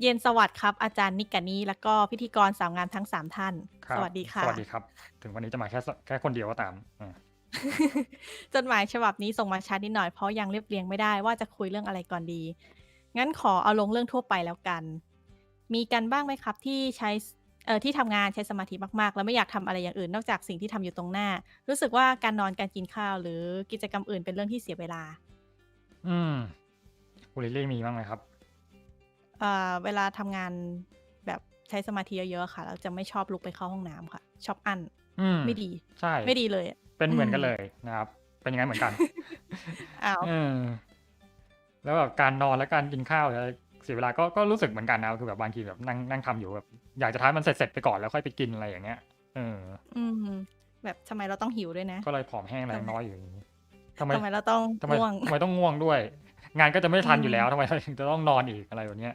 B: เย็นสวัสดิ์ครับ อาจารย์นิกกานีแล้วก็พิธีกรสาวงามทั้ง3ท่าน
A: ครั
B: ส
A: บ
B: วัสดี
A: ส
B: ค่ะ
A: วัสดีครับ ถึงวันนี้จะมาแค่คนเดียวก็ตาม
B: จดหมายฉบับนี้ส่งมาช้านิดหน่อยเพราะยังเรียบเรียงไม่ได้ว่าจะคุยเรื่องอะไรก่อนดี งั้นขอเอาลงเรื่องทั่วไปแล้วกัน มีกันบ้างไหมครับที่ใช้ที่ทำงานใช้สมาธิมากๆ แล้วไม่อยากทำอะไรอย่างอื่นนอกจากสิ่งที่ทำอยู่ตรงหน้า รู้สึกว่าการนอนการกินข้าวหรือกิจกรรมอื่นเป็นเรื่องที่เสียเวลา
A: คุณลิลลี่มีบ้างไหมครับ
B: เวลาทำงานแบบใช้สมาธิเยอะๆค่ะเราจะไม่ชอบลุกไปเข้าห้องน้ำค่ะ ชอบอั้นไม่ดี
A: ใช่
B: ไม่ดีเลย
A: เป็นเหมือนกันเลยนะครับ เป็นอย่างนั้นเหมือนกัน
B: อ้าว
A: แล้วแบบการนอนและการกินข้าวเสียเวลาก็รู้สึกเหมือนกันนะคือแบบบางทีแบบนั่งทำอยู่แบบอยากจะทานมันเสร็จไปก่อนแล้วค่อยไปกินอะไรอย่างเงี้ย
B: แบบทำไมเราต้องหิวด้วยนะ
A: ก็เลยผอมแห้งแรงน้อยอยู่อย่างนี้ทำไม
B: เราต้องง่วง
A: ทำไมต้องง่วงด้วย งานก็จะไม่ทันอยู่แล้วทำไมถึงจะต้องนอนอีกอะไรแบบเนี้ย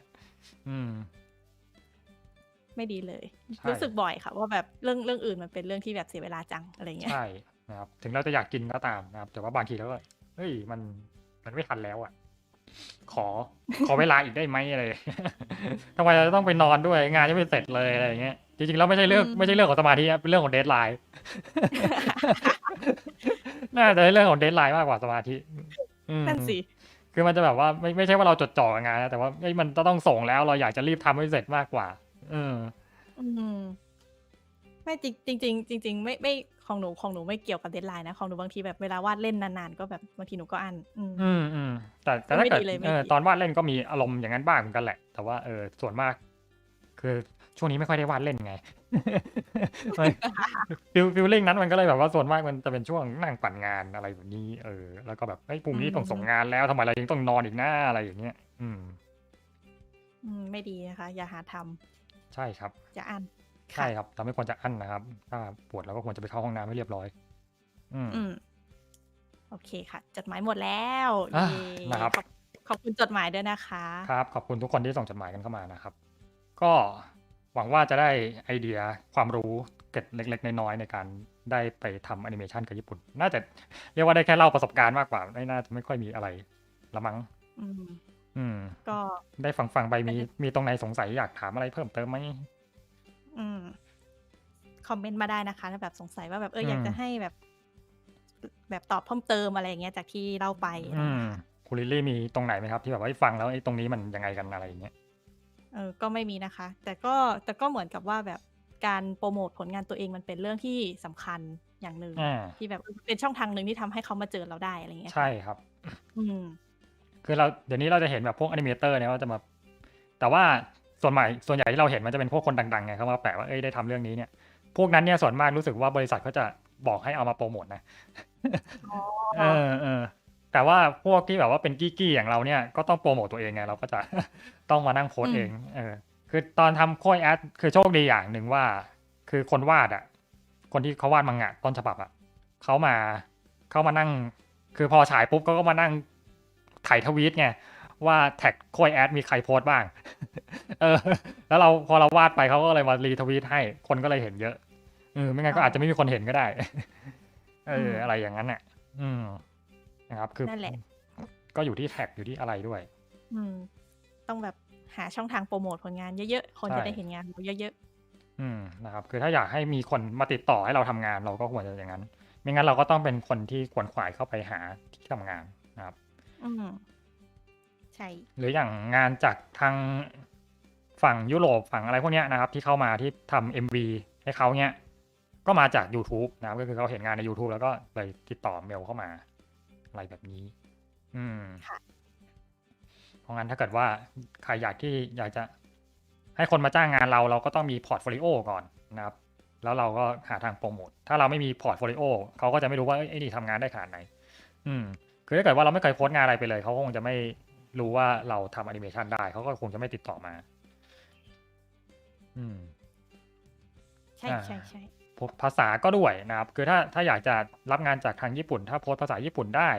B: ไม่ดีเลย
A: ใช่
B: รู้สึกบ่อยค่ะ ว่าแบบเรื่องอื่นมันเป็นเรื่องที่แบบเสียเวลาจังอะไรเงี้ย
A: ใช่นะครับถึงเราจะอยากกินก็ตามนะครับ แต่ว่าบางทีแล้วก็เฮ้ยมันไม่ทันแล้วอ่ะ ขอเวลาอีกได้ไหมอะไร ทำไมเราต้องไปนอนด้วยงานยังไม่เสร็จเลยอะไรอย่างเงี้ยจริงๆแล้วไม่ใช่เรื่องของสมาธิเป็นเรื่องของเดดไลน์ น่าจะเป็นเรื่องของเดดไลน์มากกว่าสมาธิ
B: นั่นสิ
A: คือมันจะแบบว่าไม่ใช่ว่าเราจดจ่อกับงานนะแต่ว่ามันต้องส่งแล้วเราอยากจะรีบทำให้เสร็จมากกว่า
B: ไม่จริงไม่ของหนูไม่เกี่ยวกับเดดไลน์นะของหนูบางทีแบบเวลาวาดเล่นนานๆก็แบบบางทีหนูก็อั้น
A: แต่ถ้าเกิดตอนวาดเล่นก็มีอารมณ์อย่างนั้นบ้างเหมือนกันแหละแต่ว่าส่วนมาก คือช่วงนี้ไม่ค่อยได้วาดเล่นไง ฟิลลิ่งนั้นมันก็เลยแบบว่าส่วนมากมันจะเป็นช่วงนั่งปั่นงานอะไรแบบนี้แล้วก็แบบพรุ่งนี้ต้องส่งงานแล้วทำไมเรายังต้องนอนอีกหน้าอะไรอย่างเงี้ย
B: ไม่ดีนะคะอย่าหาทำ
A: ใช่ครับ
B: จะอั้น
A: ใช่ครับเราไม่ควรจะอั้นนะครับถ้าปวดเราก็ควรจะไปเข้าห้องน้ำให้เรียบร้อย
B: โอเคค่ะจดหมายหมดแล้ว
A: นะครับ
B: ขอบคุณจดหมายด้วยนะคะ
A: ครับขอบคุณทุกคนที่ส่งจดหมายกันเข้ามานะครับก็หวังว่าจะได้ไอเดียความรู้เกร็ดเล็กๆน้อยๆในการได้ไปทำแอนิเมชันกับญี่ปุ่นน่าจะเรียกว่าได้แค่เล่าประสบการณ์มากกว่าน่าจะไม่ค่อยมีอะไรละมั้งก็ได้ฟังไปมีตรงไหนสงสัยอยากถามอะไรเพิ่มเติมไหม
B: คอมเมนต์มาได้นะคะถ้าแบบสงสัยว่าแบบอยากจะให้แบบตอบเพิ่มเติมอะไรอย่างเงี้ยจากที่เล่าไป
A: คุณลิลลี่มีตรงไหนไหมครับที่แบบว่าฟังแล้วตรงนี้มันยังไงกันอะไรอย่างเงี้ย
B: ก็ไม่มีนะคะแต่ก็เหมือนกับว่าแบบการโปรโมทผลงานตัวเองมันเป็นเรื่องที่สำคัญอย่างหนึ่งที่แบบเป็นช่องทางหนึ่งที่ทำให้เขามาเจอเราได้อะไรเงี้ย
A: ใช่ครับคือเดี๋ยวนี้เราจะเห็นแบบพวกอนิเมเตอร์เนี่ยว่าจะมาแต่ว่าส่วนใหญ่ที่เราเห็นมันจะเป็นพวกคนดังๆไงเขามาแปะว่าได้ทำเรื่องนี้เนี่ยพวกนั้นเนี่ยส่วนมากรู้สึกว่าบริษัทเขาจะบอกให้เอามาโปรโมทนะแต่ว่าพวกที่แบบว่าเป็นกี้อย่างเราเนี่ยก็ต้องโปรโมทตัวเองไงเราก็จะต้องมานั่งโพสเองคือตอนทำโค้ดแอดคือโชคดีอย่างหนึ่งว่าคือคนวาดคนที่เขาวาดมังงะต้นฉบับเขามานั่งคือพอฉายปุ๊บก็มานั่งถ่ายทวีตไงว่าแท็กโค้ดแอดมีใครโพสบ้างแล้วพอเราวาดไปเขาก็เลยมารีทวีตให้คนก็เลยเห็นเยอะไม่งั้นก็อาจจะไม่มีคนเห็นก็ได้อะไรอย่างนั้นน่ะนะครับคือนั่นแหละก็อยู่ที่แท็กอยู่ที่อะไรด้วย
B: ต้องแบบหาช่องทางโปรโมทผลงานเยอะๆคนจะได้เห็นงานเราเยอะ
A: ๆนะครับคือถ้าอยากให้มีคนมาติดต่อให้เราทำงานเราก็ควรจะอย่างนั้นไม่งั้นเราก็ต้องเป็นคนที่ขวนขวายเข้าไปหาที่ทำงานนะครับ
B: ใช่
A: หรืออย่างงานจากทางฝั่งยุโรปฝั่งอะไรพวกเนี้ยนะครับ ที่เข้ามาที่ทำ MV ให้เขาเนี้ยก็มาจาก YouTube นะครับก็คือเขาเห็นงานใน YouTube แล้วก็เลยติดต่อเมลเข้ามาอะไรแบบนี้ อืม
B: ค่ะ
A: เพราะงั้นถ้าเกิดว่าใครอยากจะให้คนมาจ้างงานเราก็ต้องมีพอร์ตโฟลิโอก่อนนะครับ แล้วเราก็หาทางโปรโมทถ้าเราไม่มีพอร์ตโฟลิโอเขาก็จะไม่รู้ว่าไอ้นี่ทำงานได้ขนาดไหน คือถ้าเกิดว่าเราไม่เคยโพสต์งานอะไรไปเลยเขาคงจะไม่รู้ว่าเราทำแอนิเมชันได้เขาก็คงจะไม่ติดต่อมา อืม
B: ใช่
A: อ่า
B: ใช่ใช่
A: ภาษาก็ด้วยนะครับคือถ้าอยากจะรับงานจากทางญี่ปุ่น ถ้าโพสต์ภาษาญี่ปุ่นได้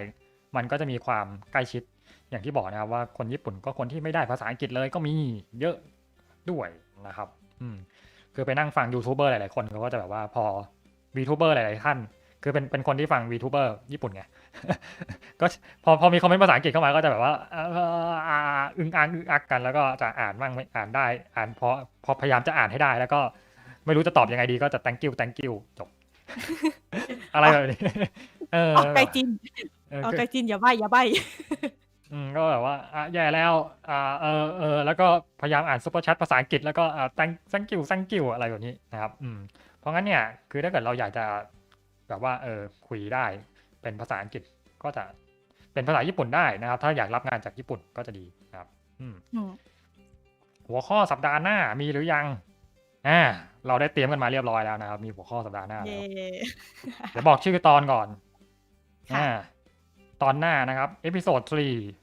A: มันก็จะมีความใกล้ชิดอย่างที่บอกนะครับว่าคนญี่ปุ่นก็คนที่ไม่ได้ภาษาอังกฤษเลยก็มีเยอะด้วยนะครับ คือไปนั่งฟังยูทูบเบอร์หลายๆคนเขาก็จะแบบว่าพอวีทูเบอร์หลายๆท่านคือเป็นคนที่ฟังวีทูเบอร์ญี่ปุ่นไง ก็พอมีคอมเมนต์ภาษาอังกฤษเข้ามาก็จะแบบว่าอึงอักกันแล้วก็จะอ่านบ้างไม่อ่านได้อ่านพอพยายามจะอ่านให้ได้แล้วก็ไม่รู้จะตอบยังไงดีก็จะ thank you จบ อะไรแบบนี้
B: ออกไกจิน
A: เออ
B: ออกไกจินอย่าใบ้อย่าใบ้
A: ก็แบบว่าแย่แล้วแล้วก็พยายามอ่านซุปเปอร์แชทภาษาอังกฤษแล้วก็thank you อะไรแบบนี้นะครับเพราะงั้นเนี่ยคือถ้าเกิดเราอยากจะแบบว่าคุยได้เป็นภาษาอังกฤษก็จะเป็นภาษาญี่ปุ่นได้นะครับ ถ้าอยากรับงานจากญี่ปุ่นก็จะดีนะครับหัวข้อสัปดาห์หน้ามีหรือยังเราได้เตรียมกันมาเรียบร้อยแล้วนะครับ มีหัวข้อสัปดาห์หน้าแล้วเดี๋ยวบอกชื่อตอนก่อนตอนหน้านะครับเอพิโซด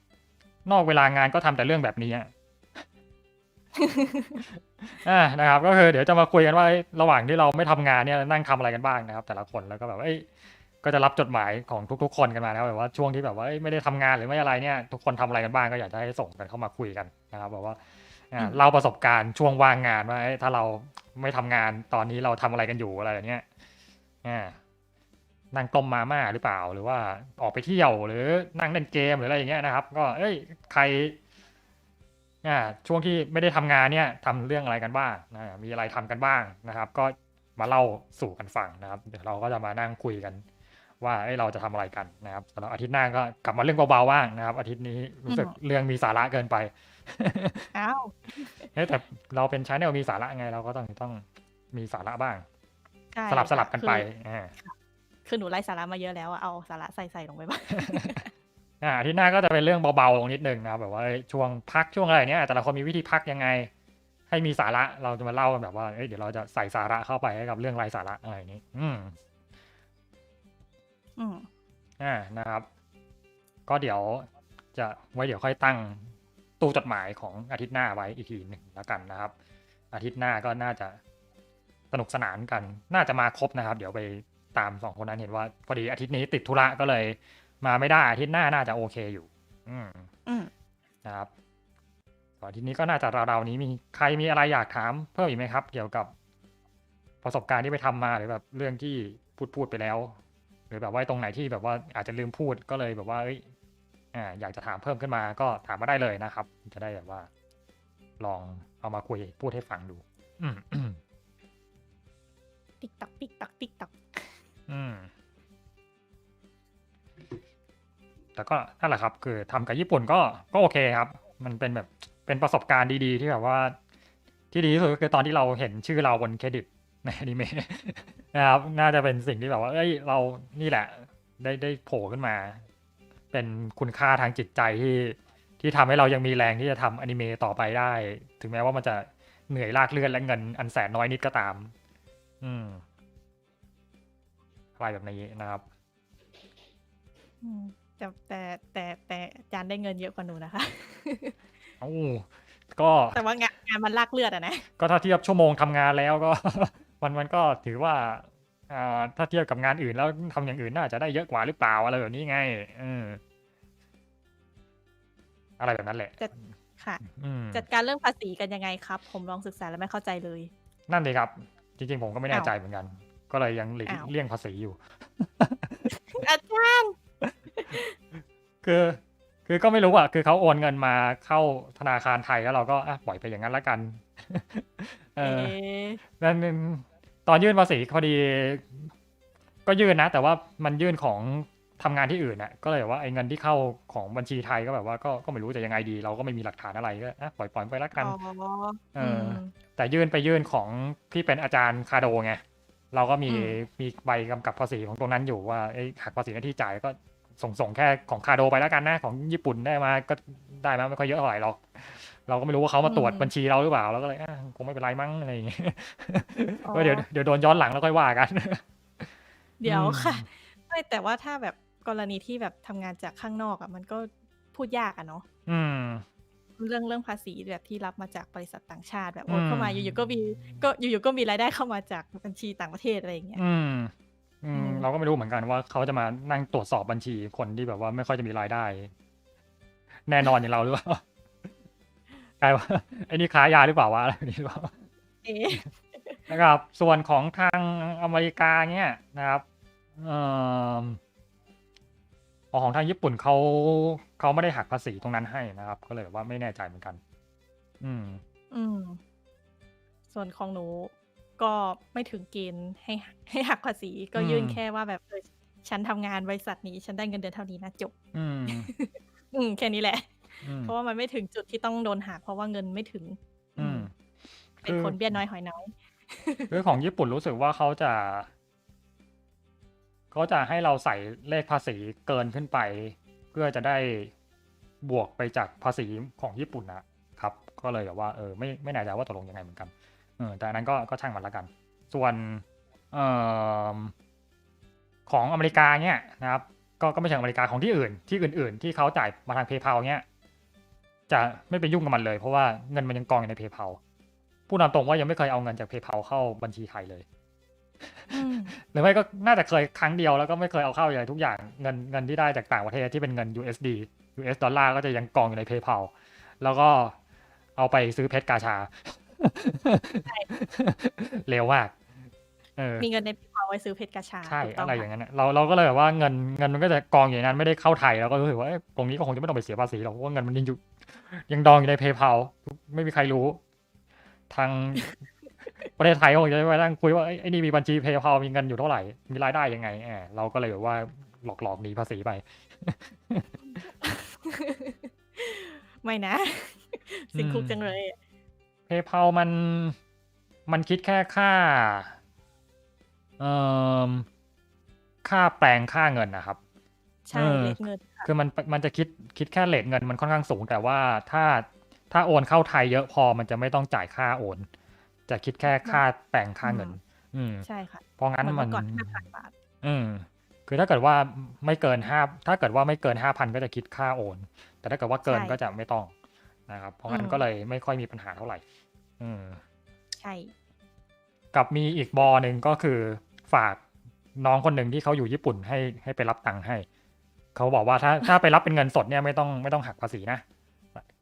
A: 3นอกเวลางานก็ทำแต่เรื่องแบบนี้ นะครับก็คือเดี๋ยวจะมาคุยกันว่าระหว่างที่เราไม่ทำงานเนี่ยนั่งทำอะไรกันบ้างนะครับ แต่ละคนแล้วก็แบบก็จะรับจดหมายของทุกๆคนกันมานะครับแบบว่าช่วงที่แบบว่าไม่ได้ทำงานหรือไม่อะไรเนี่ยทุกคนทำอะไรกันบ้างก็อยากจะให้ส่งกันเข้ามาคุยกันนะครับแบบว่าเล่าประสบการณ์ช่วงว่างงานว่าถ้าเราไม่ทำงานตอนนี้เราทำอะไรกันอยู่อะไรอย่างเงี้ยนั่งต้มมาม่าหรือเปล่าหรือว่าออกไปเที่ยวหรือนั่งเล่นเกมหรืออะไรอย่างเงี้ยนะครับ ก็ใครช่วงที่ไม่ได้ทำงานเนี่ยทำเรื่องอะไรกันบ้างมีอะไรทำกันบ้างนะครับ ก็มาเล่าสู่กันฟังนะครับเดี๋ยวเราก็จะมานั่งคุยกันว่าเราจะทำอะไรกันนะครับสำหรับอาทิตย์หน้าก็กลับมาเรื่องเบาๆบ้างนะครับอาทิตย์นี้รู้สึกเรื่องมีสาระเกินไป
B: อ้าว
A: แต่เราเป็นชาแนลมีสาระไงเราก็ต้องมีสาระบ้าง
B: ใช่
A: สลับกันไป
B: คือหนูไล่สาระมาเยอะแล้วเอาสาระใส่ลงไปบ้าง
A: อาทิตย์หน้าก็จะเป็นเรื่องเบาๆลงนิดนึงนะครับแบบว่าช่วงพักช่วงอะไรเนี้ยแต่ละคนมีวิธีพักยังไง ให้มีสาระเราจะมาเล่ากันแบบว่าเดี๋ยวเราจะใส่สาระเข้าไปให้กับเรื่องไร้สาระอะไรนี้นะครับ ก็เดี๋ยวค่อยตั้งตู้จดหมายของอาทิตย์หน้าไว้อีกทีหนึ่งแล้วกันนะครับ อาทิตย์หน้าก็น่าจะสนุกสนานกันน่าจะมาครบนะครับ เดี๋ยวไปตาม2คนนั้นเห็นว่าพอดีอาทิตย์นี้ติดธุระก็เลยมาไม่ได้อาทิตย์หน้าน่าจะโอเคอยู่นะครับอาทิตย์นี้ก็น่าจะราวๆนี้มีใครมีอะไรอยากถามเพิ่มอีกไหมครับ เกี่ยวกับประสบการณ์ที่ไปทำมาหรือแบบเรื่องที่พูดไปแล้วหรือแบบว่าตรงไหนที่แบบว่าอาจจะลืมพูดก็เลยแบบว่าอยากจะถามเพิ่มขึ้นมาก็ถามมาได้เลยนะครับจะได้แบบว่าลองเอามาคุยพูดให้ฟังดู
B: ติ๊กตัก
A: แต่ก็นั่นแหละครับคือทำกับญี่ปุ่นก็โอเคครับมันเป็นแบบเป็นประสบการณ์ดีๆที่แบบว่าที่ดีที่สุดก็คือตอนที่เราเห็นชื่อเราบนเครดิตในอนิเมะนะครับน่าจะเป็นสิ่งที่แบบว่าเรานี่แหละได้โผล่ขึ้นมา เป็นคุณค่าทางจิตใจที่ทำให้เรายังมีแรงที่จะทำอนิเมะต่อไปได้ ถึงแม้ว่ามันจะเหนื่อยลากเลือดและเงินอันแสนน้อยนิดก็ตามอะไรแบบนี้นะครับ
B: แต่จานได้เงินเยอะกว่าหนูนะคะ
A: ก็
B: แต่ว่างานมันลากเลือดอะนะ
A: ก็ถ้าเทียบชั่วโมงทำงานแล้วก็ มันก็ถือว่าถ้าเทียบกับงานอื่นแล้วทำอย่างอื่นน่าจะได้เยอะกว่าหรือเปล่าอะไรแบบนี้ไงอะไรแบบนั้นแหละ
B: ค่ะจัดการเรื่องภาษีกันยังไงครับผมลองศึกษาแล้วไม่เข้าใจเลย
A: นั่นเลยครับจริงๆผมก็ไม่แน่ใจเหมือนกันก็เลยยังเลี่ยงภาษีอยู่
B: อาจารย์
A: คือก็ไม่รู้อ่ะคือเขาโอนเงินมาเข้าธนาคารไทยแล้วเราก็ปล่อยไปอย่างนั้นแล้วกันนั่นตอนยื่นภาษีพอดีก็ยื่นนะแต่ว่ามันยื่นของ ทำงานที่อื่นน่ะก็เลยแบบว่าไอ้เงินที่เข้าของบัญชีไทยก็แบบว่าก็ไม่รู้จะยังไงดี เราก็ไม่มีหลักฐานอะไรก็ปล่อยไปแล้วกั
B: อ๋
A: น
B: อ
A: เอ
B: อื
A: อ
B: ม
A: แต่ยื่นของที่เป็นอาจารย์คาโดไงเราก็มี
B: อืม
A: มีใบกำกับภาษีของตรงนั้นอยู่ว่าหักภาษีหน้าที่จ่ายก็ส่งแค่ของคาโดไปแล้วกันนะของญี่ปุ่นได้มาก็ได้มาไม่ค่อยเยอะเท่าไหร่หรอกเราก็ไม่รู้ว่าเขา
B: อื
A: มาตรวจบัญชี
B: ม
A: เราหรือเปล่าเราก็เลยคงไม่เป็นไรมั้งอะไรอย่างเงี้ย
B: อ๋อ
A: ก็เดี๋ยวโดนย้อนหลังแล้วค่อยว่ากัน
B: เดี๋
A: อื
B: ยว
A: ม
B: ค่ะไม่แต่ว่าถ้าแบบกรณีที่แบบทำงานจากข้างนอกอะมันก็พูดยากอะเนาะ
A: อืม
B: เรื่องภาษีแบบที่รับมาจากบริษัทต่างชาติแบบโอ
A: อืม
B: นเข้ามาอยู่ๆก็มีรายได้เข้ามาจากบัญชีต่างประเทศอะไรอย่างเงี้ย
A: อืม
B: อืม
A: เราก็ไม่รู้เหมือนกันว่าเขาจะมานั่งตรวจสอบบัญชีคนที่แบบว่าไม่ค่อยจะมีรายได้แน่นอนอย่างเราหรือเปล่า กลายว่าไอ้นี่ค้ายาหรือเปล่าวะอะไรแบบนี้หรือเปล่า
B: เอ๊ะ
A: นะครับส่วนของทางอเมริกาเนี่ยนะครับเอ่อของทางญี่ปุ่นเขาไม่ได้หักภาษีตรงนั้นให้นะครับ ก็เลยแบบว่าไม่แน่ใจเหมือนกัน อืม
B: อืมส่วนของหนูก็ไม่ถึงเกณฑ์ให้หักภาษีก็
A: อืม
B: ยื่นแค่ว่าแบบฉันทำงานบริษัทนี้ฉันได้เงินเดือนเท่านี้นะจบ
A: อืม
B: แค่นี้แหละ
A: อืม
B: เพราะว่ามันไม่ถึงจุดที่ต้องโดนหักเพราะว่าเงินไม่ถึงอื
A: อืม
B: มเป็น
A: คือ
B: คนเบี้ยน้อยหอยน้อย
A: คือของญี่ปุ่นรู้สึกว่าเขาจะให้เราใส่เลขภาษีเกินขึ้นไปเพื่อจะได้บวกไปจากภาษีของญี่ปุ่นนะครับก็เลยแบบว่าไม่แน่ใจว่าตกลงยังไงเหมือนกันแต่อันนั้นก็ช่างมันละกัน ส่วนเอ่อของอเมริกาเนี่ยนะครับก็ไม่ใช่อเมริกาของที่อื่นที่เขาจ่ายมาทาง PayPal เนี่ยจะไม่ไปยุ่งกับมันเลยเพราะว่าเงินมันยังกองอยู่ใน PayPal พูดตามตรงว่ายังไม่เคยเอาเงินจาก PayPal เข้าบัญชีไทยเลย
B: อืม
A: หรือไม่ก็น่าจะเคยครั้งเดียวแล้วก็ไม่เคยเอาเข้าเลยทุกอย่างเงินที่ได้จากต่างประเทศที่เป็นเงิน US ดอลลาร์ก็จะยังกองอยู่ใน PayPal แล้วก็เอาไปซื้อเพชรกาชา
B: ใช่
A: เร็วมากเออ
B: มีเงินใน PayPal ไว้ซื้อเพชรกาชา
A: ใช่
B: ถูกต้องค่ะ
A: อะไรอย่างนั้นเราก็เลยแบบว่าเงินมันก็จะกองอยู่ในนั้นไม่ได้เข้าไทยแล้วก็รู้สึกว่าตรงนี้ก็คงจะไม่ต้องไปเสียภาษีหรอกเพราะว่าเงินมันยังดองอยู่ใน PayPal ไม่มีใครรู้ทางประเทศไทยก็คงจะไปนั่งคุยว่าไอ้นี่มีบัญชี PayPal มีเงินอยู่เท่าไหร่มีรายได้ยังไงเราก็เลยแบบว่าหลอกหนีภาษีไป
B: ไม่นะ
A: อื
B: สิงคุ
A: ม
B: กจังเลย
A: PayPal มันคิดแค่เอ่อค่าแปลงค่าเงินนะครับเอ
B: ใช่
A: อ
B: เรทเงินค่ะ
A: คือมันจะคิดแค่เรทเงินมันค่อนข้างสูงแต่ว่าถ้าโอนเข้าไทยเยอะพอมันจะไม่ต้องจ่ายค่าโอนจะคิดแค่
B: มัน
A: ค่าแปลง
B: อื
A: ค่าเงิ
B: ม
A: นอืม
B: ใช่ค่ะ
A: เพราะงั้นมัน
B: เหมือนเมื่อก่อน5,000 บาท
A: อืมคือถ้าเกิดว่าไม่เกินห้าถ้าเกิดว่าไม่เกิน5,000ก็จะคิดค่าโอนแต่ถ้าเกิดว่าเกิน
B: ใช่
A: ก็จะไม่ต้องนะครับเพราะงั้น
B: อืม
A: ก็เลยไม่ค่อยมีปัญหาเท่าไหร่อืม
B: ใช่
A: กับมีอีกบอหนึ่งก็คือฝากน้องคนหนึ่งที่เขาอยู่ญี่ปุ่นให้ไปรับตังค์ให้เขาบอกว่าถ้าไปรับเป็นเงินสดเนี่ยไม่ต้องหักภาษีนะ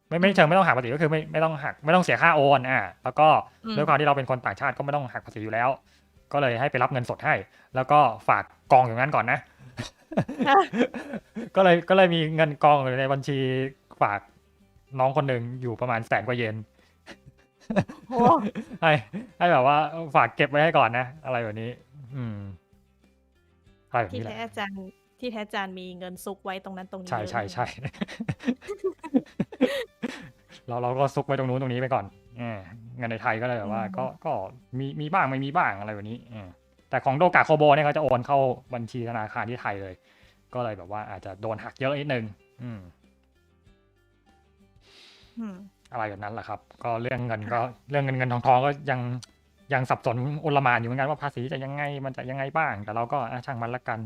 A: ไม่
B: อืม
A: เชิงไม่ต้องหักภาษีก็คือไม่ต้องหักไม่ต้องเสียค่าโอนแล้วก็
B: อืม
A: ด้วยความที่เราเป็นคนต่างชาติก็ไม่ต้องหักภาษีอยู่แล้วก็เลยให้ไปรับเงินสดให้แล้วก็ฝากกองอย่างนั้นก่อนนะ
B: อ่ะ
A: ก็เลยมีเงินกองอยู่ในบัญชีฝากน้องคนหนึ่งอยู่ประมาณ100,000 กว่าเยน
B: โห
A: ให้ให้แบบว่าฝากเก็บไว้ให้ก่อนนะอะไรแบบนี้ อืมอะไรแบบ
B: ที่
A: นี้แหละ
B: แท้อาจารย์ที่แท้อาจารย์มีเงินซุกไว้ตรงนั้นตรงนี้
A: ใช่
B: เยอะ
A: ใช่ใช่
B: เลย
A: เราก็ซุกไว้ตรงนู้นตรงนี้ไปก่อนเงินในไทยก็เลยแบ
B: อื
A: บว่าก็
B: ม
A: ก็มีบ้างไม่มีบ้างอะไรแบบนี้แต่ของโดกาโคโบเนี่ยเขาจะโอนเข้าบัญชีธนาคารที่ไทยเลย ก็เลยแบบว่าอาจจะโดนหักเยอะนิดนึงอืม
B: อืม
A: อะไรแบบนั้นแหละครับ ก็เรื่องเงินก็
B: ค่ะ
A: เรื่องเงินทองก็ยังสับสนโอลหม่านอยู่เหมือนกันว่าภาษีจะยังไงมันจะยังไงบ้าง แต่เราก็ช่างมันละกัน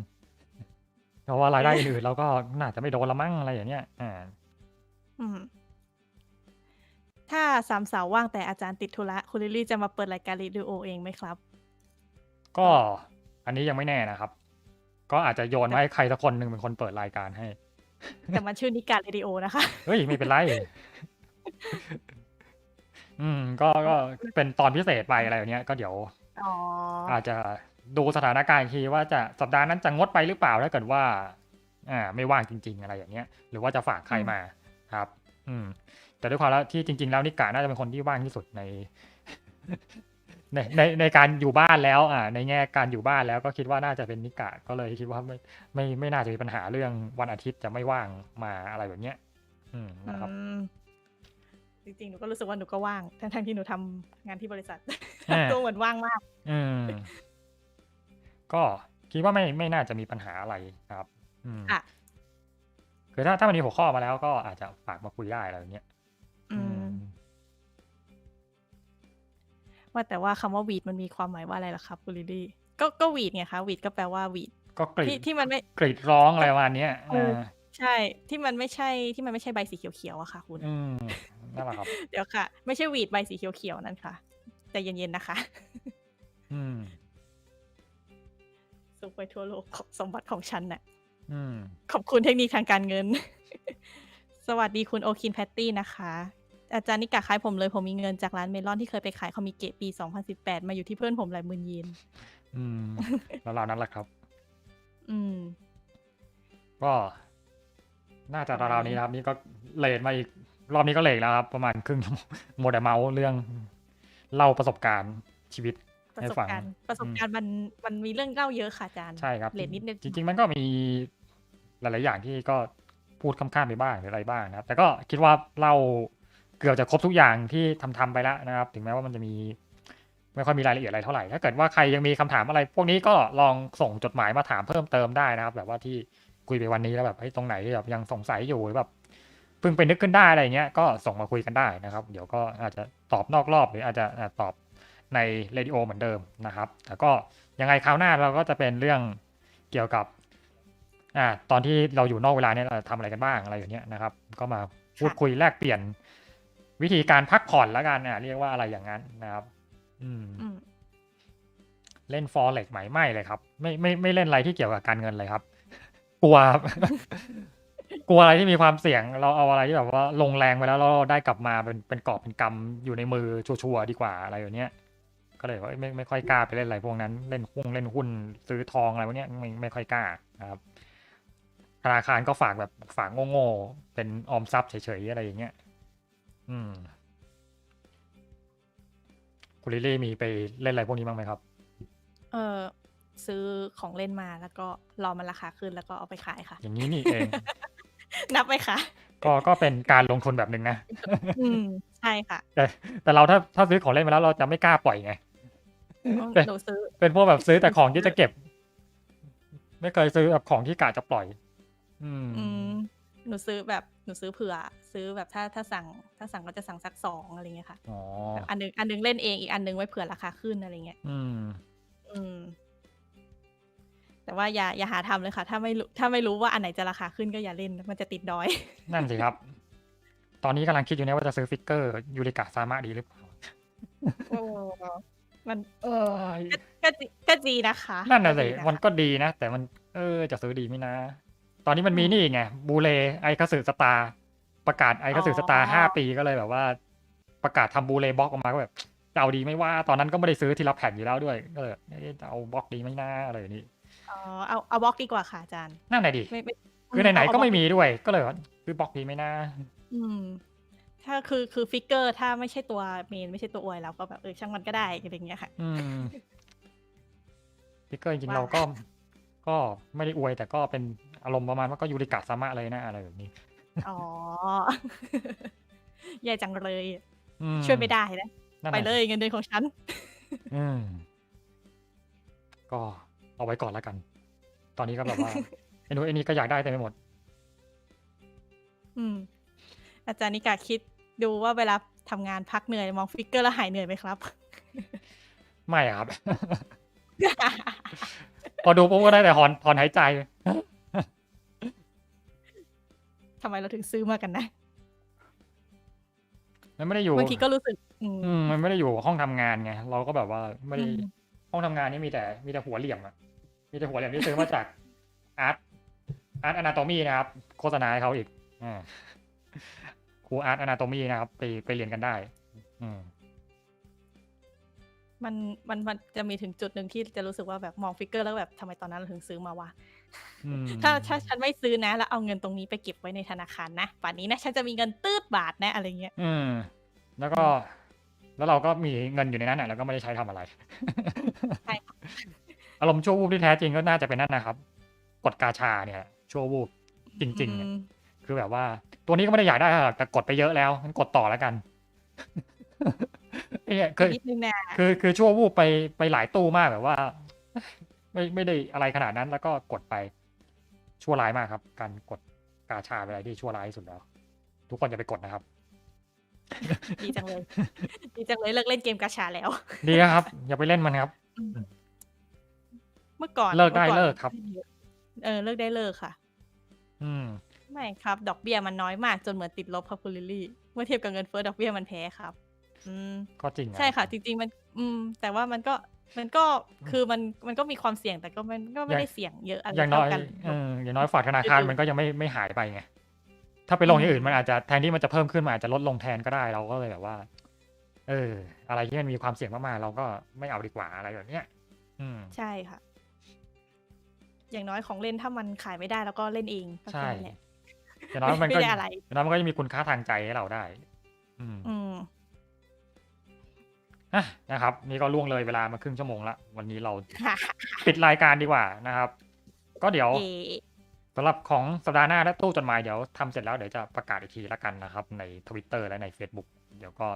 A: เพราะว่ารายได้อื่นเราก็น่าจะไม่โดนละมั้งอะไรอย่างเงี้ย
B: อืมถ้าสามสาวว่างแต่อาจารย์ติดธุระคุณลิลลี่จะมาเปิดรายการเรดิโอเองไหมครับ
A: ก็อันนี้ยังไม่แน่นะครับ ก็อาจจะโยน
B: แต่
A: มาให้ใครสักคนหนึ่งเป็นคนเปิดรายการให้
B: แต่มันชื่อนิการเรดิโอนะคะ
A: เฮ้ยไม่เป็นไรก็เป็นตอนพิเศษไปอะไรอย่างเงี้ยก็เดี๋ยว
B: อ๋อ
A: อาจจะดูสถานการณ์อีกทีว่าจะสัปดาห์นั้นจะงดไปหรือเปล่าถ้าเกิดว่าไม่ว่างจริงๆอะไรอย่างเงี้ยหรือว่าจะฝากใคร
B: อืม
A: มาครับแต่ด้วยความแล้วที่จริงๆแล้วนิกาน่าจะเป็นคนที่ว่างที่สุดใน ในการอยู่บ้านแล้วในแง่การอยู่บ้านแล้วก็คิดว่าน่าจะเป็นนิกะก็เลยคิดว่าไม่น่าจะมีปัญหาเรื่องวันอาทิตย์จะไม่ว่างมาอะไรแบบเนี้ย
B: อื
A: นะครับ
B: ม จริงๆ หนูก็รู้สึกว่าหนูก็ว่าง ทั้งๆที่หนูทำงานที่บริษัท
A: อา
B: ทำตัวเหมือนว่างมาก
A: อืม ก็คิดว่าไม่น่าจะมีปัญหาอะไรนะครับ
B: ค่ะ
A: คือถ้ามันมีหัวข้อมาแล้วก็อาจจะฝากมาคุยได้อะไรแบบเนี้ย
B: อืม ว่าแต่ว่าคำว่าหวีดมันมีความหมายว่าอะไรล่ะครับคุณลิลลี่ ก็หวีดไงคะหวีดก็แปลว่าหวีด
A: ก็กรี
B: ที่มันไม่
A: กรีดร้องอะไร
B: ก็
A: ประมาณเนี้ย
B: ใช่ ที่มันไม่ใช่ใบสีเขียวๆอะค่ะคุณ
A: นั่นแหละครับ
B: เดี๋ยวค่ะ ไม่ใช่หวีดใบสีเขียวๆนั่นค่ะ ใจเย็นๆนะคะ ส่งไปทั่วโลกสมบัติของฉันน่ะ ขอบคุณเทคนิคทางการเงิน สวัสดีคุณโอคินแพตตี้นะคะ อาจารย์นิกะคล้ายผมเลย ผมมีเงินจากร้านเมลอนที่เคยไปขายคอมิเกะปี 2018 มาอยู่ที่เพื่อนผมหลายหมื่นเยน
A: แล้วราวนั้นแหละครับ ก็น่าจะ
B: ประมาณ
A: ราวๆนี้นะครับ นี่ก็เลทมาอีกรอบนี้ก็เลทแล้วครับ ประมาณครึ่งชั่วโมงโมเดลเมาส์เรื่องเล่าประสบการณ์ชีวิต
B: ประ
A: ให้
B: สบ
A: ฟัง
B: การณ์มันมีเรื่องเล่าเยอะค่ะอาจารย์
A: ใช่ครับ
B: เรทนิดนึง
A: จริงๆ มันก็มีหลายๆอย่างที่ก็พูดข้ามๆไปบ้างหรืออะไรบ้างนะครับ แต่ก็คิดว่าเล่าเกือบจะครบทุกอย่างที่ทำไปแล้วนะครับ ถึงแม้ว่ามันจะมีไม่ค่อยมีรายละเอียดอะไรเท่าไหร่ ถ้าเกิดว่าใครยังมีคำถามอะไร พวกนี้ก็ลองส่งจดหมายมาถามเพิ่มเติมได้นะครับ แบบว่าที่คุยไปวันนี้แล้วแบบตรงไหนแบบยังสงสัยอยู่หรือแบบเพิ่งไปนึกขึ้นได้อะไรเงี้ยก็ส่งมาคุยกันได้นะครับ เดี๋ยวก็อาจจะตอบนอกรอบหรืออาจจะตอบในเรดิโอเหมือนเดิมนะครับแต่ก็ยังไงคราวหน้าเราก็จะเป็นเรื่องเกี่ยวกับตอนที่เราอยู่นอกเวลาเนี่ยเราทำอะไรกันบ้างอะไรอย่างเงี้ยนะครับ ก็มาพูดคุยแลกเปลี่ยนวิธีการพักผ่อนแล้วกันเรียกว่าอะไรอย่างนั้นนะครับเล่นฟอเร็กไหมไม่เลยครับ ไม่เล่นอะไรที่เกี่ยวกับการเงินเลยครับ กลัวครับ กลัวอะไรที่มีความเสี่ยงเราเอาอะไรที่แบบว่าลงแรงไปแล้วเราได้กลับมาเป็นกอบเป็นกำอยู่ในมือชัวร์ๆดีกว่าอะไรอย่างเงี้ยก็เลยว่าไม่ค่อยกล้าไปเล่นอะไรพวกนั้นเล่นหุ้นซื้อทองอะไรพวกเนี้ยไม่ค่อยกล้านะครับธนาคารก็ฝากแบบฝากโง่ๆเป็นออมทรัพย์เฉยๆอะไรอย่างเงี้ยคุณลิลลี่มีไปเล่นอะไรพวกนี้บ้างไหมครับ
B: ซื้อของเล่นมาแล้วก็รอมันราคาขึ้นแล้วก็เอาไปขายค่ะ
A: อย่างนี้นี่เอง
B: นับไหมคะ
A: ก็เป็นการลงทุนแบบหนึ่งนะ
B: ใช่ค่ะ
A: แต่เราถ้าซื้อของเล่นมาแล้วเราจะไม่กล้าปล่อยไง
B: หนูซื้อ
A: เป็นพวกแบบซื้อแต่ของที่จะเก็บ ไม่เคยซื้อแบบของที่กะจะปล่อย
B: หนูซื้อเผื่อซื้อแบบถ้าสั่งก็จะสั่งสัก2อะไรเงี้ยค่ะแบบอันนึงเล่นเองอีกอันนึงไว้เผื่อราคาขึ้นอะไรเงี้ยแต่ว่าอย่าหาทำเลยค่ะถ้าไม่รู้ว่าอันไหนจะราคาขึ้นก็อย่าเล่นมันจะติดดอย
A: นั่นสิครับ ตอนนี้กำลังคิดอยู่เนี่ยว่าจะซื้อฟิกเกอร์ยูริกะซามะดีหรือเปล่า
B: มันก็ดีนะคะ
A: นั่นน่ะสิมันก็ดีนะแต่มันจะซื้อดีไหมนะตอนนี้มันมีนี่ไงบูเลไอคัตสึสตาร์ประกาศไอคัตสึสตาร์5 ปีก็เลยแบบว่าประกาศทำบูเลบล็อกออกมาก็แบบจะเอาดีไม่ว่าตอนนั้นก็ไม่ได้ซื้อทีละแผ่นอยู่แล้วด้วยก็เลยจะเอาบล็อกดีไหมนะอะไรอย่างนี้
B: เอาบล็อกดีกว่าค่ะอาจารย์
A: นั่นไหนดีคือไหนๆก็ไม่มีด้วยก็เลยซื้อบล็อกดีไหมนะ
B: ถ้าคือฟิกเกอร์ถ้าไม่ใช่ตัวเมนไม่ใช่ตัวอวยแล้วก็แบบช่างมันก็ได้อะไรอย่างเงี้ยค่ะ
A: ฟิกเกอร์จริงๆเราก็ไม่ได้อวยแต่ก็เป็นอารมณ์ประมาณว่าก็ยูริกะซามะเลยนะอะไรแบบนี้
B: ใหญ่จังเลยช่วยไม่ได้นะไปเลยเงินเดือนของฉัน
A: ก็เอาไว้ก่อนแล้วกันตอนนี้ก็แบบว่าไอ้นี่ก็อยากได้แต่ไม่หมด
B: อาจารย์นิกาคิดดูว่าเวลาทำงานพักเหนื่อยมองฟิกเกอร์แล้วหายเหนื่อยไหมครับ
A: ไม่ครับ พอดูปุ๊บก็ได้แต่ถอนหายใจ
B: ทำไมเราถึงซื้อมากันนะ
A: มันไม่ได้อยู่
B: บางทีก็รู้สึก
A: มันไม่ได้อยู่ห้องทำงานไงเราก็แบบว่าไม่ได้ห้องทำงานนี่มีแต่หัวเหลี่ยมอะมีแต่หัวเหลี่ยมที่ซื้อมาจากอาร์ตอนาโตมีนะครับโฆษณาให้เขาอีกครูอาร์ตอนาโตมีนะครับไปเรียนกันได้
B: มันจะมีถึงจุดหนึ่งที่จะรู้สึกว่าแบบมองฟิกเกอร์แล้วแบบทำไมตอนนั้นเราถึงซื้อมาวะ ถ้าฉันไม่ซื้อนะแล้วเอาเงินตรงนี้ไปเก็บไว้ในธนาคารนะป่านนี้นะฉันจะมีเงินตืดบาทนะอะไรเงี้ย
A: แล้วก็ แล้วเราก็มีเงินอยู่ในนั้นแล้วก็ไม่ได้ใช้ทำอะไร
B: ใช่ค่ะ
A: อารมณ์ชั่ววูบที่แท้จริงก็น่าจะเป็นนั่นนะครับกดกาชาเนี่ยชั่ววูบจริงๆเนี่ยคือแบบว่าตัวนี้ก็ไม่ได้อยากได้หรอกแต่กดไปเยอะแล้วงั้นกดต่อแล้วกัน เนี่ยคือ
B: นิดนึงนะ
A: คือชั่ววูบไปหลายตู้มากแบบว่า ไม่ได้อะไรขนาดนั้นแล้วก็กดไปชั่วร้ายมากครับ การกดกาชาเป็นอะไรที่ชั่วร้ายที่สุดแล้ว ทุกคนจะไปกดนะครับ
B: ดีจังเลย ดีจังเลยเลิกเล่นเกมกาชาแล้ว
A: ดีนะครับ อย่าไปเล่นมันครับ
B: เมื่อก่อน
A: เลิกได้
B: มื่ออน
A: เลิกครับ
B: เลิกได้เลิกค่ะ
A: อืม
B: ไม่ครับ ดอกเบี้ยมันน้อยมากจนเหมือนติดลบครับคุณลิลลี่เมื่อเทียบกับเงินเฟ้อดอกเบี้ยมันแพ้ครับ
A: ก็จริง
B: ใช่ค่ะ จริงๆมัน แต่ว่ามันก็คือมันก็มีความเสี่ยงแต่ก็มันก็ไม่ได้เสี่ยงเยอะอะไร
A: อย่างน้อย
B: เท่ากัน
A: อย่างน้อยฝากธนาคารมันก็ยังไม่หายไปไง ถ้าไปลงอย่างอื่นมันอาจจะแทนที่มันจะเพิ่มขึ้นมันอาจจะลดลงแทนก็ได้เราก็เลยแบบว่า อะไรที่มันมีความเสี่ยงมากๆเราก็ไม่เอาดีกว่าอะไรแบบเนี้ย
B: ใช่ค่ะ อย่างน้อยของเล่นถ้ามันขายไม่ได้แล้วก็เล่นเองก็
A: ใช่
B: แค่นั้นแหละ
A: อย่างน้อยมัน
B: ไม่
A: ก็
B: ได้อะไร
A: อย่างน้อยมันก็จะมีคุณค่าทางใจให้เราได้ นะครับ นี่ก็ล่วงเลยเวลามาครึ่งชั่วโมงละวันนี้เรา ปิดรายการดีกว่านะครับ ก็เดี๋ยว
B: เย่
A: สำหรับของสัปดาห์หน้าและตู้จดหมายเดี๋ยวทำเสร็จแล้วเดี๋ยวจะประกาศอีกทีละกันนะครับ ใน Twitter และใน Facebook เดี๋ยวก็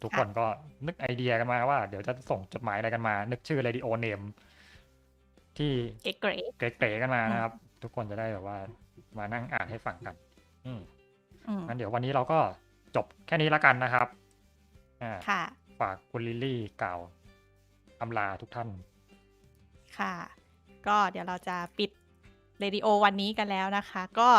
A: ทุกคนก็นึกไอเดียกันมาว่าเดี๋ยวจะส่งจดหมายอะไรกันมา นึกชื่อ Radio Name ที่
B: เก๋
A: เก๋ๆกันมานะครับ ทุกคนจะได้แบบว่ามานั่งอ่านให้ฟังกัน งั้นเดี๋ยววันนี้เราก็จบแค่นี้ละกันนะครับ
B: ค่ะ
A: ฝากคุณลิลลี่กล่าวอำลาทุกท่าน
B: ค่ะ ก็เดี๋ยวเราจะปิดเรดิโอวันนี้กันแล้วนะคะ ก็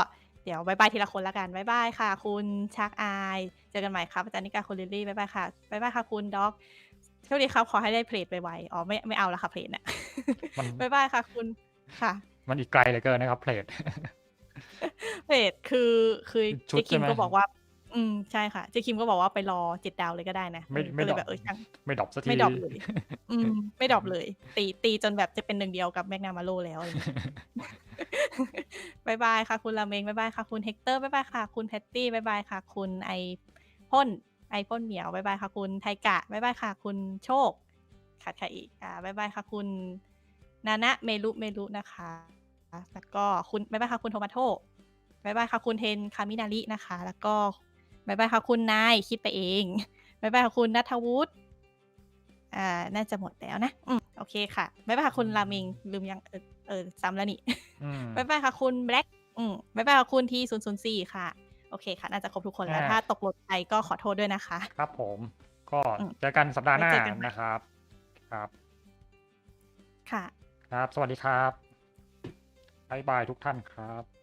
B: เดี๋ยวบายบายทีละคนละกันบายบายค่ะ คุณชักอายเจอกันใหม่ครับอาจารย์นิกาคุณลิลลี่บายบายค่ะบายบายค่ะคุณด็อกโชคดีครับขอให้ได้เพลทไวๆอ๋อไม่เอาละค่ะเพลทเนี่ย บายบายค่ะคุณค่ะ
A: มันอีกไกลเหลือเกินนะครับเพลท
B: เพจคือ
A: ชุ
B: เจ
A: ด
B: คิม
A: ใช่ไหม
B: ก็บอกว่า ใช่ค่ะ เจคิมก็บอกว่าไปรอ7 ดาวเลยก็ได้นะ
A: ไม่
B: ก็เล
A: ดร
B: ย
A: อป
B: แบบช่าง
A: ไม่ดรอปสักที
B: ไม่ดรอปเลย ไม่ดรอปเลย ตีจนแบบจะเป็นหนึ่งเดียวกับแมกนามาโลแล้วอะไรอย่างเงี้ย บายบายค่ะคุณราเมงบายบายค่ะคุณเฮกเตอร์บายบายค่ะคุณแพตตี้บายบายค่ะคุณพ่นเหมียวบายบายค่ะคุณไทกะบายบายค่ะคุณโชคขาดใครอีกบายบายค่ะคุณนานะเมลุนะคะแล้วก็คุณบายบายค่ะคุณโทมาโตบายบายค่ะคุณเทนคามินารินะคะ แล้วก็บายบายค่ะคุณนายคิดไปเองบายบายค่ะคุณณัฐวุฒิน่าจะหมดแล้วนะโอเคค่ะบายบายค่ะคุณราเมงลืมยังซ้ำแล้วนี่บายบายค่ะคุณแบล็กบายบายค่ะคุณที่004ค่ะโอเคค่ะน่าจะครบทุกคนแล้วถ้าตกหล่นไปก็ขอโทษด้วยนะคะ
A: ครับผมก็เจอกันสัปดาห์หน้า
B: ไว้เจอกันใหม่
A: นะครับครับ
B: ค่ะ
A: ครับ สวัสดีครับบ๊ายบายทุกท่านครับ